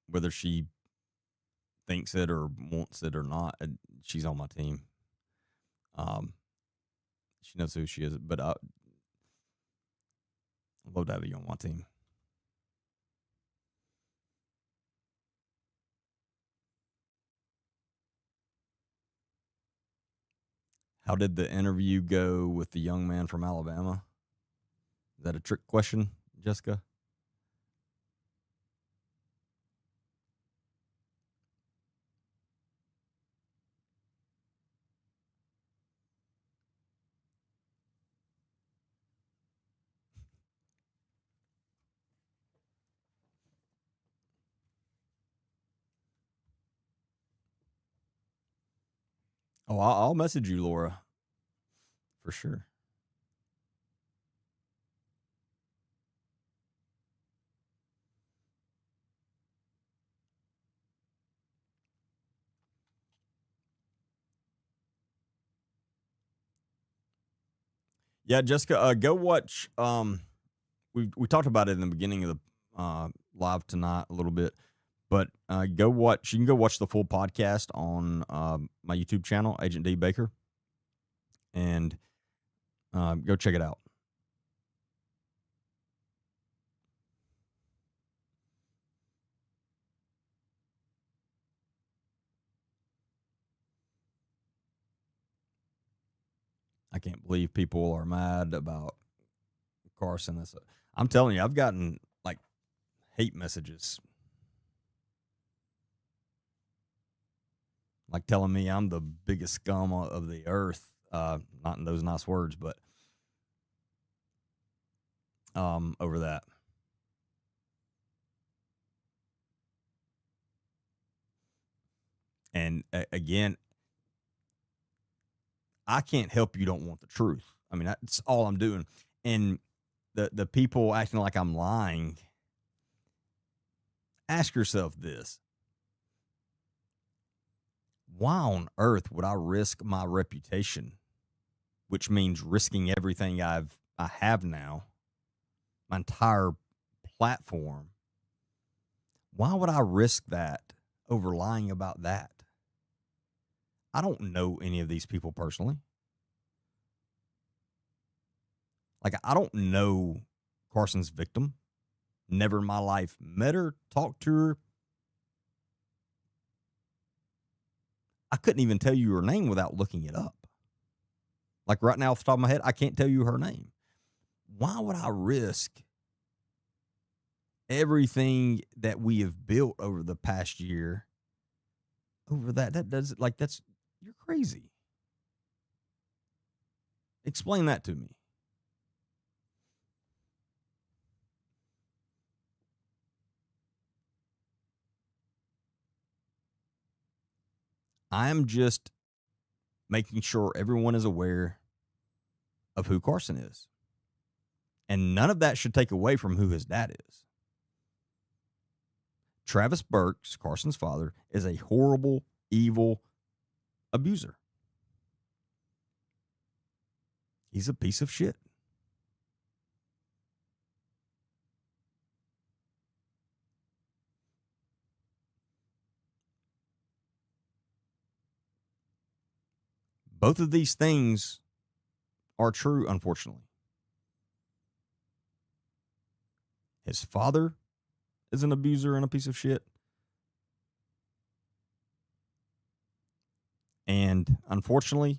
whether she thinks it or wants it or not. She's on my team. Um, she knows who she is, but I'd love to have you on my team. How did the interview go with the young man from Alabama? Is that a trick question, Jessica? Oh, I'll message you, Laura, for sure. Yeah, Jessica, go watch. We talked about it in the beginning of the live tonight a little bit, but go watch. You can go watch the full podcast on my YouTube channel, Agent D Baker, and go check it out. I can't believe people are mad about Carson. I'm telling you, I've gotten like hate messages, like telling me I'm the biggest scum of the earth. Not in those nice words, but over that. And again, I can't help you don't want the truth. I mean, that's all I'm doing. And the people acting like I'm lying, ask yourself this. Why on earth would I risk my reputation, which means risking everything I have now, my entire platform? Why would I risk that over lying about that? I don't know any of these people personally. Like, I don't know Carson's victim. Never in my life met her, talked to her. I couldn't even tell you her name without looking it up. Like right now, off the top of my head, I can't tell you her name. Why would I risk everything that we have built over the past year over that? That does like that's you're crazy. Explain that to me. I'm just making sure everyone is aware of who Carson is. And none of that should take away from who his dad is. Travis Burks, Carson's father, is a horrible, evil abuser. He's a piece of shit. Both of these things are true, unfortunately. His father is an abuser and a piece of shit. And unfortunately,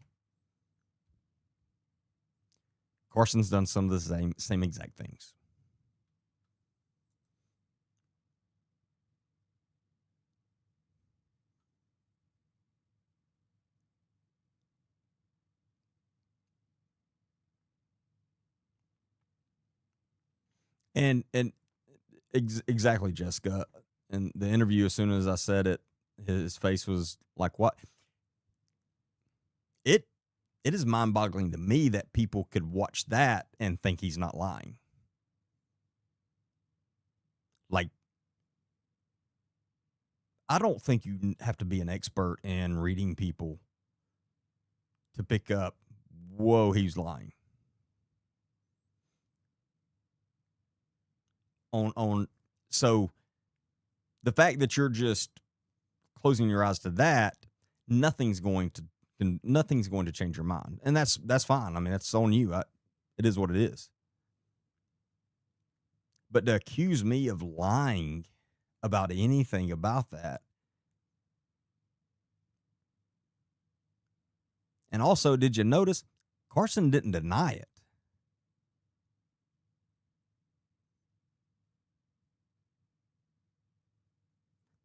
Carson's done some of the same exact things. And exactly, Jessica. In the interview, as soon as I said it, his face was like, "What?" It it is mind boggling to me that people could watch that and think he's not lying. Like, I don't think you have to be an expert in reading people to pick up, whoa, he's lying. On so the fact that you're just closing your eyes to that, nothing's going to nothing's going to change your mind, and that's fine. I mean, that's on you. It is what it is. But to accuse me of lying about anything about that, and also, did you notice Carson didn't deny it?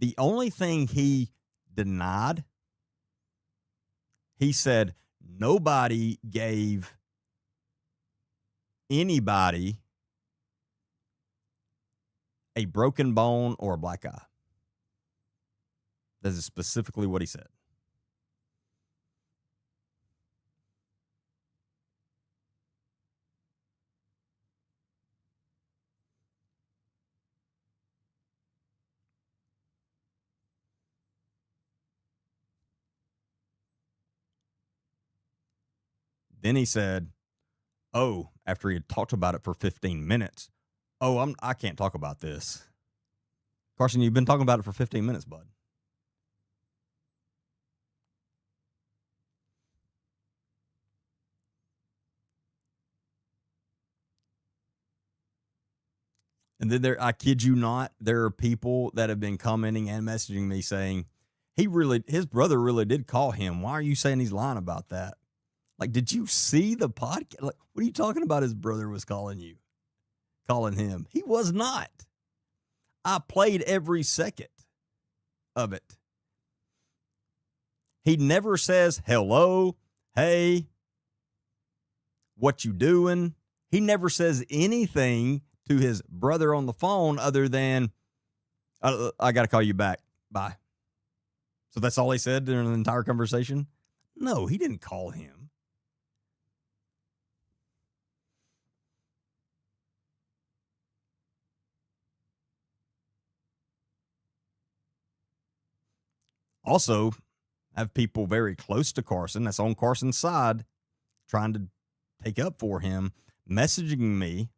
The only thing he denied, he said nobody gave anybody a broken bone or a black eye. That is specifically what he said. Then he said, Oh, after he had talked about it for 15 minutes. Oh, I can't talk about this. Carson, you've been talking about it for 15 minutes, bud. And then I kid you not, there are people that have been commenting and messaging me saying, his brother really did call him. Why are you saying he's lying about that? Like, did you see the podcast? Like, what are you talking about? His brother was calling him. He was not. I played every second of it. He never says hello, hey, what you doing? He never says anything to his brother on the phone other than, I got to call you back. Bye. So that's all he said during the entire conversation? No, he didn't call him. Also, I have people very close to Carson, that's on Carson's side, trying to take up for him, messaging me.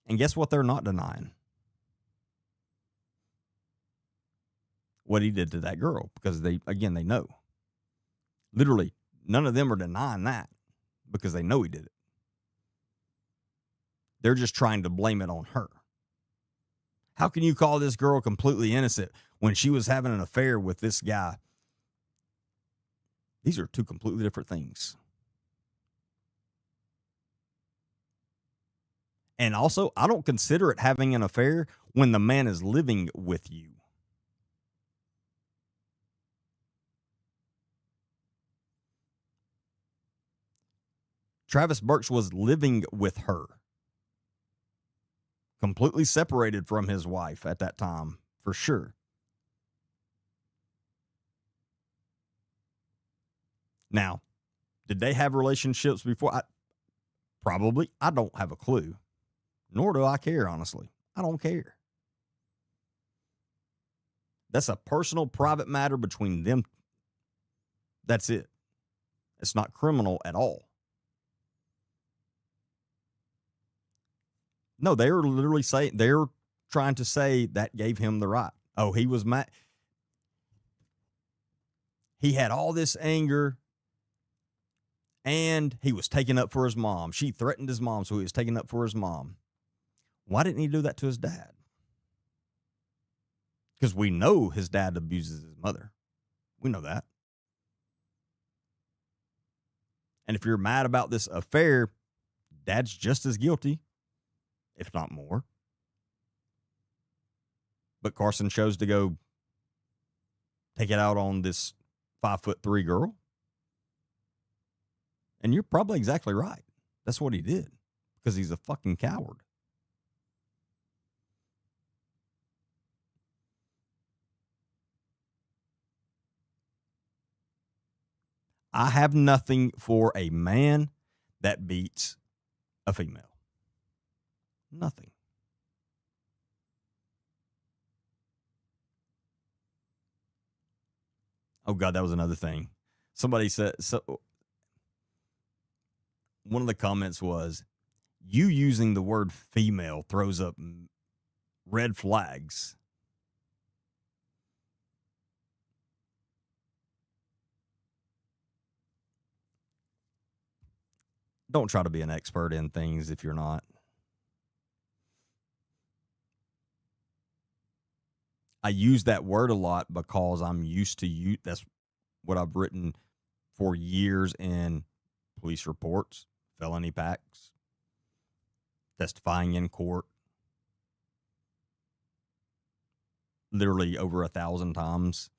And guess what they're not denying? What he did to that girl, because they know. Literally, none of them are denying that because they know he did it. They're just trying to blame it on her. How can you call this girl completely innocent when she was having an affair with this guy? These are two completely different things. And also, I don't consider it having an affair when the man is living with you. Travis Birch was living with her, completely separated from his wife at that time, for sure. Now, did they have relationships before? Probably. I don't have a clue. Nor do I care, honestly. I don't care. That's a personal, private matter between them. That's it. It's not criminal at all. No, they're literally saying, they're trying to say that gave him the right. Oh, he was mad. He had all this anger and he was taking up for his mom. She threatened his mom, so he was taking up for his mom. Why didn't he do that to his dad? Because we know his dad abuses his mother. We know that. And if you're mad about this affair, dad's just as guilty, if not more. But Carson chose to go take it out on this 5'3" girl. And you're probably exactly right. That's what he did because he's a fucking coward. I have nothing for a man that beats a female. Nothing. Oh, God, that was another thing. Somebody said, so one of the comments was, you using the word female throws up red flags. Don't try to be an expert in things if you're not. I use that word a lot because I'm used to you. That's what I've written for years in police reports, felony packs, testifying in court, literally over 1,000 times.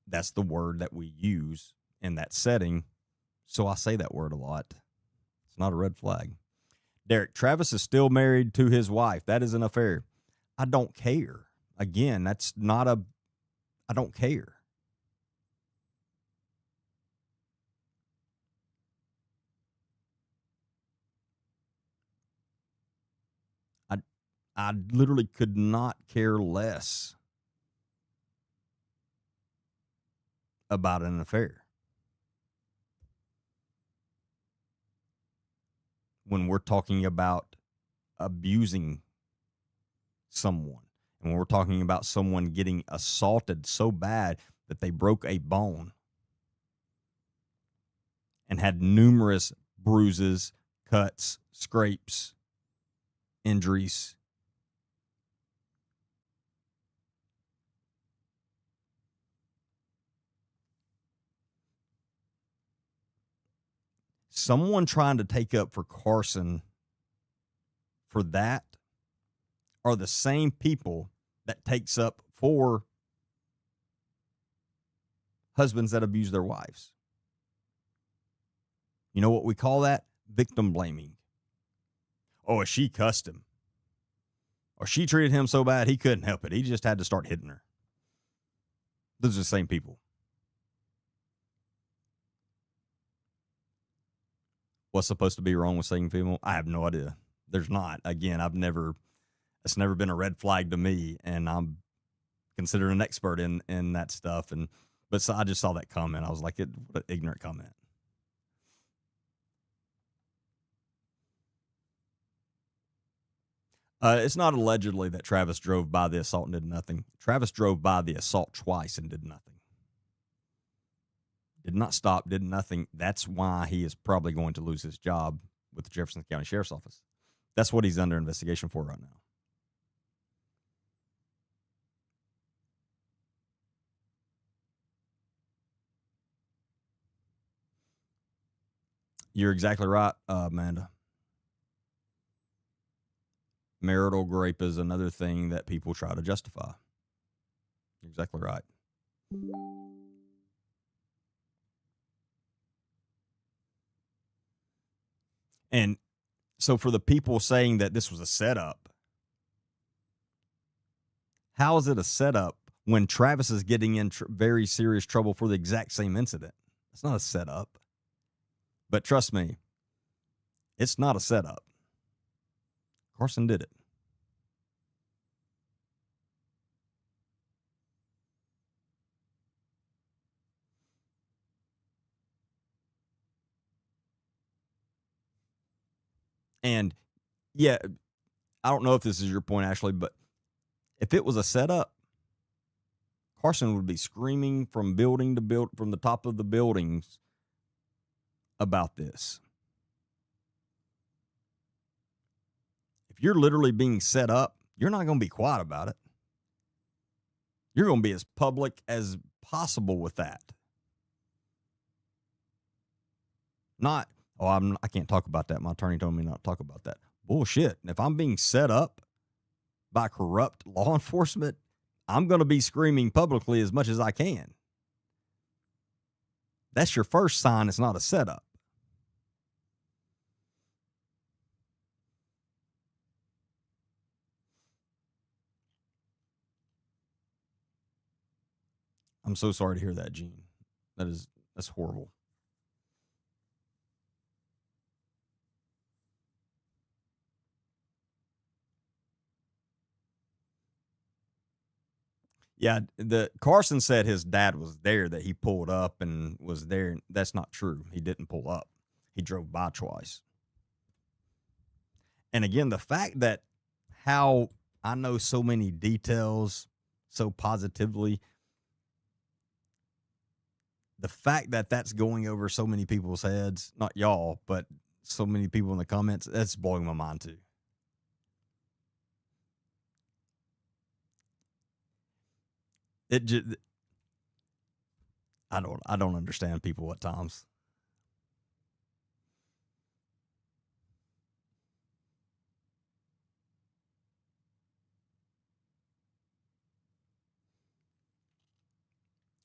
That's the word that we use in that setting. So I say that word a lot. It's not a red flag. Derek, Travis is still married to his wife. That is an affair. I don't care. Again, that's not I don't care. I literally could not care less about an affair. when we're talking about abusing someone, and when we're talking about someone getting assaulted so bad that they broke a bone and had numerous bruises, cuts, scrapes, injuries. Someone trying to take up for Carson for that are the same people that takes up for husbands that abuse their wives. You know what we call that? Victim blaming. Oh, she cussed him. Or she treated him so bad he couldn't help it. He just had to start hitting her. Those are the same people. What's supposed to be wrong with saying female? I have no idea. There's not. Again, it's never been a red flag to me, and I'm considered an expert in that stuff. But so I just saw that comment. I was like, what an ignorant comment. It's not allegedly that Travis drove by the assault and did nothing. Travis drove by the assault twice and did nothing. Did not stop, did nothing. That's why he is probably going to lose his job with the Jefferson County Sheriff's Office. That's what he's under investigation for right now. You're exactly right, Amanda. Marital rape is another thing that people try to justify. You're exactly right. And so for the people saying that this was a setup, how is it a setup when Travis is getting in very serious trouble for the exact same incident? It's not a setup. But trust me, it's not a setup. Carson did it. And yeah, I don't know if this is your point, Ashley, but if it was a setup, Carson would be screaming from building to build, from the top of the buildings about this. If you're literally being set up, you're not going to be quiet about it. You're going to be as public as possible with that. Not, I can't talk about that. My attorney told me not to talk about that. Bullshit. If I'm being set up by corrupt law enforcement, I'm going to be screaming publicly as much as I can. That's your first sign it's not a setup. I'm so sorry to hear that, Gene. That's horrible. Yeah, the Carson said his dad was there, that he pulled up and was there. That's not true. He didn't pull up. He drove by twice. And again, the fact that how I know so many details so positively, the fact that that's going over so many people's heads, not y'all, but so many people in the comments, that's blowing my mind too. It just, I don't understand people at times.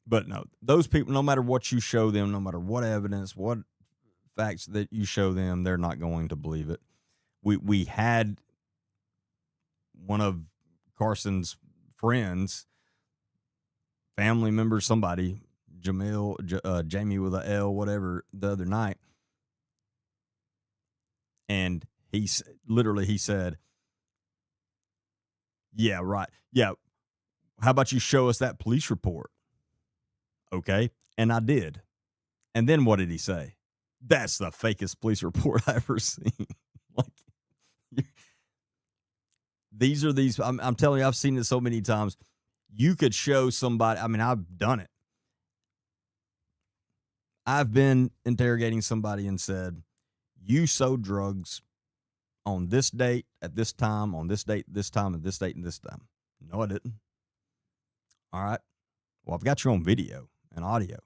But no, those people, no matter what you show them, no matter what evidence, what facts that you show them, they're not going to believe it. We had one of Carson's friends, family members, somebody, Jamie with a L, whatever, the other night. And he said, yeah, right. Yeah. How about you show us that police report? Okay. And I did. And then what did he say? That's the fakest police report I ever seen. Like, these. I'm telling you, I've seen it so many times. You could show somebody. I mean, I've done it. I've been interrogating somebody and said, "You sold drugs on this date at this time, on this date, this time, and this date and this time." No, I didn't. All right. Well, I've got you on video and audio.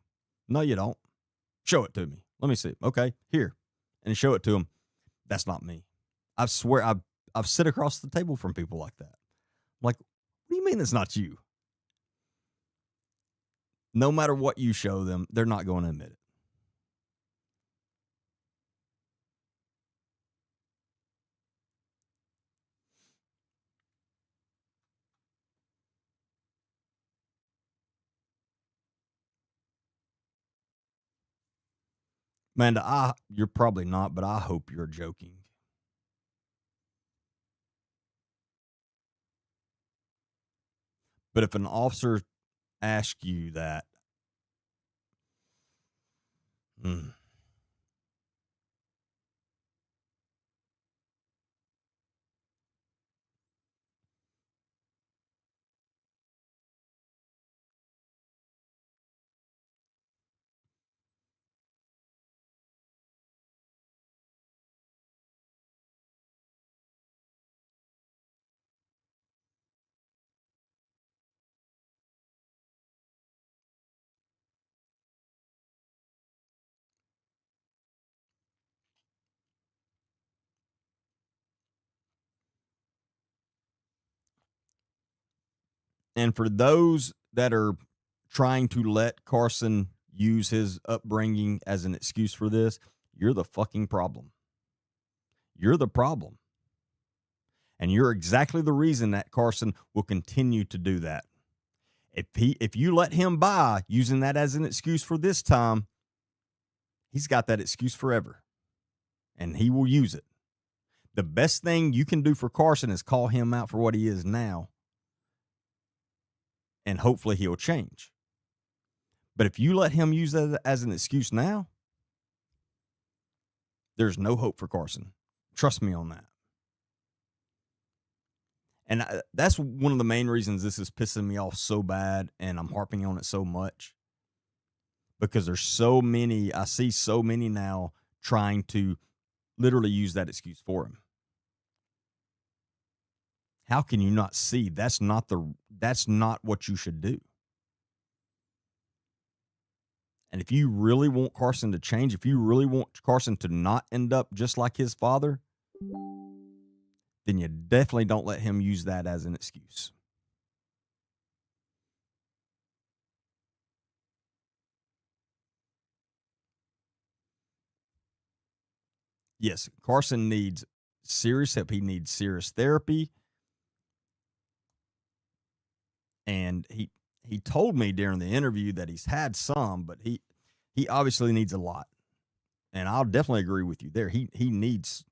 No, you don't. Show it to me. Let me see. Okay, here, and show it to him. That's not me. I swear, I've sit across the table from people like that. I'm like, what do you mean it's not you? No matter what you show them, they're not going to admit it. Amanda, you're probably not, but I hope you're joking. But if an officer asks you that, hmm, and for those that are trying to let Carson use his upbringing as an excuse for this, you're the fucking problem. You're the problem. And you're exactly the reason that Carson will continue to do that. If you let him by using that as an excuse for this time, he's got that excuse forever. And he will use it. The best thing you can do for Carson is call him out for what he is now. And hopefully he'll change. But if you let him use that as an excuse now, there's no hope for Carson. Trust me on that. And that's one of the main reasons this is pissing me off so bad and I'm harping on it so much. Because there's so many, I see so many now trying to literally use that excuse for him. How can you not see that's not what you should do? And if you really want Carson to change, if you really want Carson to not end up just like his father, then you definitely don't let him use that as an excuse. Yes, Carson needs serious help. He needs serious therapy. And he told me during the interview that he's had some, but he obviously needs a lot. And I'll definitely agree with you there. He needs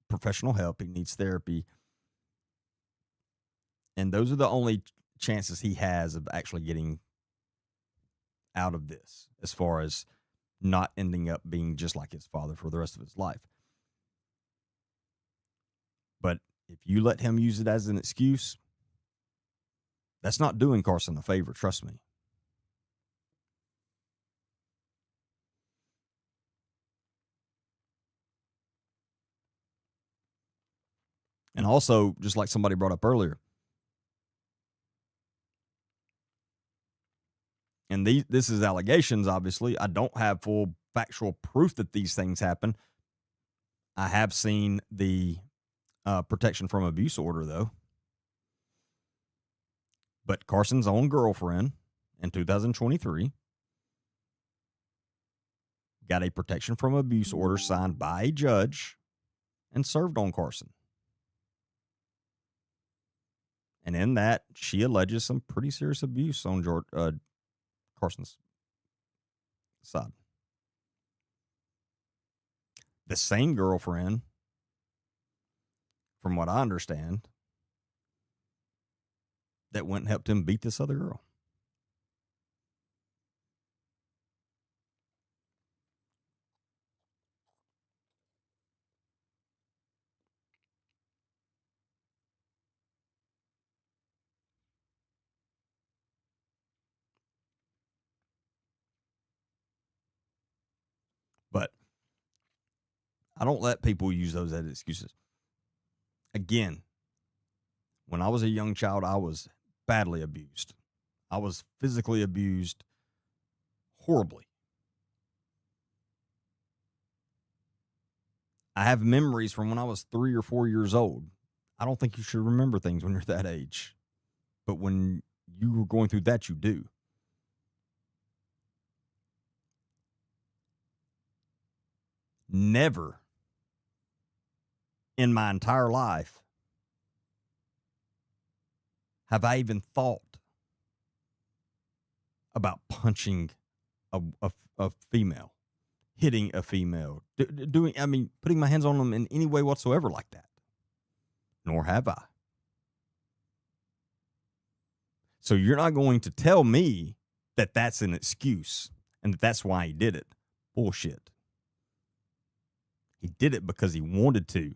professional help. He needs therapy. And those are the only chances he has of actually getting out of this, as far as not ending up being just like his father for the rest of his life. But if you let him use it as an excuse, that's not doing Carson a favor, trust me. And also, just like somebody brought up earlier, and this is allegations, obviously. I don't have full factual proof that these things happen. I have seen the protection from abuse order, though. But Carson's own girlfriend in 2023 got a protection from abuse order signed by a judge and served on Carson. And in that, she alleges some pretty serious abuse on Carson's side. The same girlfriend, from what I understand, that went and helped him beat this other girl. But I don't let people use those as excuses. Again, when I was a young child, I was badly abused. I was physically abused horribly. I have memories from when I was 3 or 4 years old. I don't think you should remember things when you're that age. But when you were going through that, you do. Never in my entire life have I even thought about punching a female, hitting a female, putting my hands on them in any way whatsoever like that. Nor have I. So you're not going to tell me that that's an excuse and that that's why he did it. Bullshit. He did it because he wanted to.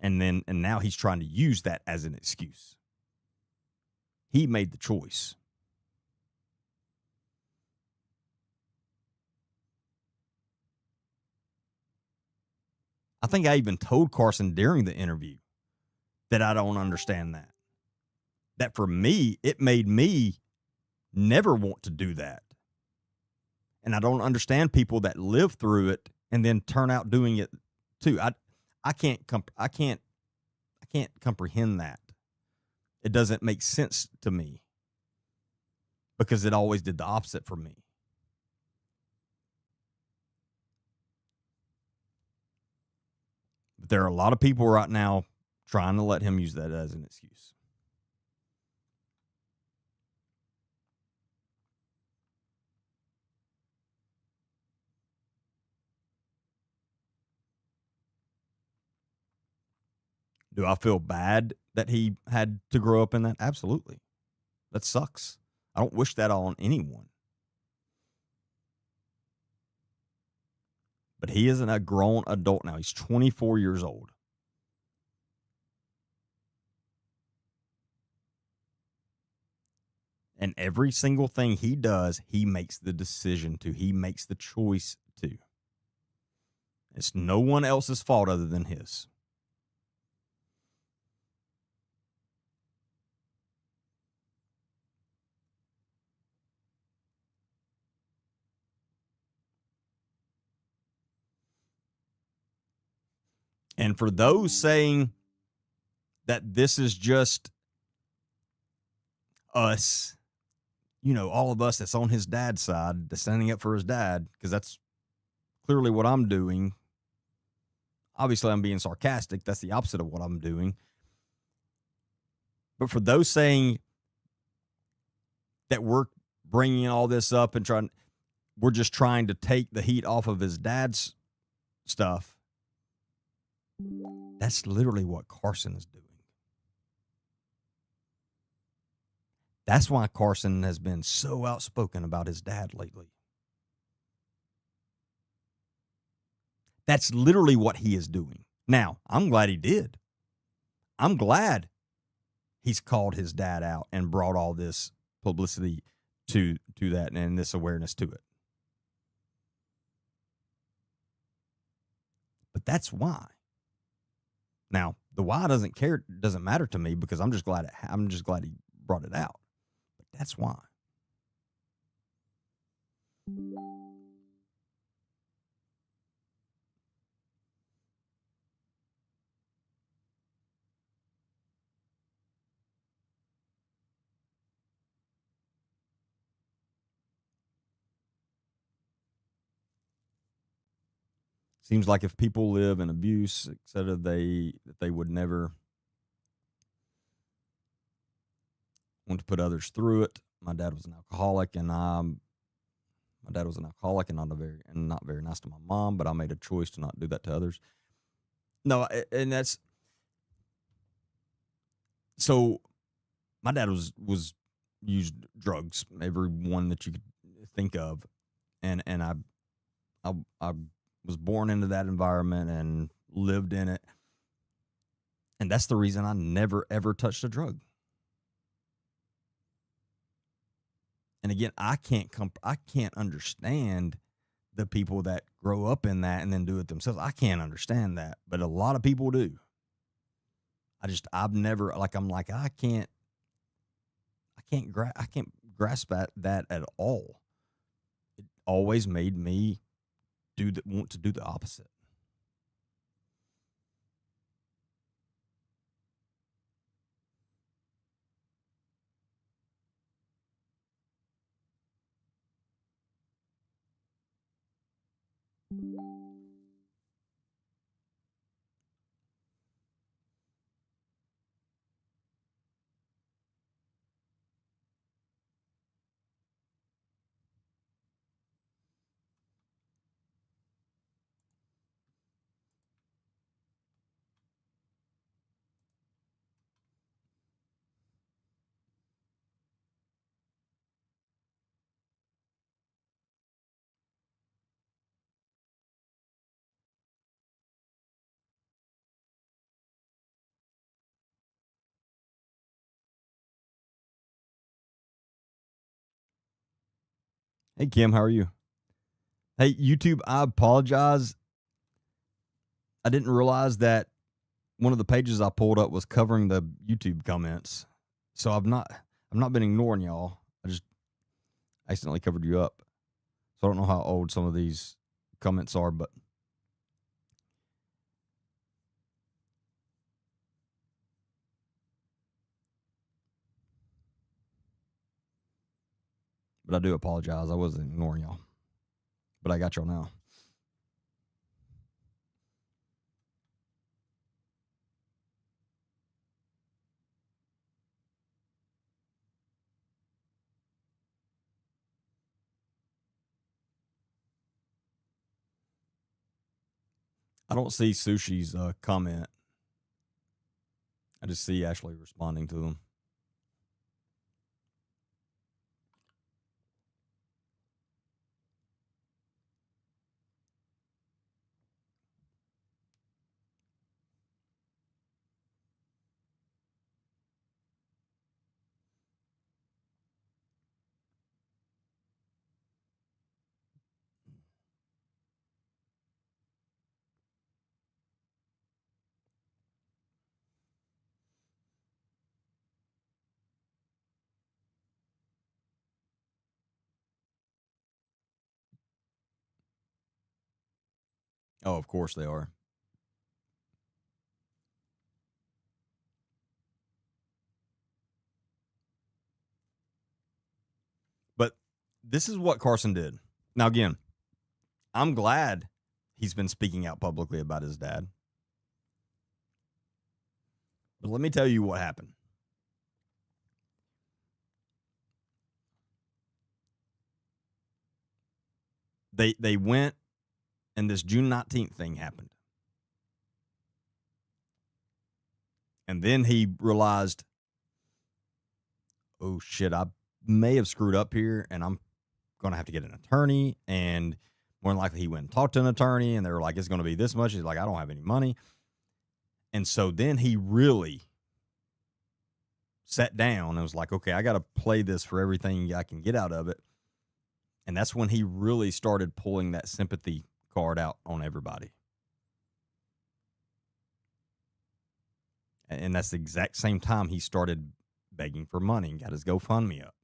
And now he's trying to use that as an excuse. He made the choice. I think I even told Carson during the interview that I don't understand that. That for me, it made me never want to do that. And I don't understand people that live through it and then turn out doing it too. I can't comprehend that. It doesn't make sense to me because it always did the opposite for me. But there are a lot of people right now trying to let him use that as an excuse. Do I feel bad that he had to grow up in that? Absolutely. That sucks. I don't wish that on anyone. But he isn't a grown adult now. He's 24 years old. And every single thing he does, he makes the decision to. He makes the choice to. It's no one else's fault other than his. And for those saying that this is just us, all of us that's on his dad's side, that's standing up for his dad, because that's clearly what I'm doing. Obviously, I'm being sarcastic. That's the opposite of what I'm doing. But for those saying that we're bringing all this up and we're just trying to take the heat off of his dad's stuff, that's literally what Carson is doing. That's why Carson has been so outspoken about his dad lately. That's literally what he is doing. Now, I'm glad he did. I'm glad he's called his dad out and brought all this publicity to that and this awareness to it. But that's why. Now, the why doesn't matter to me because I'm just glad he brought it out. But that's why. Seems like if people live in abuse, etc., they would never want to put others through it. My dad was an alcoholic, and not very nice to my mom. But I made a choice to not do that to others. No, and that's so. My dad was used drugs, every one that you could think of, and I was born into that environment and lived in it. And that's the reason I never, ever touched a drug. And again, I can't understand the people that grow up in that and then do it themselves. I can't understand that, but a lot of people do. I've never, like, I'm like, I can't grasp that at all. It always made me want to do the opposite. Hey, Kim, how are you? Hey, YouTube, I apologize. I didn't realize that one of the pages I pulled up was covering the YouTube comments. So I've not been ignoring y'all. I just accidentally covered you up. So I don't know how old some of these comments are, but I do apologize. I wasn't ignoring y'all. But I got y'all now. I don't see Sushi's comment. I just see Ashley responding to them. Oh, of course they are. But this is what Carson did. Now, again, I'm glad he's been speaking out publicly about his dad. But let me tell you what happened. They went and this June 19th thing happened. And then he realized, oh shit, I may have screwed up here and I'm going to have to get an attorney. And more than likely he went and talked to an attorney and they were like, it's going to be this much. He's like, I don't have any money. And so then he really sat down and was like, okay, I got to play this for everything I can get out of it. And that's when he really started pulling that sympathy card out on everybody. And that's the exact same time he started begging for money and got his GoFundMe up.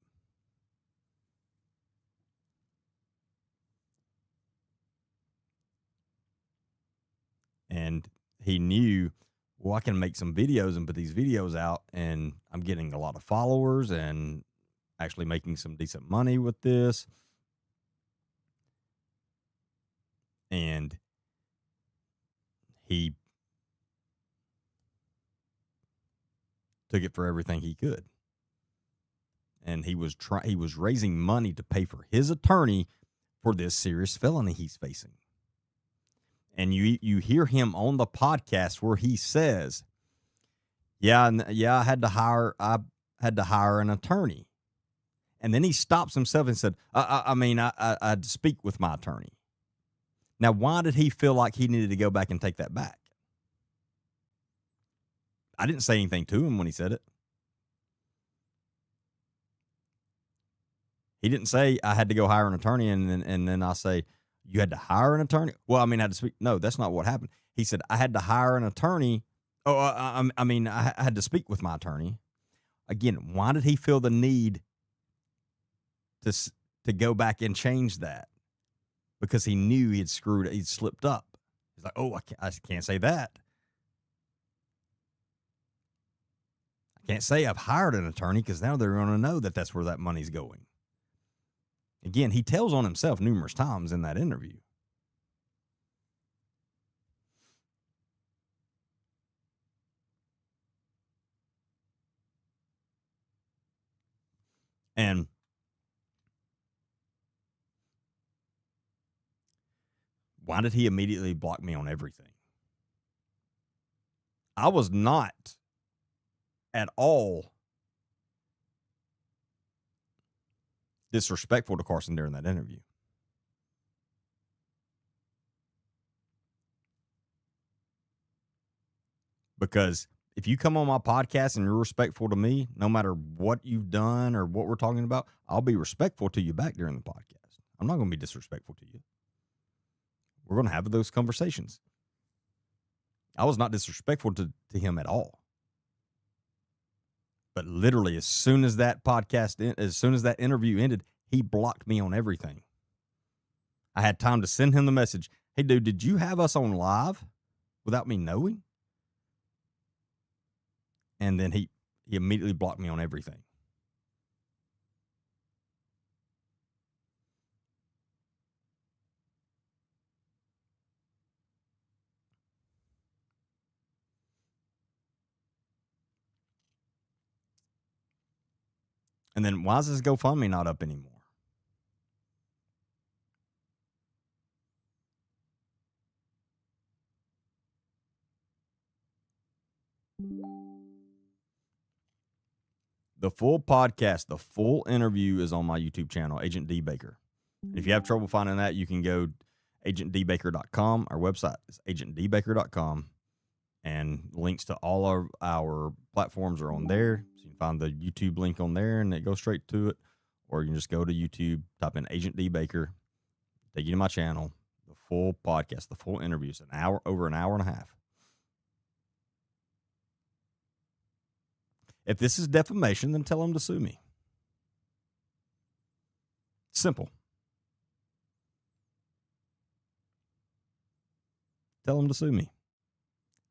And he knew, well, I can make some videos and put these videos out, and I'm getting a lot of followers and actually making some decent money with this. And he took it for everything he could. And he was raising money to pay for his attorney for this serious felony he's facing. And you hear him on the podcast where he says, I had to hire an attorney. And then he stops himself and said, I had to speak with my attorney. Now, why did he feel like he needed to go back and take that back? I didn't say anything to him when he said it. He didn't say I had to go hire an attorney, and then I say, you had to hire an attorney? Well, I mean, I had to speak. No, that's not what happened. He said, I had to hire an attorney. Oh, I mean, I had to speak with my attorney. Again, why did he feel the need to go back and change that? Because he knew he'd slipped up. He's like, oh, I can't say that. I can't say I've hired an attorney because now they're going to know that that's where that money's going. Again, he tells on himself numerous times in that interview. And why did he immediately block me on everything? I was not at all disrespectful to Carson during that interview. Because if you come on my podcast and you're respectful to me, no matter what you've done or what we're talking about, I'll be respectful to you back during the podcast. I'm not going to be disrespectful to you. We're going to have those conversations. I was not disrespectful to him at all. But literally, as soon as that interview ended, he blocked me on everything. I had time to send him the message. Hey, dude, did you have us on live without me knowing? And then he immediately blocked me on everything. And then why is this GoFundMe not up anymore? The full podcast, the full interview is on my YouTube channel, Agent D Baker. And if you have trouble finding that, you can go agentdbaker.com. Our website is agentdbaker.com. And links to all of our platforms are on there. So you can find the YouTube link on there and it goes straight to it. Or you can just go to YouTube, type in Agent D Baker, take you to my channel, the full podcast, the full interview. It's over an hour and a half. If this is defamation, then tell them to sue me. Simple. Tell him to sue me.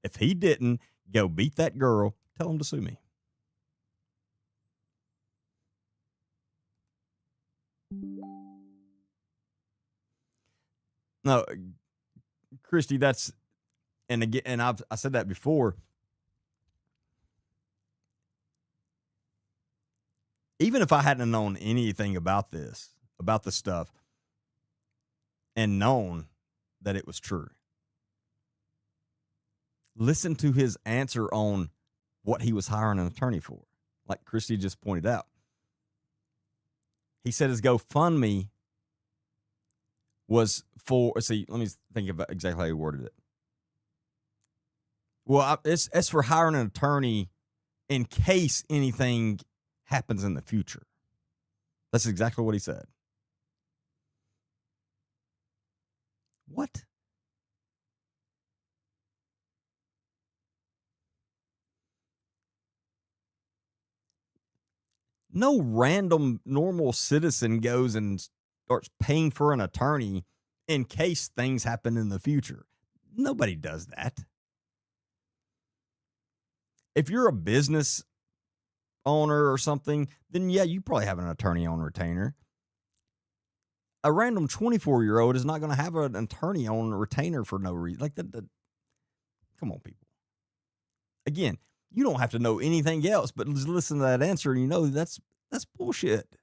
If he didn't go beat that girl, tell him to sue me. No, Christy, and again, and I said that before. Even if I hadn't known anything about this stuff, and known that it was true, listen to his answer on what he was hiring an attorney for. Like Christy just pointed out, he said his GoFundMe was for. See, let me think about exactly how he worded it. Well, it's for hiring an attorney in case anything happens in the future. That's exactly what he said. What? No random normal citizen goes and starts paying for an attorney in case things happen in the future. Nobody does that. If you're a business owner or something, then yeah, you probably have an attorney on retainer. A random 24-year-old is not going to have an attorney on retainer for no reason. Like that. Come on, people. Again, you don't have to know anything else, but just listen to that answer and you know that's bullshit.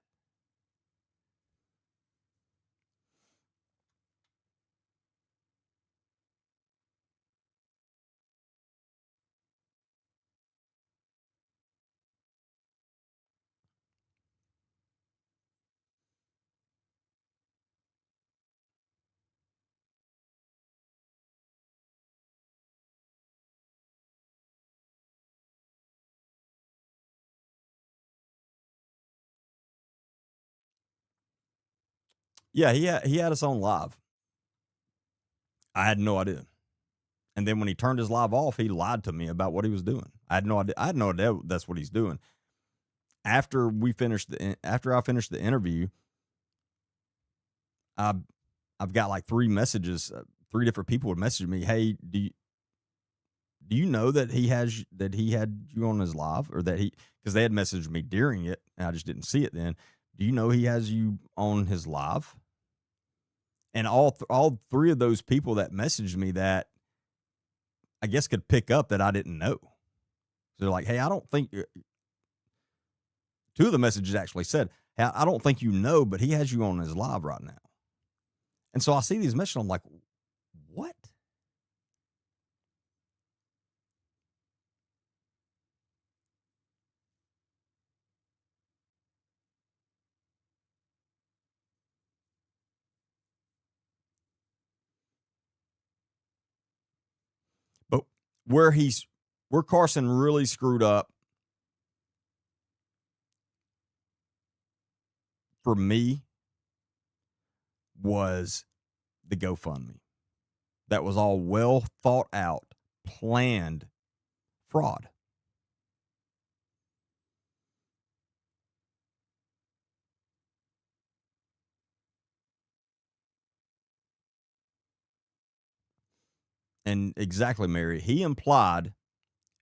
Yeah, he had us on live. I had no idea. And then when he turned his live off, he lied to me about what he was doing. I had no idea. I had no idea that's what he's doing. After I finished the interview, I I've got like three messages. Three different people would message me, "Hey, do you know that he had you on his live, or that he, because they had messaged me during it and I just didn't see it then. Do you know he has you on his live?" And all three of those people that messaged me that, I guess, could pick up that I didn't know. So they're like, "Hey, I don't think," two of the messages actually said, "Hey, I don't think you know, but he has you on his live right now." And so I see these messages, I'm like, "What?" But where he's where Carson really screwed up for me was the GoFundMe. That was all well thought out, planned fraud. And exactly, Mary, he implied,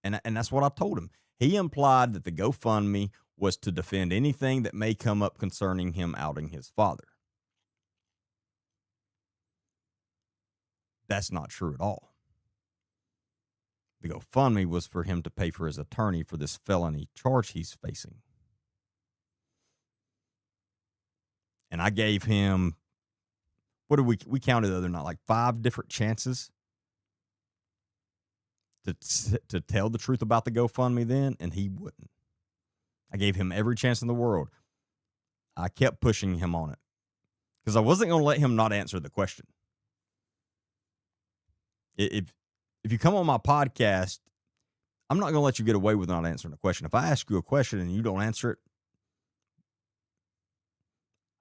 and that's what I told him. He implied that the GoFundMe was to defend anything that may come up concerning him outing his father. That's not true at all. The GoFundMe was for him to pay for his attorney for this felony charge he's facing. And I gave him, what did we counted the other night, like 5 different chances to tell the truth about the GoFundMe then, and he wouldn't. I gave him every chance in the world. I kept pushing him on it because I wasn't going to let him not answer the question. If you come on my podcast, I'm not going to let you get away with not answering a question. If I ask you a question and you don't answer it,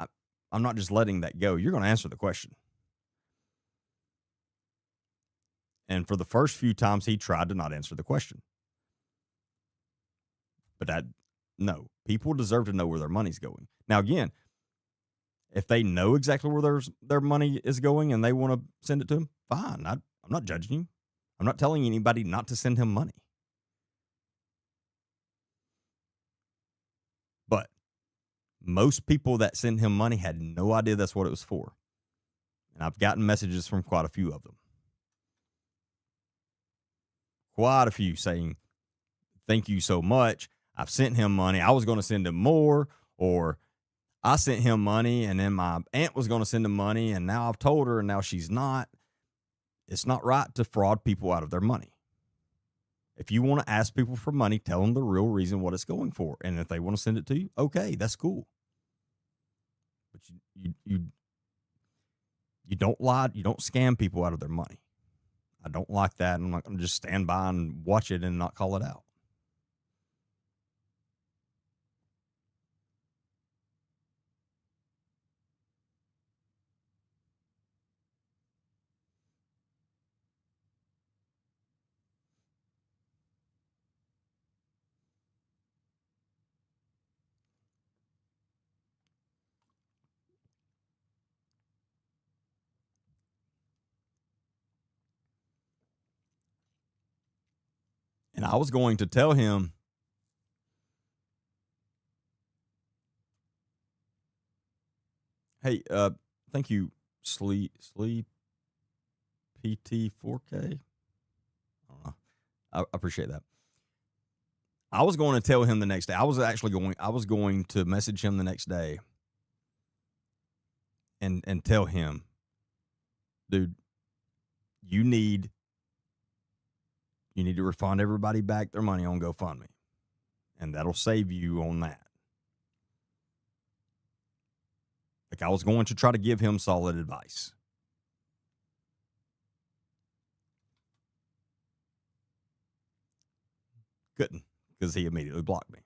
I, I'm not just letting that go. You're going to answer the question. And for the first few times, he tried to not answer the question. But no, people deserve to know where their money's going. Now, again, if they know exactly where their money is going and they want to send it to him, fine. I'm not judging you. I'm not telling anybody not to send him money. But most people that send him money had no idea that's what it was for. And I've gotten messages from quite a few of them. Quite a few saying, "Thank you so much. I've sent him money. I was going to send him more," or "I sent him money and then my aunt was going to send him money and now I've told her and now she's not." It's not right to fraud people out of their money. If you want to ask people for money, tell them the real reason what it's going for. And if they want to send it to you, okay, that's cool. But you don't lie, you don't scam people out of their money. I don't like that. And I'm not going to just stand by and watch it and not call it out. And I was going to tell him, "Hey, thank you, Sleep PT4K. I don't know. I appreciate that." I was going to tell him the next day. I was going to message him the next day and tell him, "Dude, you need to refund everybody back their money on GoFundMe, and that'll save you on that." Like, I was going to try to give him solid advice. Couldn't, because he immediately blocked me.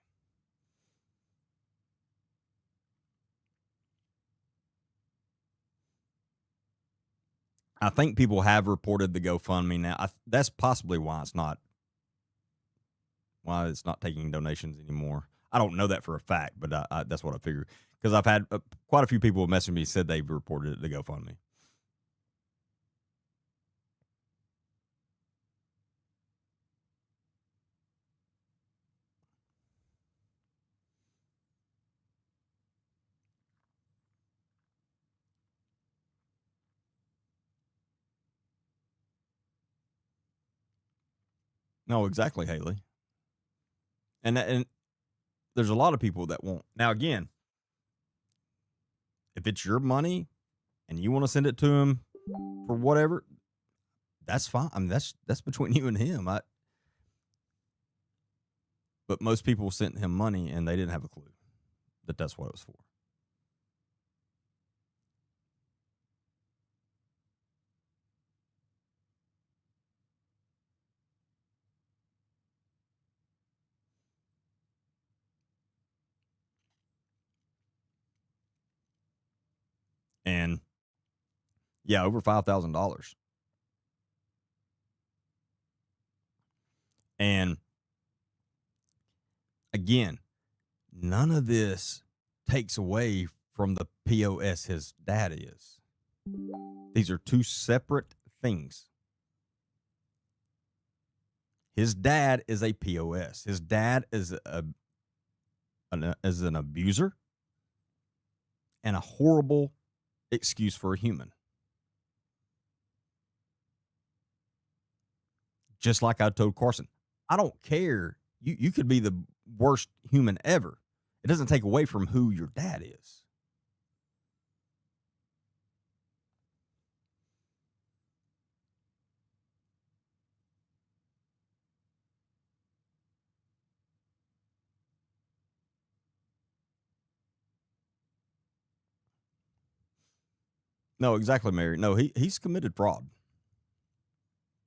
I think people have reported the GoFundMe now. That's possibly why it's not taking donations anymore. I don't know that for a fact, but that's what I figured because I've had quite a few people message me said they've reported it to GoFundMe. No, exactly, Haley. And there's a lot of people that won't. Now, again, if it's your money and you want to send it to him for whatever, that's fine. I mean, that's between you and him. But most people sent him money and they didn't have a clue that that's what it was for. And yeah, over $5,000. And again, none of this takes away from the POS his dad is. These are two separate things. His dad is a POS. His dad is an abuser and a horrible excuse for a human. Just like I told Carson, I don't care. You could be the worst human ever. It doesn't take away from who your dad is. No, exactly, Mary. No, he's committed fraud.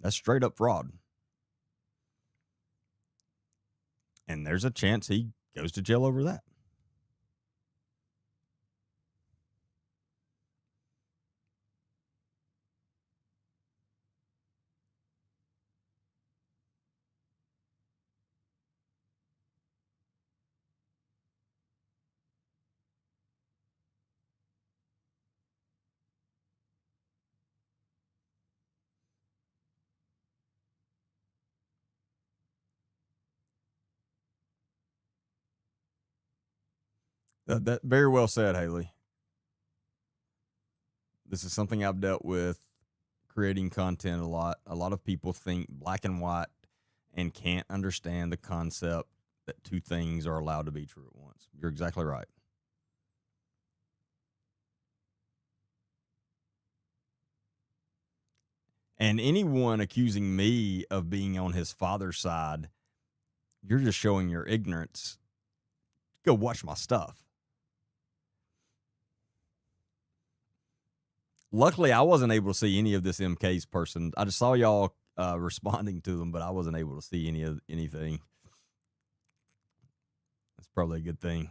That's straight up fraud. And there's a chance he goes to jail over that. That very well said, Haley. This is something I've dealt with creating content a lot. A lot of people think black and white and can't understand the concept that two things are allowed to be true at once. You're exactly right. And anyone accusing me of being on his father's side, you're just showing your ignorance. Go watch my stuff. Luckily, I wasn't able to see any of this MK's person. I just saw y'all responding to them, but I wasn't able to see anything. That's probably a good thing.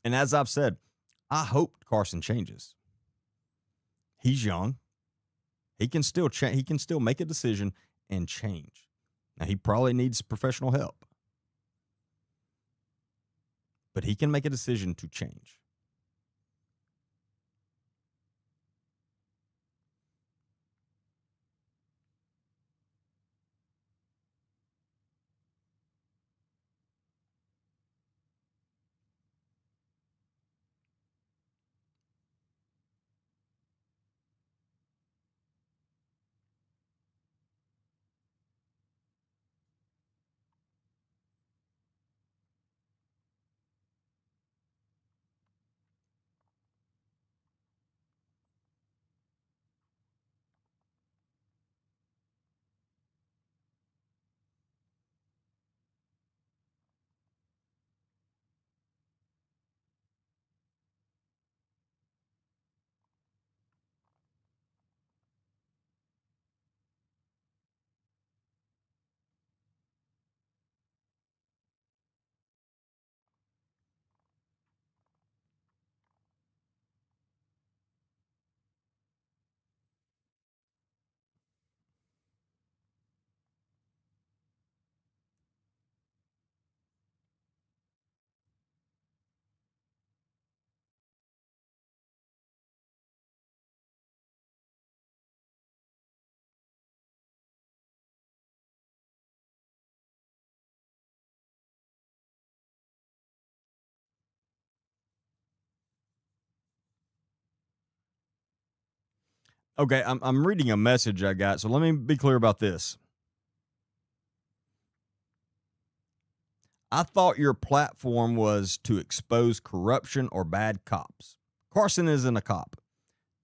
And as I've said, I hope Carson changes. He's young. He can still change. He can still make a decision and change. Now he probably needs professional help, but he can make a decision to change. Okay, I'm reading a message I got, so let me be clear about this. I thought your platform was to expose corruption or bad cops. Carson isn't a cop.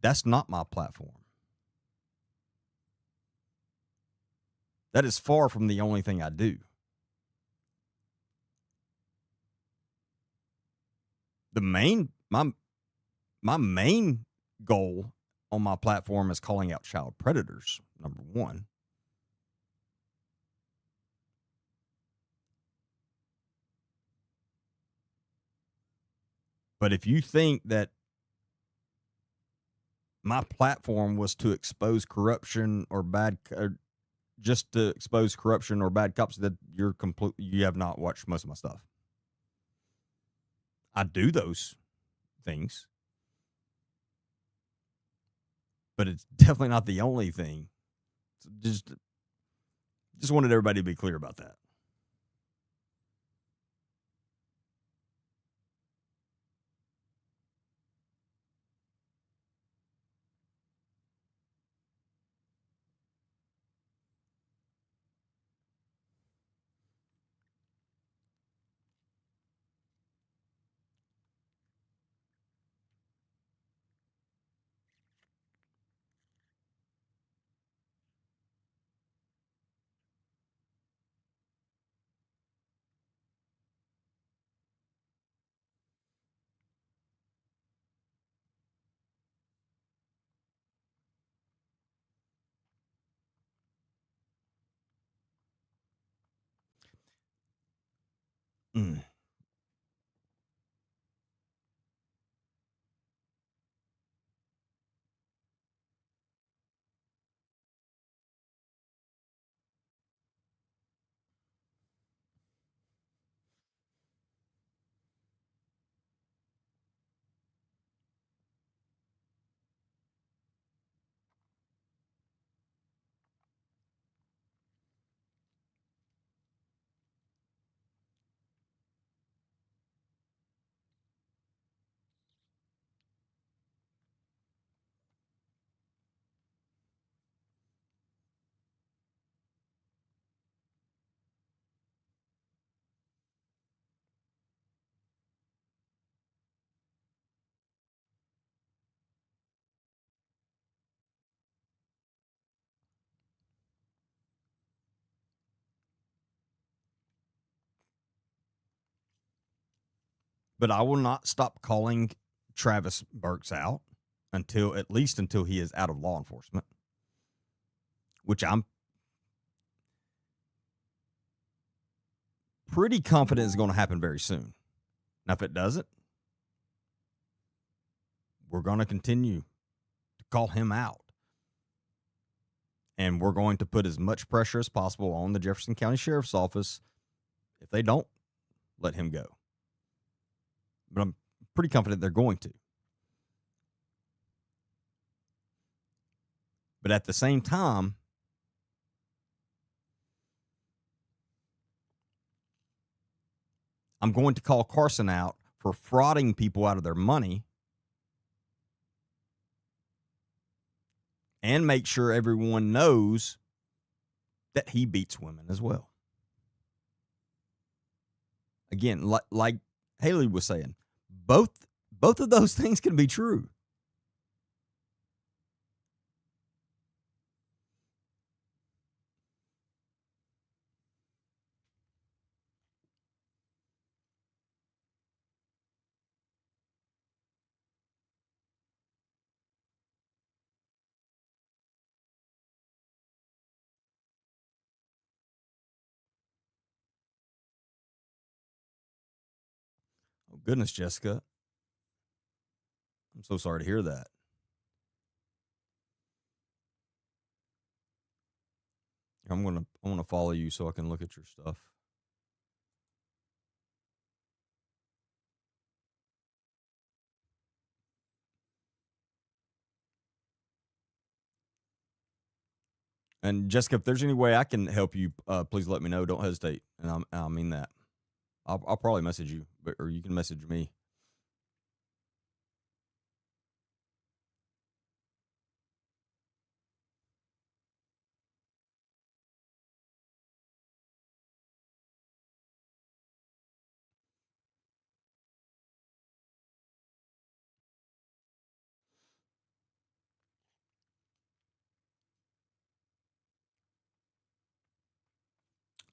That's not my platform. That is far from the only thing I do. The main my main goal on my platform is calling out child predators, number one. But if you think that my platform was to expose corruption or or just to expose corruption or bad cops, that you have not watched most of my stuff. I do those things, but it's definitely not the only thing. So just wanted everybody to be clear about that. Mm. But I will not stop calling Travis Burks out until at least until he is out of law enforcement, which I'm pretty confident is going to happen very soon. Now, if it doesn't, we're going to continue to call him out. And we're going to put as much pressure as possible on the Jefferson County Sheriff's Office if they don't let him go. But I'm pretty confident they're going to. But at the same time, I'm going to call Carson out for frauding people out of their money and make sure everyone knows that he beats women as well. Again, like Haley was saying, both of those things can be true. Oh goodness, Jessica, I'm so sorry to hear that. I'm gonna follow you so I can look at your stuff. And Jessica, if there's any way I can help you, please let me know. Don't hesitate, and I mean that. I'll probably message you, or you can message me.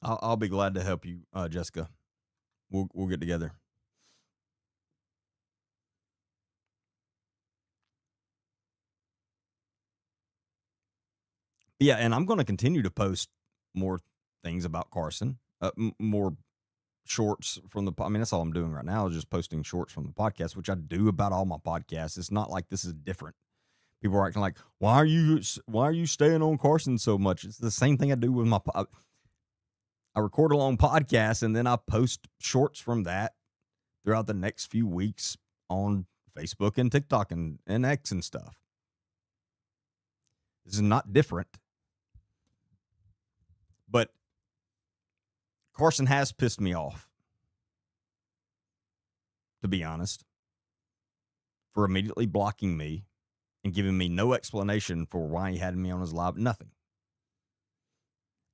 I'll be glad to help you, Jessica. We'll get together. Yeah, and I'm going to continue to post more things about Carson, more shorts from the. I mean, that's all I'm doing right now is just posting shorts from the podcast, which I do about all my podcasts. It's not like this is different. People are acting like, why are you staying on Carson so much? It's the same thing I do with I record a long podcast and then I post shorts from that throughout the next few weeks on Facebook and TikTok and X and stuff. This is not different. But Carson has pissed me off, to be honest, for immediately blocking me and giving me no explanation for why he had me on his live. Nothing.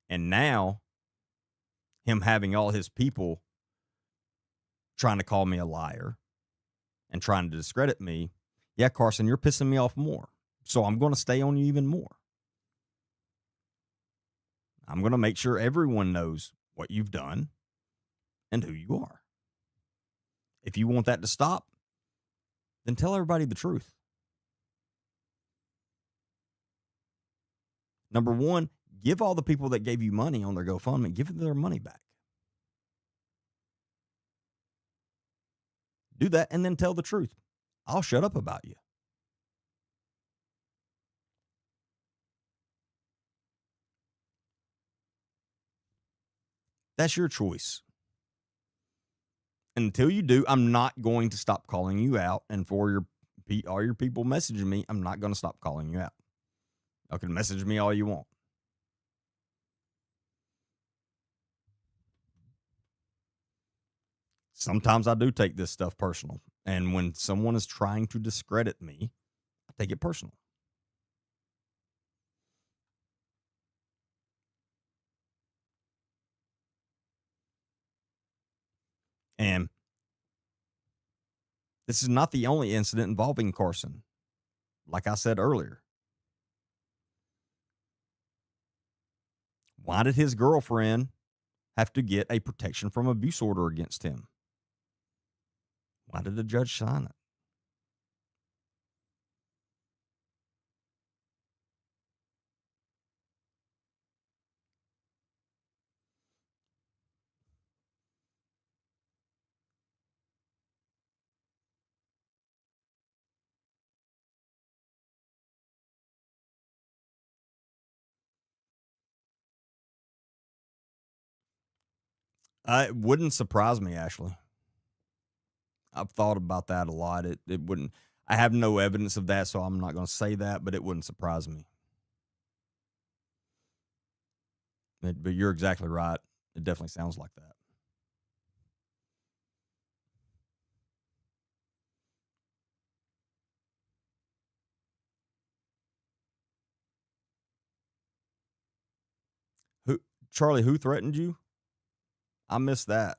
And now, him having all his people trying to call me a liar and trying to discredit me. Yeah, Carson, you're pissing me off more. So I'm going to stay on you even more. I'm going to make sure everyone knows what you've done and who you are. If you want that to stop, then tell everybody the truth. Number one, give all the people that gave you money on their GoFundMe, give them their money back. Do that and then tell the truth. I'll shut up about you. That's your choice. Until you do, I'm not going to stop calling you out. And for all your people messaging me, I'm not going to stop calling you out. You can message me all you want. Sometimes I do take this stuff personal. And when someone is trying to discredit me, I take it personal. And this is not the only incident involving Carson. Like I said earlier, why did his girlfriend have to get a protection from abuse order against him? Why did the judge sign it? It wouldn't surprise me, Ashley. I've thought about that a lot. It wouldn't. I have no evidence of that, so I'm not going to say that, but it wouldn't surprise me. But you're exactly right. It definitely sounds like that. Who, Charlie? Who threatened you? I missed that.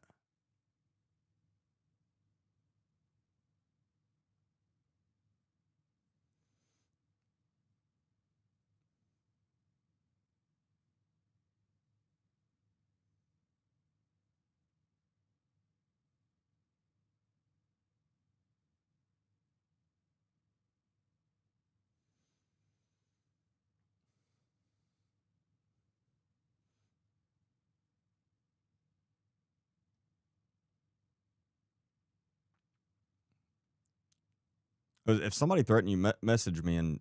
If somebody threatened you, message me and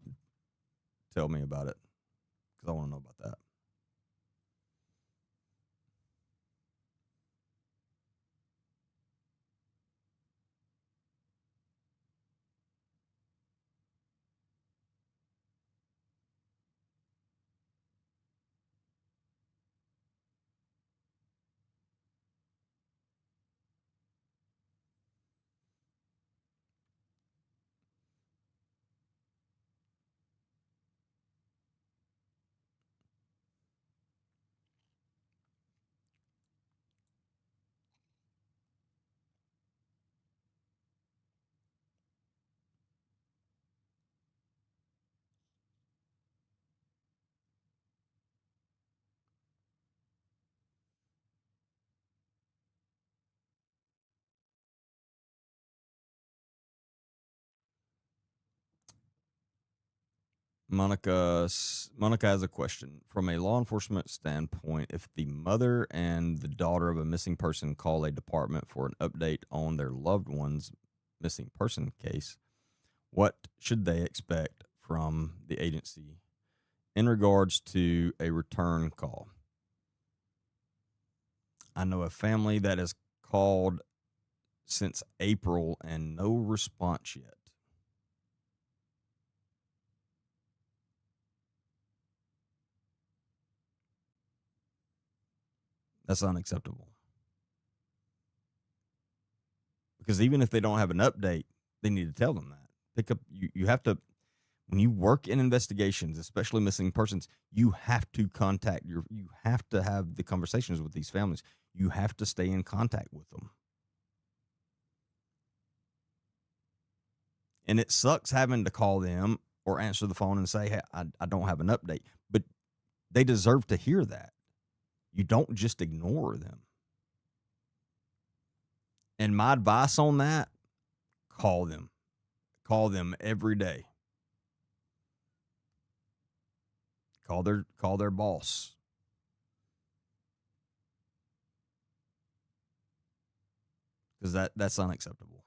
tell me about it because I want to know about that. Monica has a question. From a law enforcement standpoint, if the mother and the daughter of a missing person call a department for an update on their loved one's missing person case, what should they expect from the agency in regards to a return call? I know a family that has called since April and no response yet. That's unacceptable. Because even if they don't have an update, they need to tell them that. Pick up, you have to, when you work in investigations, especially missing persons, you have to you have to have the conversations with these families. You have to stay in contact with them. And it sucks having to call them or answer the phone and say, hey, I don't have an update. But they deserve to hear that. You don't just ignore them. And my advice on that, call them. Call them every day. Call their boss. Because that's unacceptable.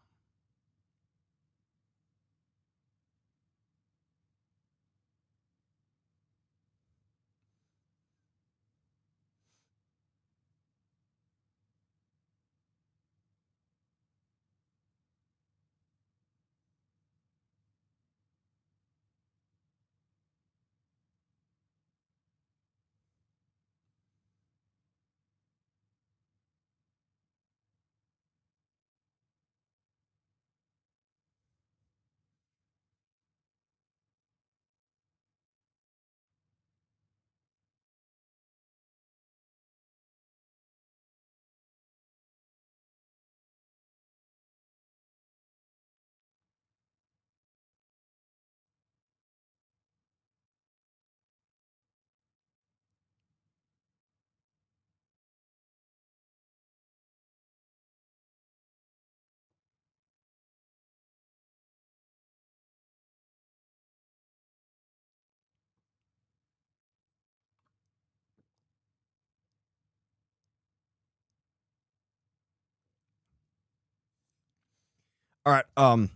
All right.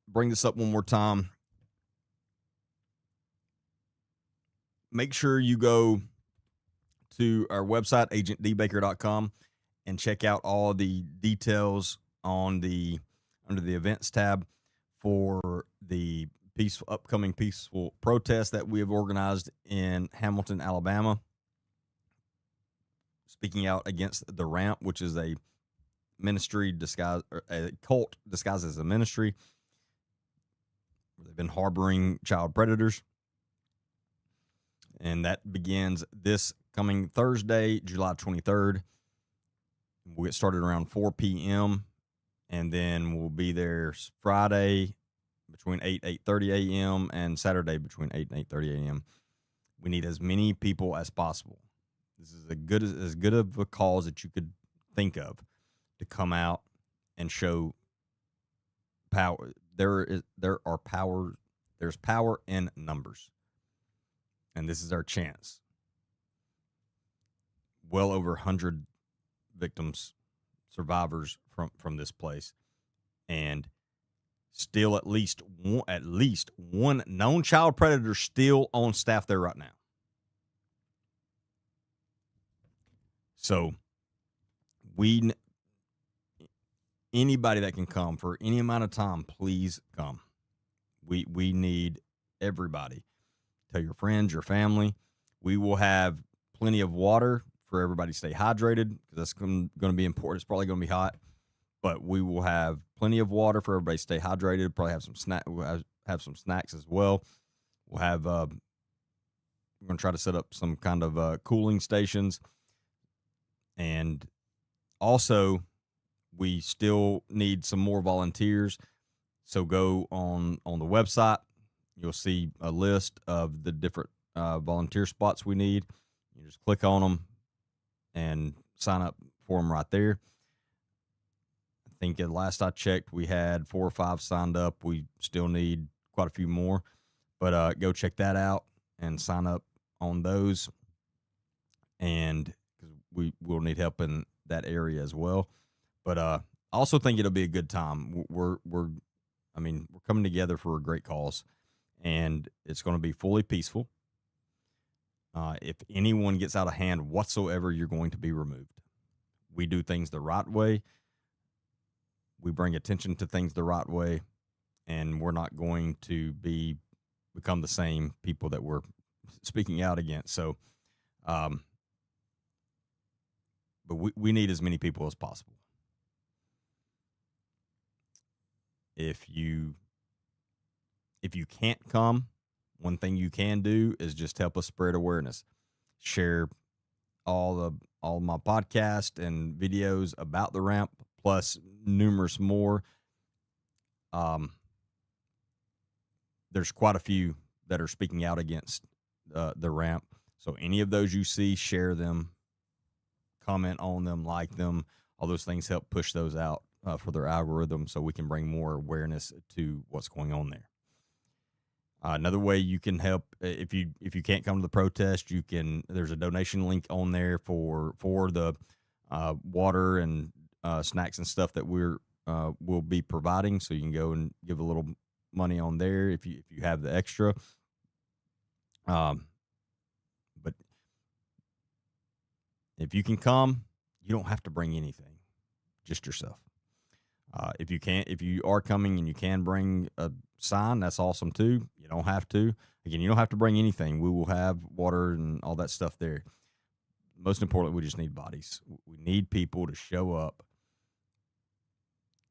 Bring this up one more time. Make sure you go to our website, agentdbaker.com, and check out all the details on the under the events tab for the upcoming peaceful protest that we have organized in Hamilton, Alabama, speaking out against the ramp, which is a ministry disguised, or a cult disguised as a ministry. They've been harboring child predators. And that begins this coming Thursday, July 23rd. We'll get started around 4 p.m. and then we'll be there Friday between 8:30 a.m. and Saturday between 8 and 8:30 a.m. We need as many people as possible. This is as good of a cause that you could think of to come out and show power. There's power in numbers. And this is our chance. Well over 100 victims, survivors from this place, and still at least one known child predator still on staff there right now. So anybody that can come for any amount of time, please come. We need everybody. Tell your friends, your family. We will have plenty of water for everybody to stay hydrated, because that's going to be important. It's probably going to be hot, but we will have plenty of water for everybody to stay hydrated. Probably have some We'll have some snacks as well. We'll have. We're going to try to set up some kind of cooling stations, and also we still need some more volunteers. So go on the website. You'll see a list of the different volunteer spots we need. You just click on them and sign up for them right there. I think at last I checked, we had 4 or 5 signed up. We still need quite a few more. But go check that out and sign up on those. And because we will need help in that area as well. But I also think it'll be a good time. We're coming together for a great cause, and it's going to be fully peaceful. If anyone gets out of hand whatsoever, you're going to be removed. We do things the right way. We bring attention to things the right way, and we're not going to become the same people that we're speaking out against. So, but we need as many people as possible. If you can't come, one thing you can do is just help us spread awareness. Share all my podcast and videos about the ramp, plus numerous more. There's quite a few that are speaking out against the ramp. So any of those you see, share them, comment on them, like them. All those things help push those out for their algorithm, so we can bring more awareness to what's going on there. Another way you can help, if you can't come to the protest, there's a donation link on there for the water and snacks and stuff that we'll be providing. So you can go and give a little money on there if you have the extra. But if you can come, you don't have to bring anything, just yourself. If you are coming and you can bring a sign, that's awesome too. You don't have to. Again, you don't have to bring anything. We will have water and all that stuff there. Most importantly, we just need bodies. We need people to show up,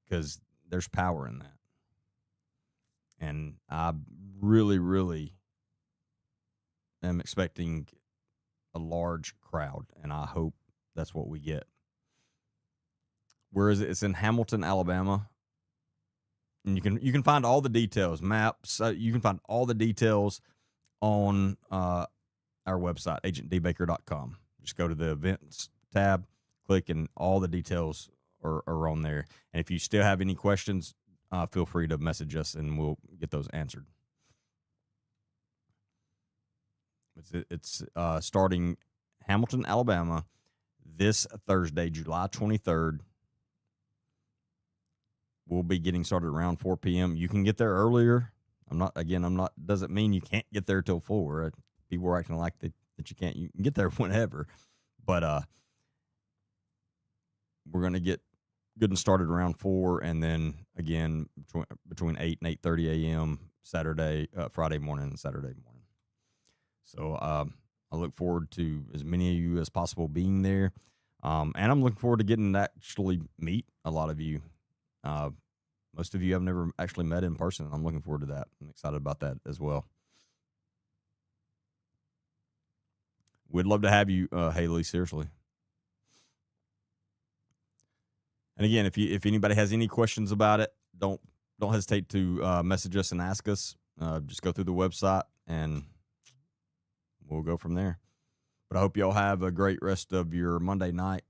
because there's power in that. And I really, really am expecting a large crowd, and I hope that's what we get. Where is it? It's in Hamilton, Alabama. And you can find all the details, maps. You can find all the details on our website, agentdbaker.com. Just go to the events tab, click, and all the details are on there. And if you still have any questions, feel free to message us, and we'll get those answered. It's starting Hamilton, Alabama, this Thursday, July 23rd. We'll be getting started around 4 p.m. You can get there earlier. Doesn't mean you can't get there till 4. People are acting like that you can't. You can get there whenever. But we're going to get good and started around 4, and then again between 8 and 8:30 a.m. Friday morning and Saturday morning. So I look forward to as many of you as possible being there. And I'm looking forward to getting to actually meet a lot of you. Most of you I've never actually met in person. I'm looking forward to that. I'm excited about that as well. We'd love to have you, Haley, seriously. And again, if anybody has any questions about it, don't hesitate to message us and ask us. Just go through the website, and we'll go from there. But I hope y'all have a great rest of your Monday night.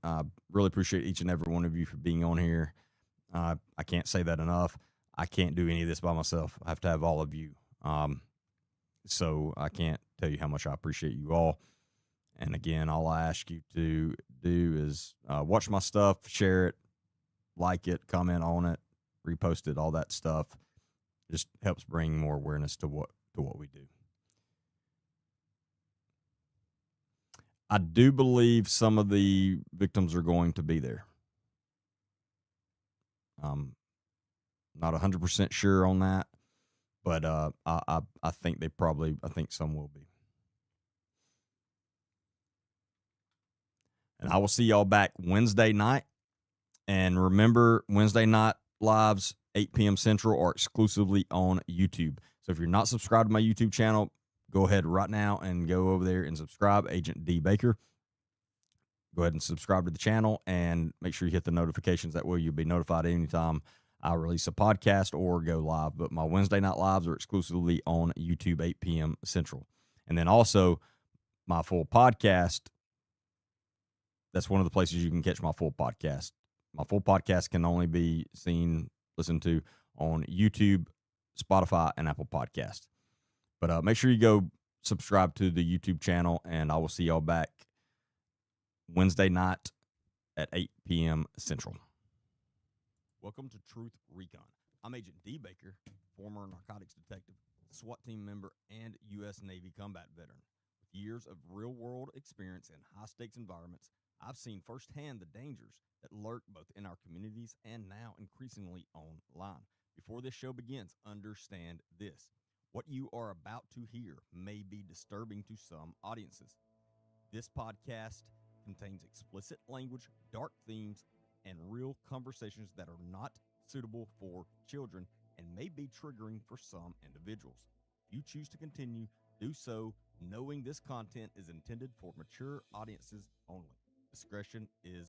Really appreciate each and every one of you for being on here. I can't say that enough. I can't do any of this by myself. I have to have all of you. So I can't tell you how much I appreciate you all. And again, all I ask you to do is watch my stuff, share it, like it, comment on it, repost it, all that stuff. Just helps bring more awareness to what we do. I do believe some of the victims are going to be there. Not 100% sure on that, but I think I think some will be. And I will see y'all back Wednesday night. And remember, Wednesday night lives, 8 p.m. Central, are exclusively on YouTube. So if you're not subscribed to my YouTube channel, go ahead right now and go over there and subscribe, Agent D. Baker. Go ahead and subscribe to the channel and make sure you hit the notifications. That way you'll be notified anytime I release a podcast or go live. But my Wednesday night lives are exclusively on YouTube, 8 p.m. Central. And then also my full podcast, that's one of the places you can catch my full podcast. My full podcast can only be listened to on YouTube, Spotify, and Apple Podcasts. But make sure you go subscribe to the YouTube channel, and I will see y'all back Wednesday night at 8 p.m. Central. Welcome to Truth Recon. I'm Agent D. Baker, former narcotics detective, SWAT team member, and U.S. Navy combat veteran. With years of real-world experience in high-stakes environments, I've seen firsthand the dangers that lurk both in our communities and now increasingly online. Before this show begins, understand this. What you are about to hear may be disturbing to some audiences. This podcast contains explicit language, dark themes, and real conversations that are not suitable for children and may be triggering for some individuals. If you choose to continue, do so knowing this content is intended for mature audiences only. Discretion is